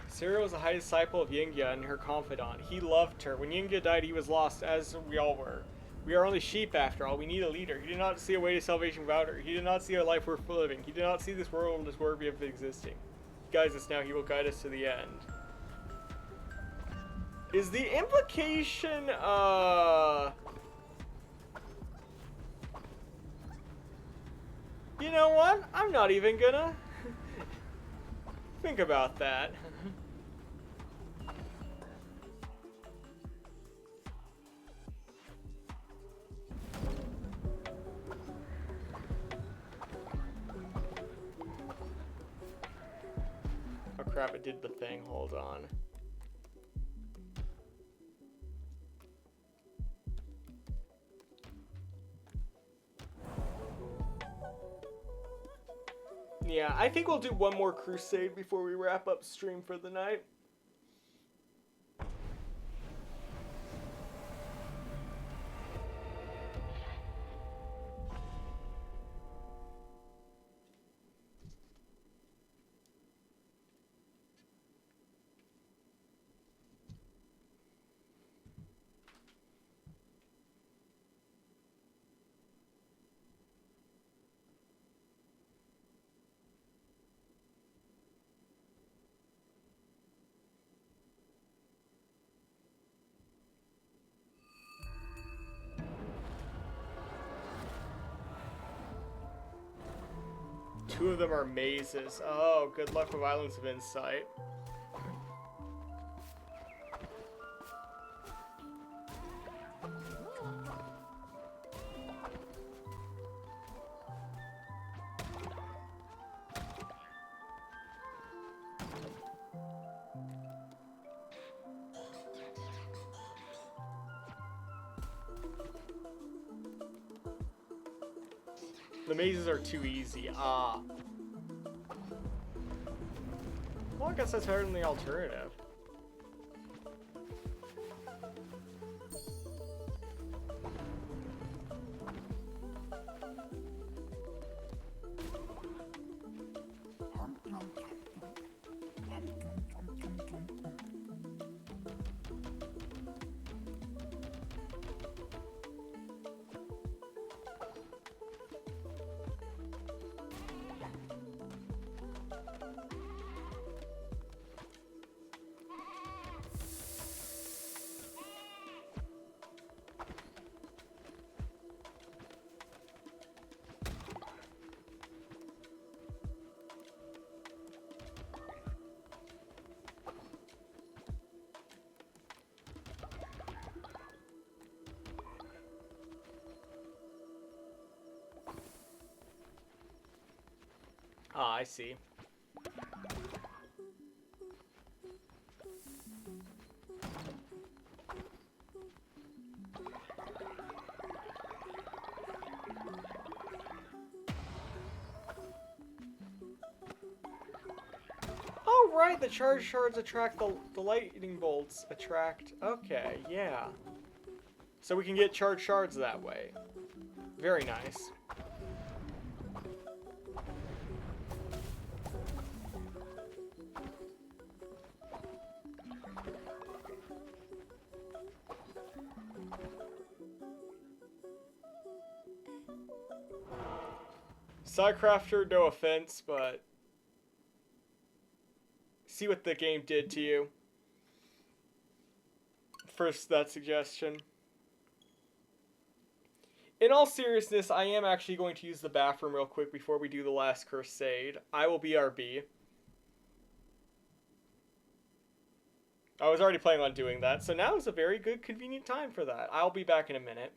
Sera was a high disciple of Yingya and her confidant. He loved her. When Yingya died, he was lost, as we all were. We are only sheep after all. We need a leader. He did not see a way to salvation without her. He did not see a life worth living. He did not see this world as worthy of existing. He guides us now. He will guide us to the end. Is the implication, you know what? I'm not even gonna think about that. Oh crap, it did the thing. Hold on. Yeah, I think we'll do one more crusade before we wrap up stream for the night. Two of them are mazes. Oh, good luck with Islands of Insight. The mazes are too easy. Ah. Well, I guess that's better than the alternative. Ah, I see. Oh, right, the charge shards attract the lightning bolts attract. Okay, yeah. So we can get charge shards that way. Very nice. Sidecrafter, no offense, but see what the game did to you. First, that suggestion. In all seriousness, I am actually going to use the bathroom real quick before we do the last crusade. I will BRB. I was already planning on doing that, so now is a very good, convenient time for that. I'll be back in a minute.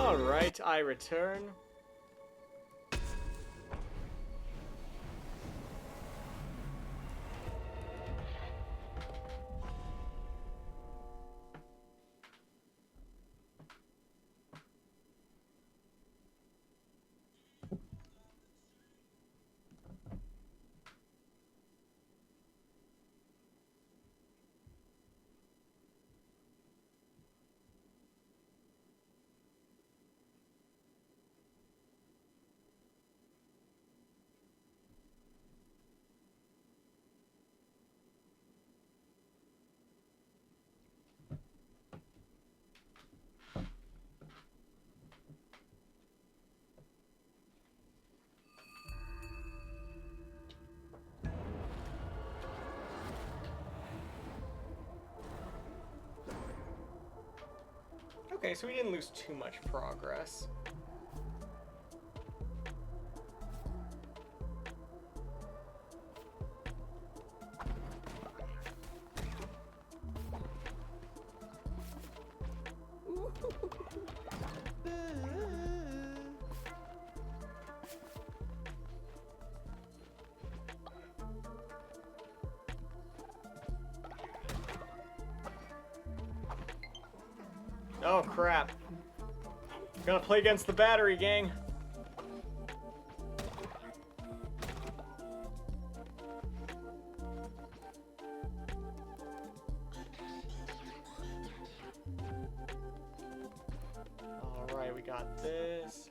Alright, I return. Okay, so we didn't lose too much progress. Oh crap. Gonna play against the battery, gang. Alright, we got this.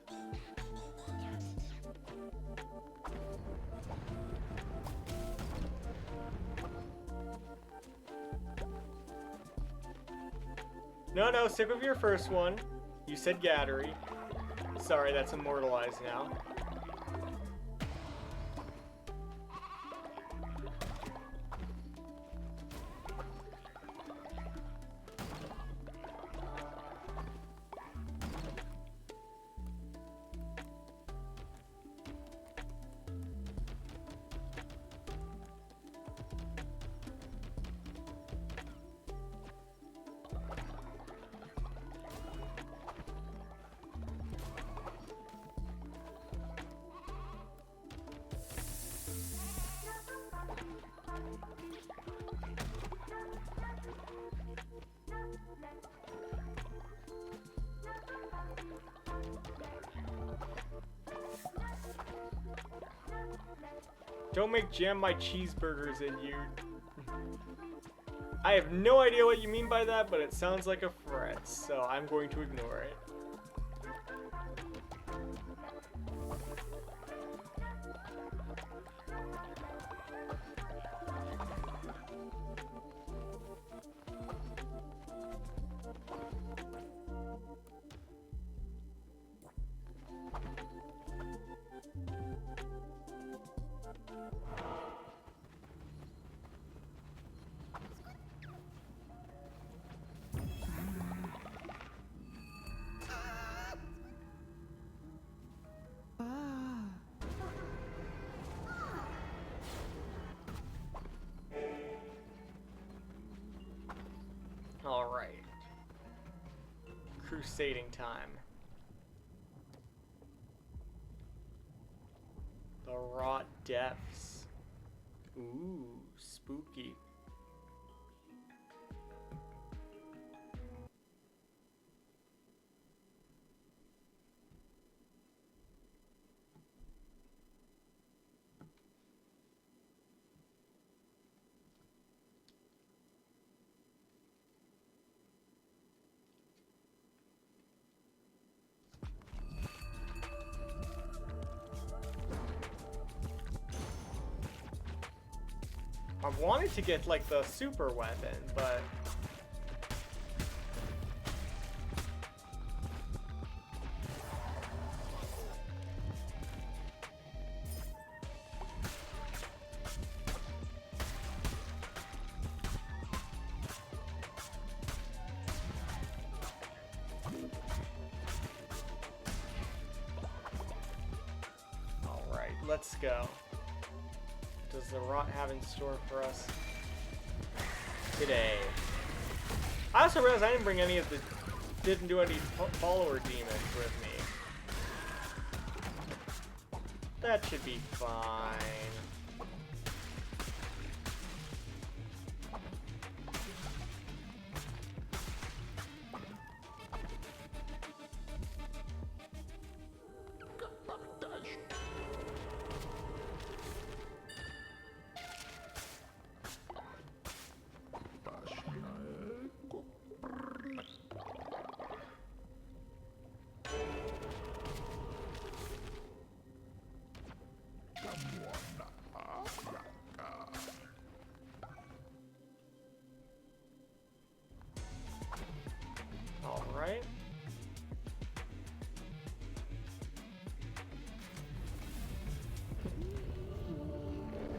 No, stick with your first one. You said Gattery. Sorry, that's immortalized now. Don't make jam my cheeseburgers in you. I have no idea what you mean by that, but it sounds like a threat, so I'm going to ignore it. Alright. Crusading time. The Rot Depths. Ooh, spooky. I wanted to get like the super weapon, but all right, let's go. Does the Rot have in store for us today? I also realized I didn't bring any of the didn't do any follower demons with me. That should be fine. Alright.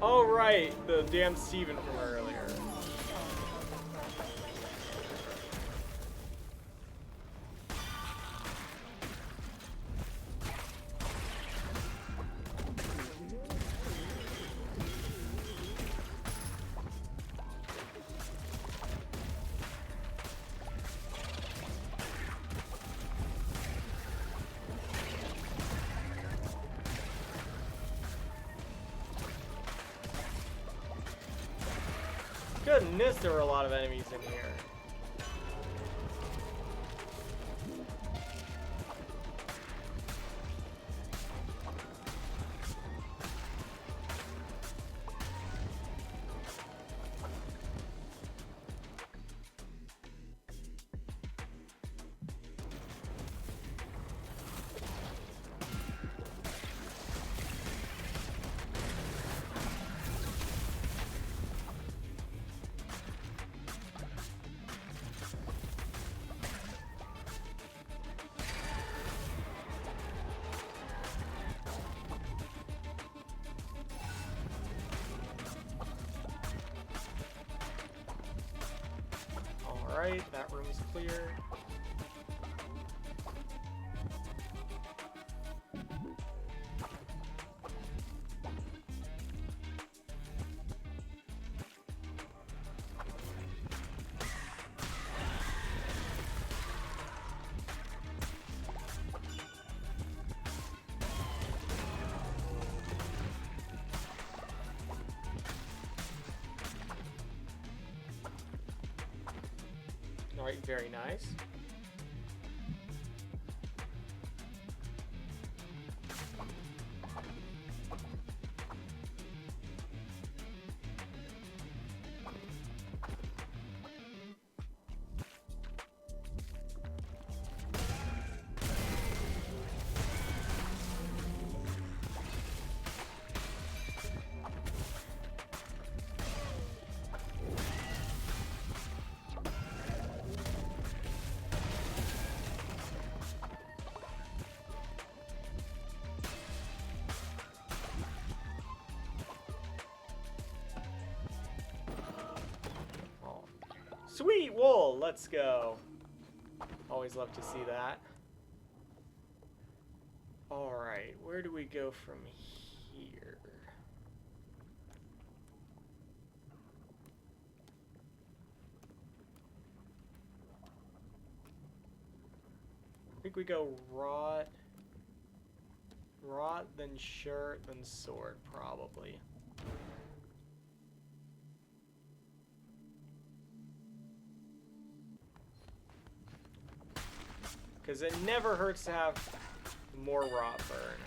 Oh, right, the damn Steven from earlier. Goodness, there were a lot of enemies in here. Alright, that room is clear. Alright, very nice. Sweet wool, let's go. Always love to see that. Alright, where do we go from here? I think we go rot, then shirt, then sword, probably. Because it never hurts to have more rot burn.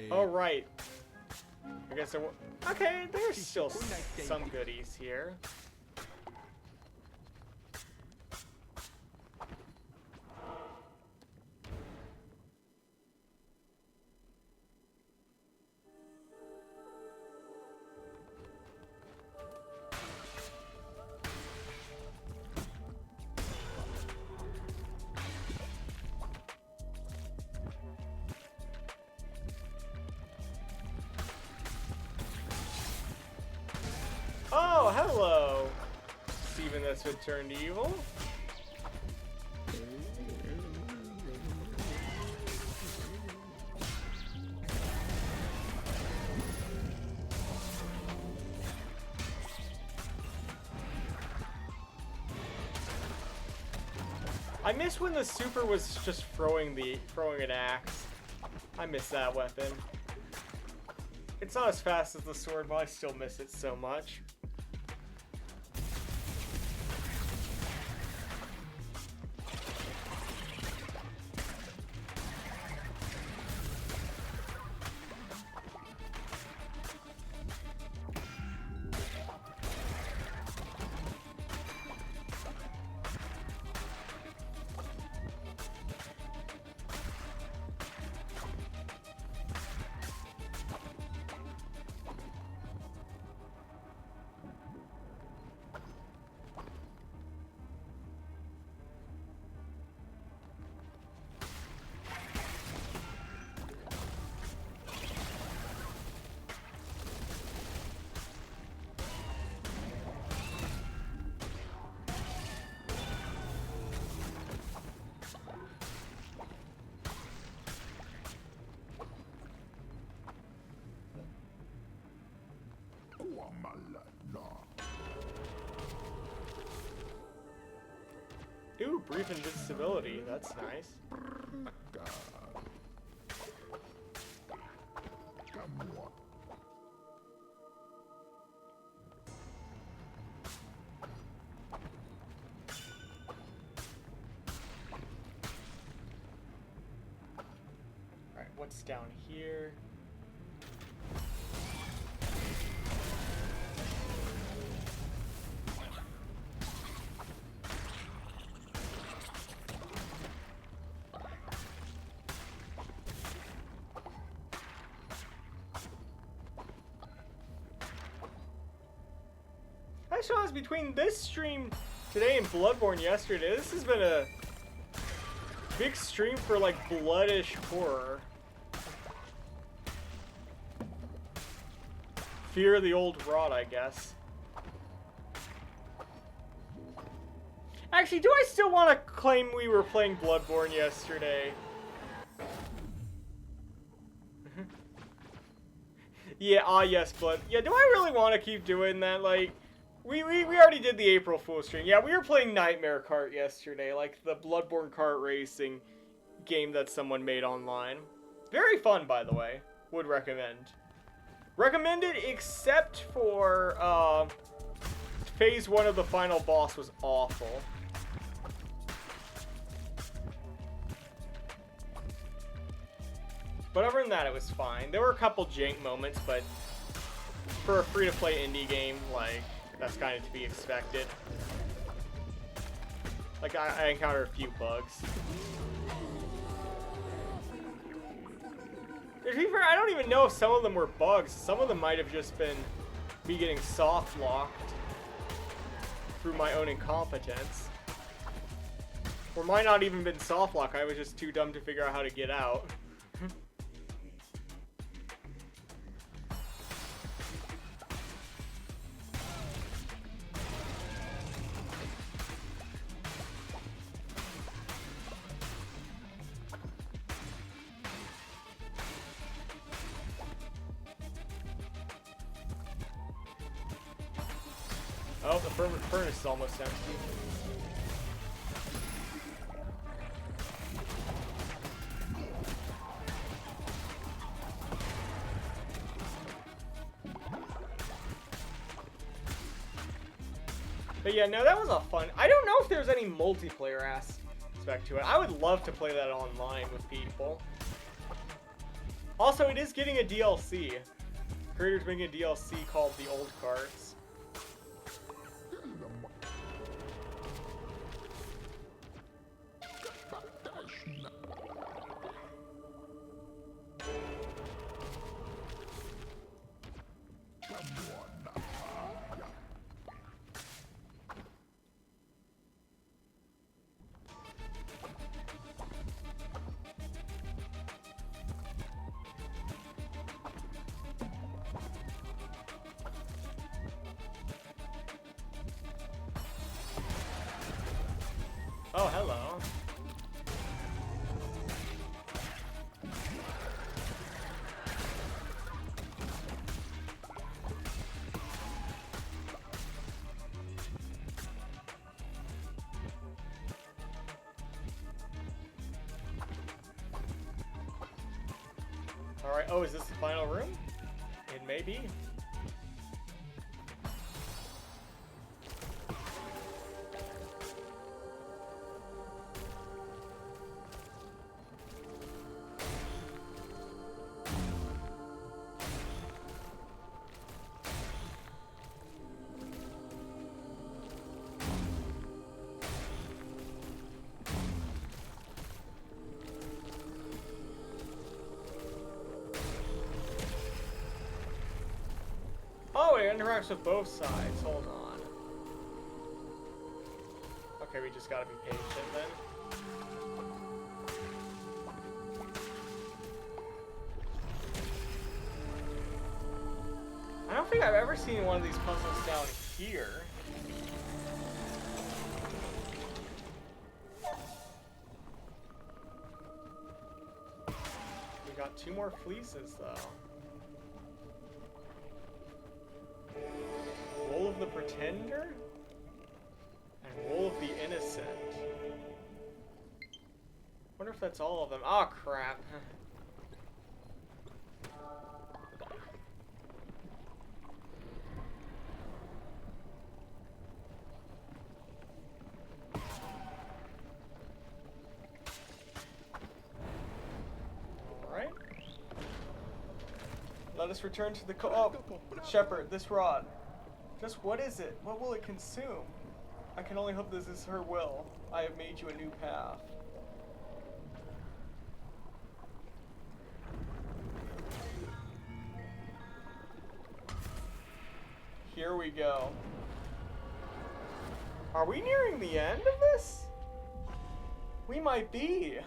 Oh, right. I guess there were... Okay, there's still some goodies here. Oh, hello! Steven that's returned to evil. I miss when the super was just throwing an axe. I miss that weapon. It's not as fast as the sword, but I still miss it so much. Ooh, brief invincibility. That's nice. Alright, what's down here? Shows between this stream today and Bloodborne yesterday. This has been a big stream for like bloodish horror. Fear the old rod, I guess. Actually, do I still want to claim we were playing Bloodborne yesterday? Yeah, yes, Blood. Yeah, do I really want to keep doing that? Like, we already did the April Fool stream. Yeah, we were playing Nightmare Kart yesterday, like the Bloodborne kart racing game that someone made online. Very fun, by the way. Would recommend. Recommend it, except for phase 1 of the final boss was awful. But other than that, it was fine. There were a couple jank moments, but for a free-to-play indie game, like, that's kind of to be expected. Like, I encountered a few bugs. To be fair, I don't even know if some of them were bugs. Some of them might have just been me getting soft-locked through my own incompetence. Or might not even been soft-lock. I was just too dumb to figure out how to get out. Oh, the furnace is almost empty. But yeah, no, that was a fun. I don't know if there's any multiplayer aspect to it. I would love to play that online with people. Also, it is getting a DLC. Creators making a DLC called The Old Carts. Oh, hello. Alright, oh, is this the final room? It may be. Oh, it interacts with both sides. Hold on. Okay, we just gotta be patient then. I don't think I've ever seen one of these puzzles down here. We got 2 more fleeces though. Wool of the Pretender? And Wool of the Innocent. Wonder if that's all of them. Oh crap. Alright. Let us return to the Shepherd, this rod. Just what is it? What will it consume? I can only hope this is her will. I have made you a new path. Here we go. Are we nearing the end of this? We might be.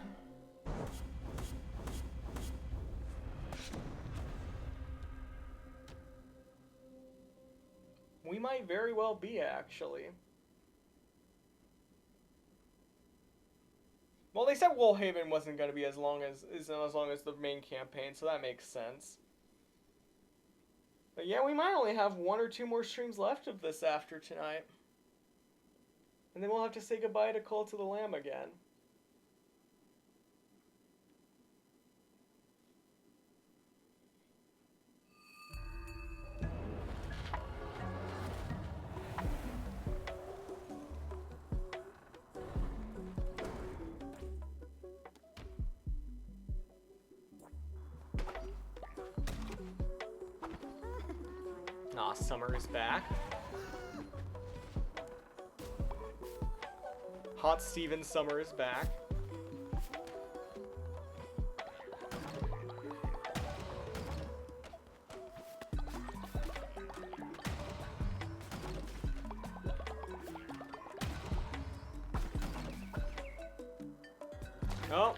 We might very well be, actually. Well, they said Woolhaven wasn't going to be as long as the main campaign, so that makes sense. But yeah, we might only have 1 or 2 more streams left of this after tonight. And then we'll have to say goodbye to Cult of the Lamb again. Aw, Summer is back. Hot Steven Summer is back. Oh.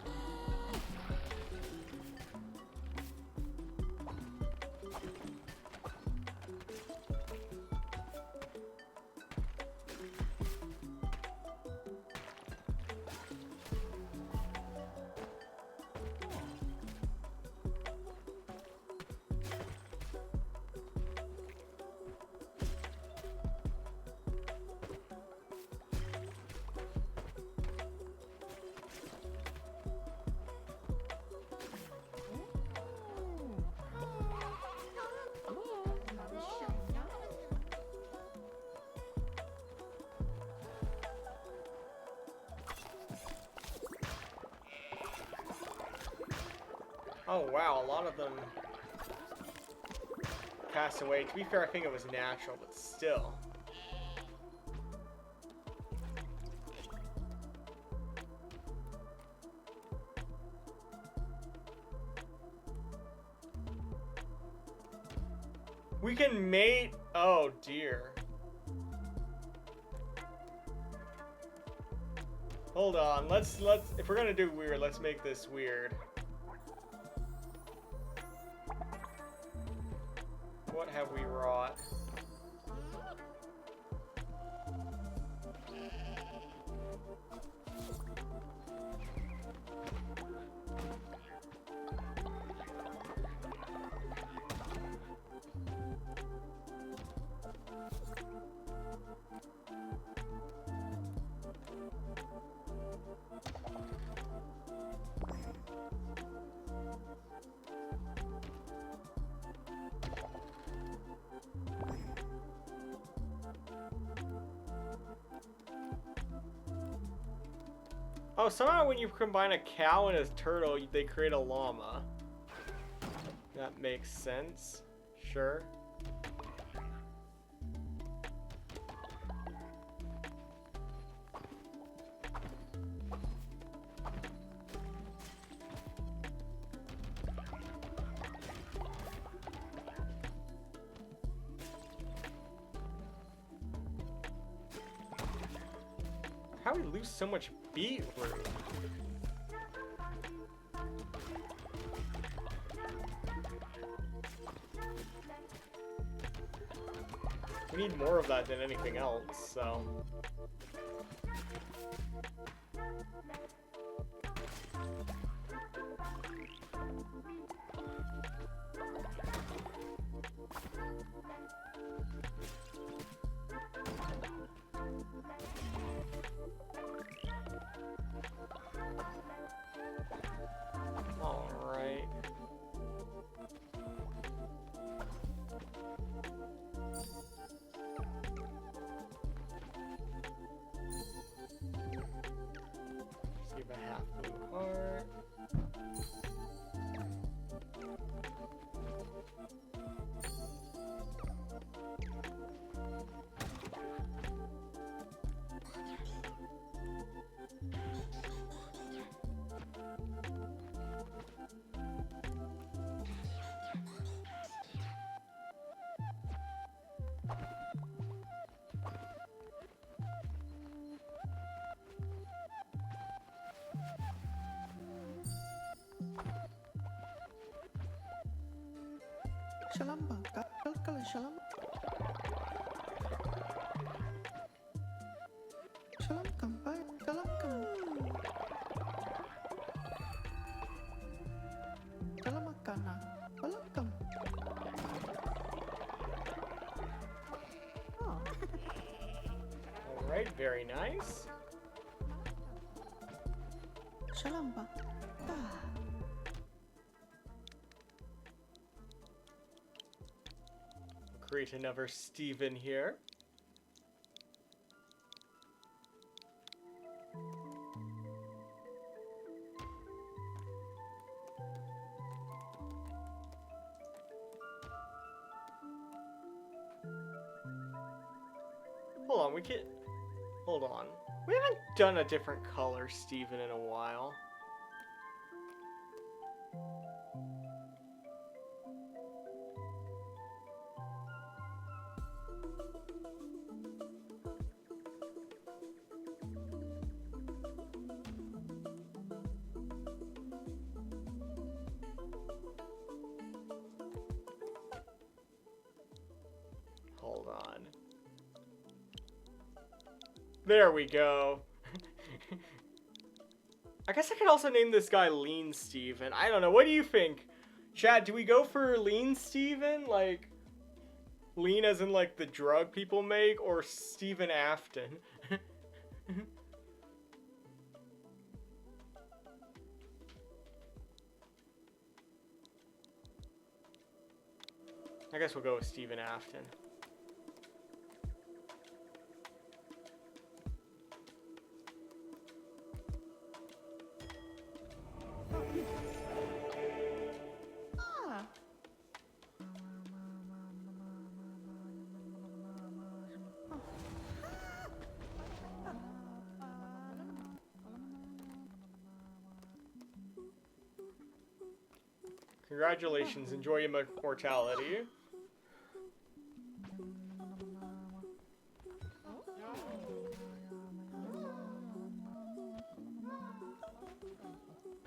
Oh wow, a lot of them passed away. To be fair, I think it was natural, but still. We can mate. Oh dear. Hold on. Let's if we're gonna do weird, let's make this weird. What have we wrought? Oh, somehow when you combine a cow and a turtle, they create a llama. That makes sense. Sure. How do we lose so much beetroot? We need more of that than anything else, so. All right. Give a half blue heart. Shalamba, kalkala, shalamba. Shalam kampai, shalam kam. Shalamakana, welcome. Oh. All right, very nice. Shalamba. Ah. Create another Steven here. Hold on, hold on. We haven't done a different color Steven in a while. Hold on. There we go. I guess I could also name this guy Lean Steven. I don't know. What do you think? Chad, do we go for Lean Steven? Like, lean as in like the drug people make, or Stephen Afton? I guess we'll go with Stephen Afton. Ah. Congratulations, enjoy your mortality.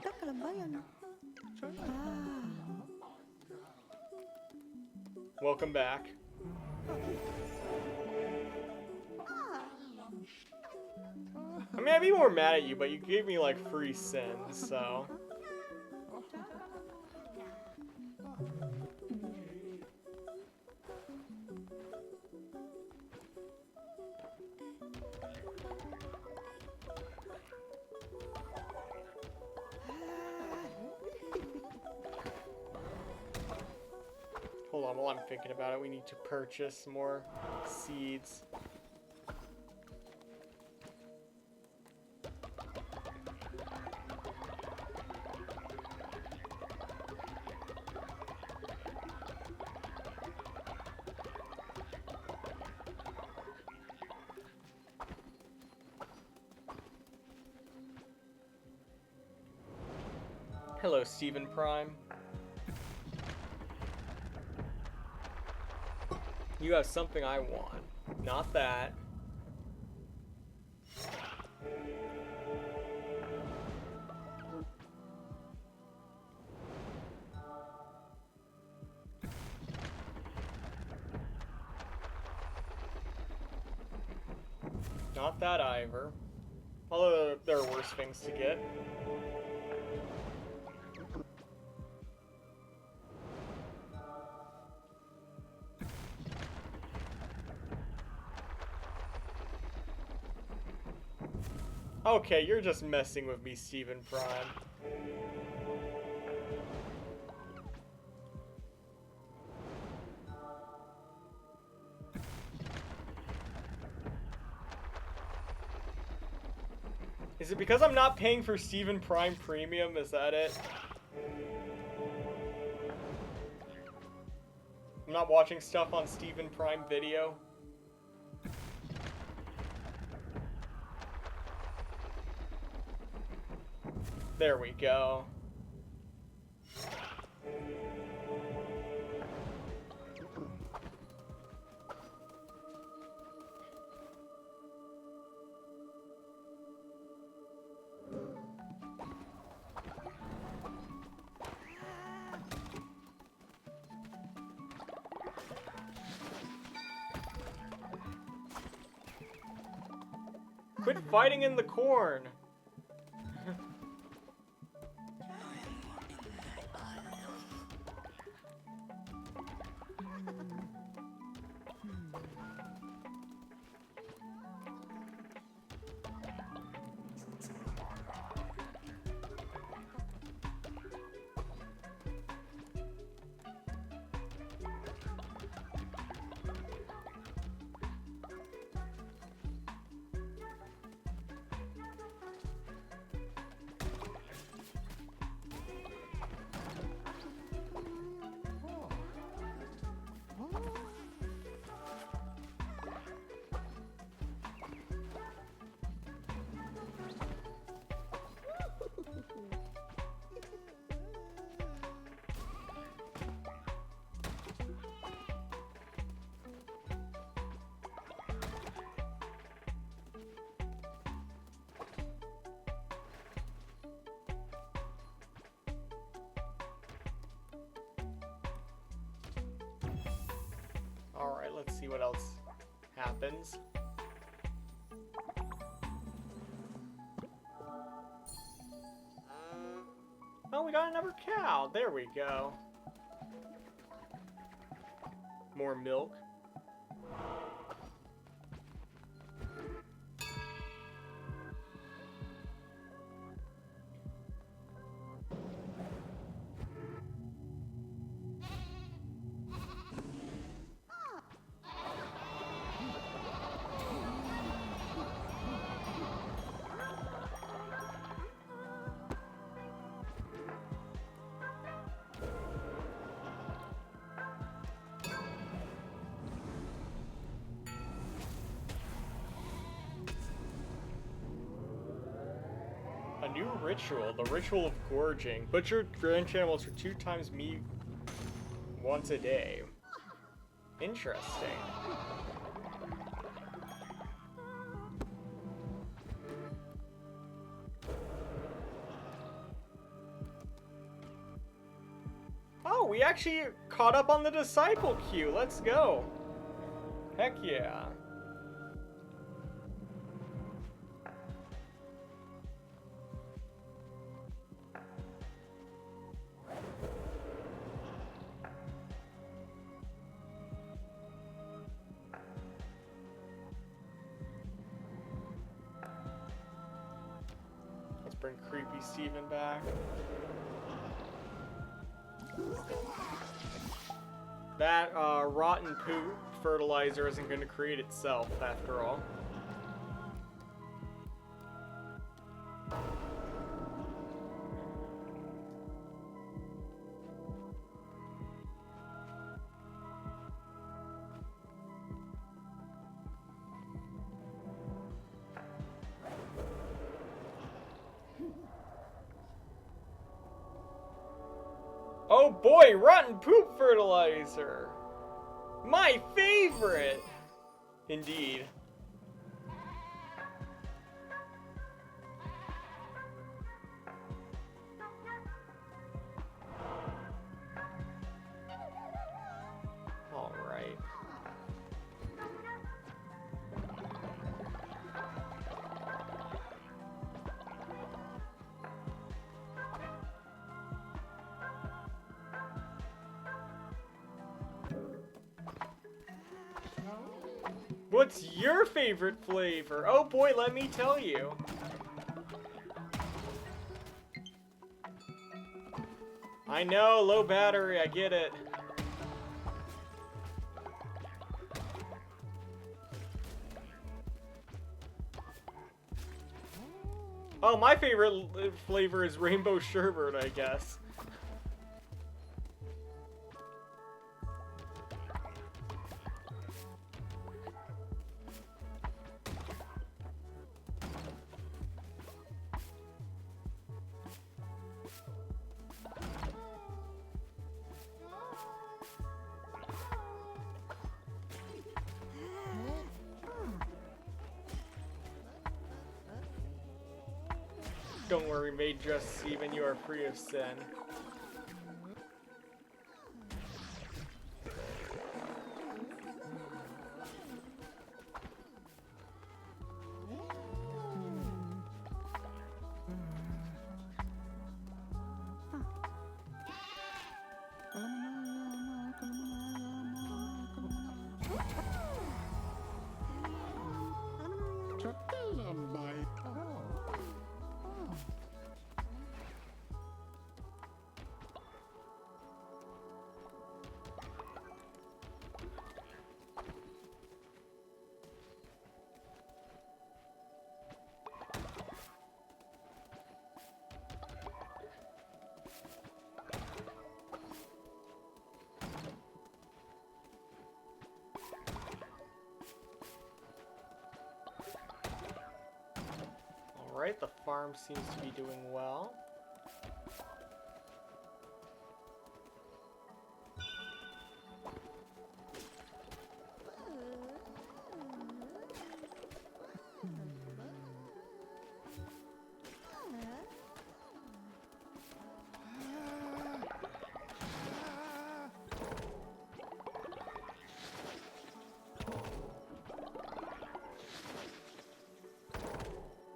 Takalabayan. Ah. Welcome back. I mean, I'd be more mad at you, but you gave me like free sins, so. Hold on, while I'm thinking about it, we need to purchase more seeds. Hello, Stephen Prime. You have something I want. Not that. Not that either. Although there are worse things to get. Okay, you're just messing with me, Stephen Prime. Is it because I'm not paying for Stephen Prime Premium? Is that it? I'm not watching stuff on Stephen Prime Video? There we go. Quit fighting in the corn! Alright, let's see what else happens. Oh, we got another cow. There we go. More milk. A new ritual, the ritual of gorging. Butcher ranch animals for 2 times meat once a day. Interesting. Oh, we actually caught up on the disciple queue. Let's go. Heck yeah. Let's bring creepy Steven back. That rotten poo fertilizer isn't going to create itself, after all. Oh boy, rotten poop fertilizer! My favorite! Indeed. Alright. What's your favorite flavor? Oh boy, let me tell you. I know, low battery, I get it. Oh, my favorite flavor is rainbow sherbet, I guess. Don't worry, made just Steven, you are free of sin. Alright, the farm seems to be doing well.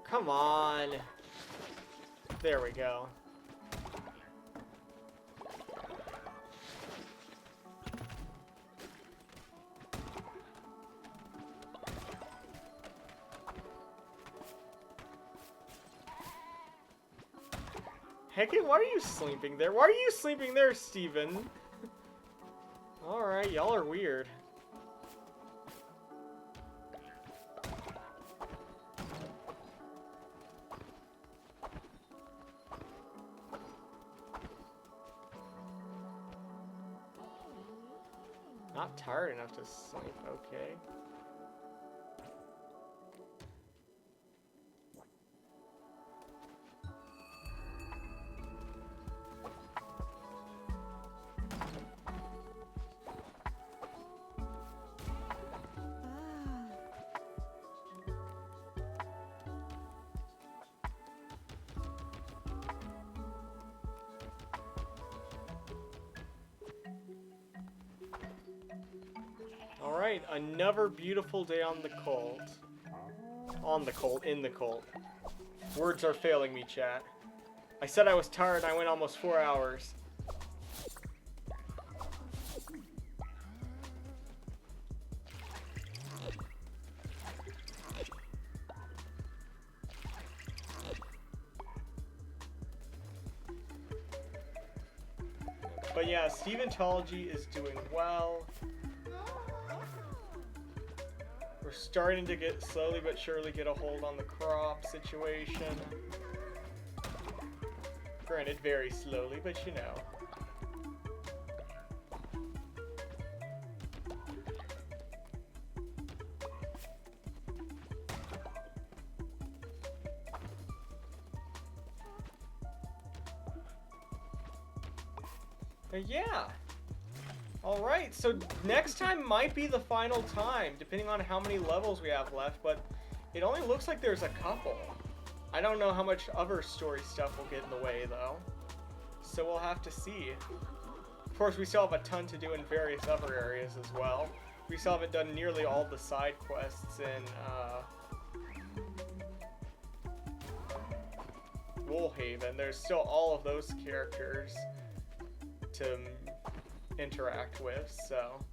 Come on. There we go. Heck, why are you sleeping there? Why are you sleeping there, Steven? Alright, y'all are weird. Not tired enough to sleep, okay. Alright, another beautiful day on the Colt. In the Colt. Words are failing me, chat. I said I was tired and I went almost 4 hours. But yeah, Steventology is doing well. We're starting to get slowly but surely get a hold on the crop situation. Granted, very slowly, but you know. Yeah. Alright, so next time might be the final time, depending on how many levels we have left, but it only looks like there's a couple. I don't know how much other story stuff will get in the way, though. So we'll have to see. Of course, we still have a ton to do in various other areas as well. We still haven't done nearly all the side quests in, Woolhaven. There's still all of those characters to interact with, so.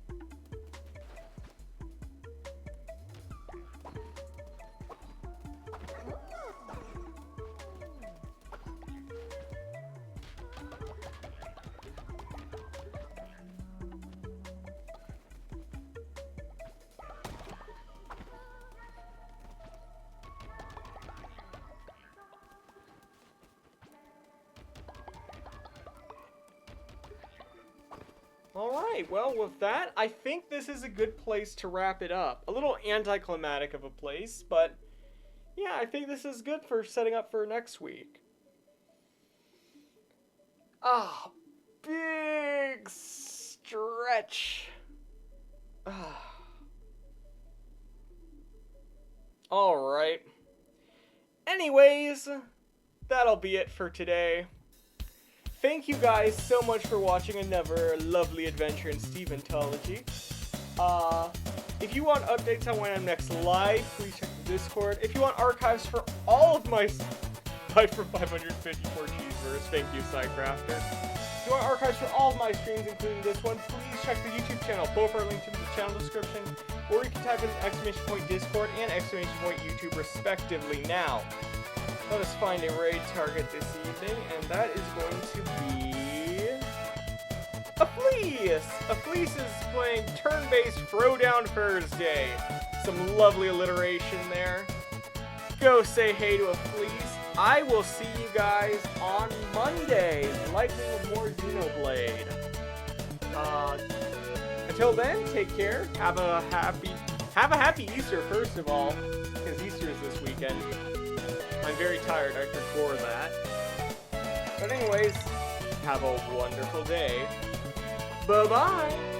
Alright, well, with that, I think this is a good place to wrap it up. A little anticlimactic of a place, but yeah, I think this is good for setting up for next week. Ah, big stretch. Ah. Alright. Anyways, that'll be it for today. Thank you guys so much for watching another lovely adventure in Steventology. If you want updates on when I'm next live, please check the Discord. If you want archives for all of my Fight for 554 cheeseburgers, thank you, Sidecrafter. If you want archives for all of my streams, including this one, please check the YouTube channel. Both are linked in the channel description, or you can type in !point Discord and !point YouTube respectively. Now, let us find a raid target this evening, and that is going to be a Fleece! A Fleece is playing turn-based Throwdown Thursday. Some lovely alliteration there. Go say hey to a Fleece. I will see you guys on Monday, likely with more Xenoblade. Until then, take care. Have a happy Easter, first of all, because Easter is this weekend. I'm very tired, I could bore that. But anyways, have a wonderful day. Bye-bye!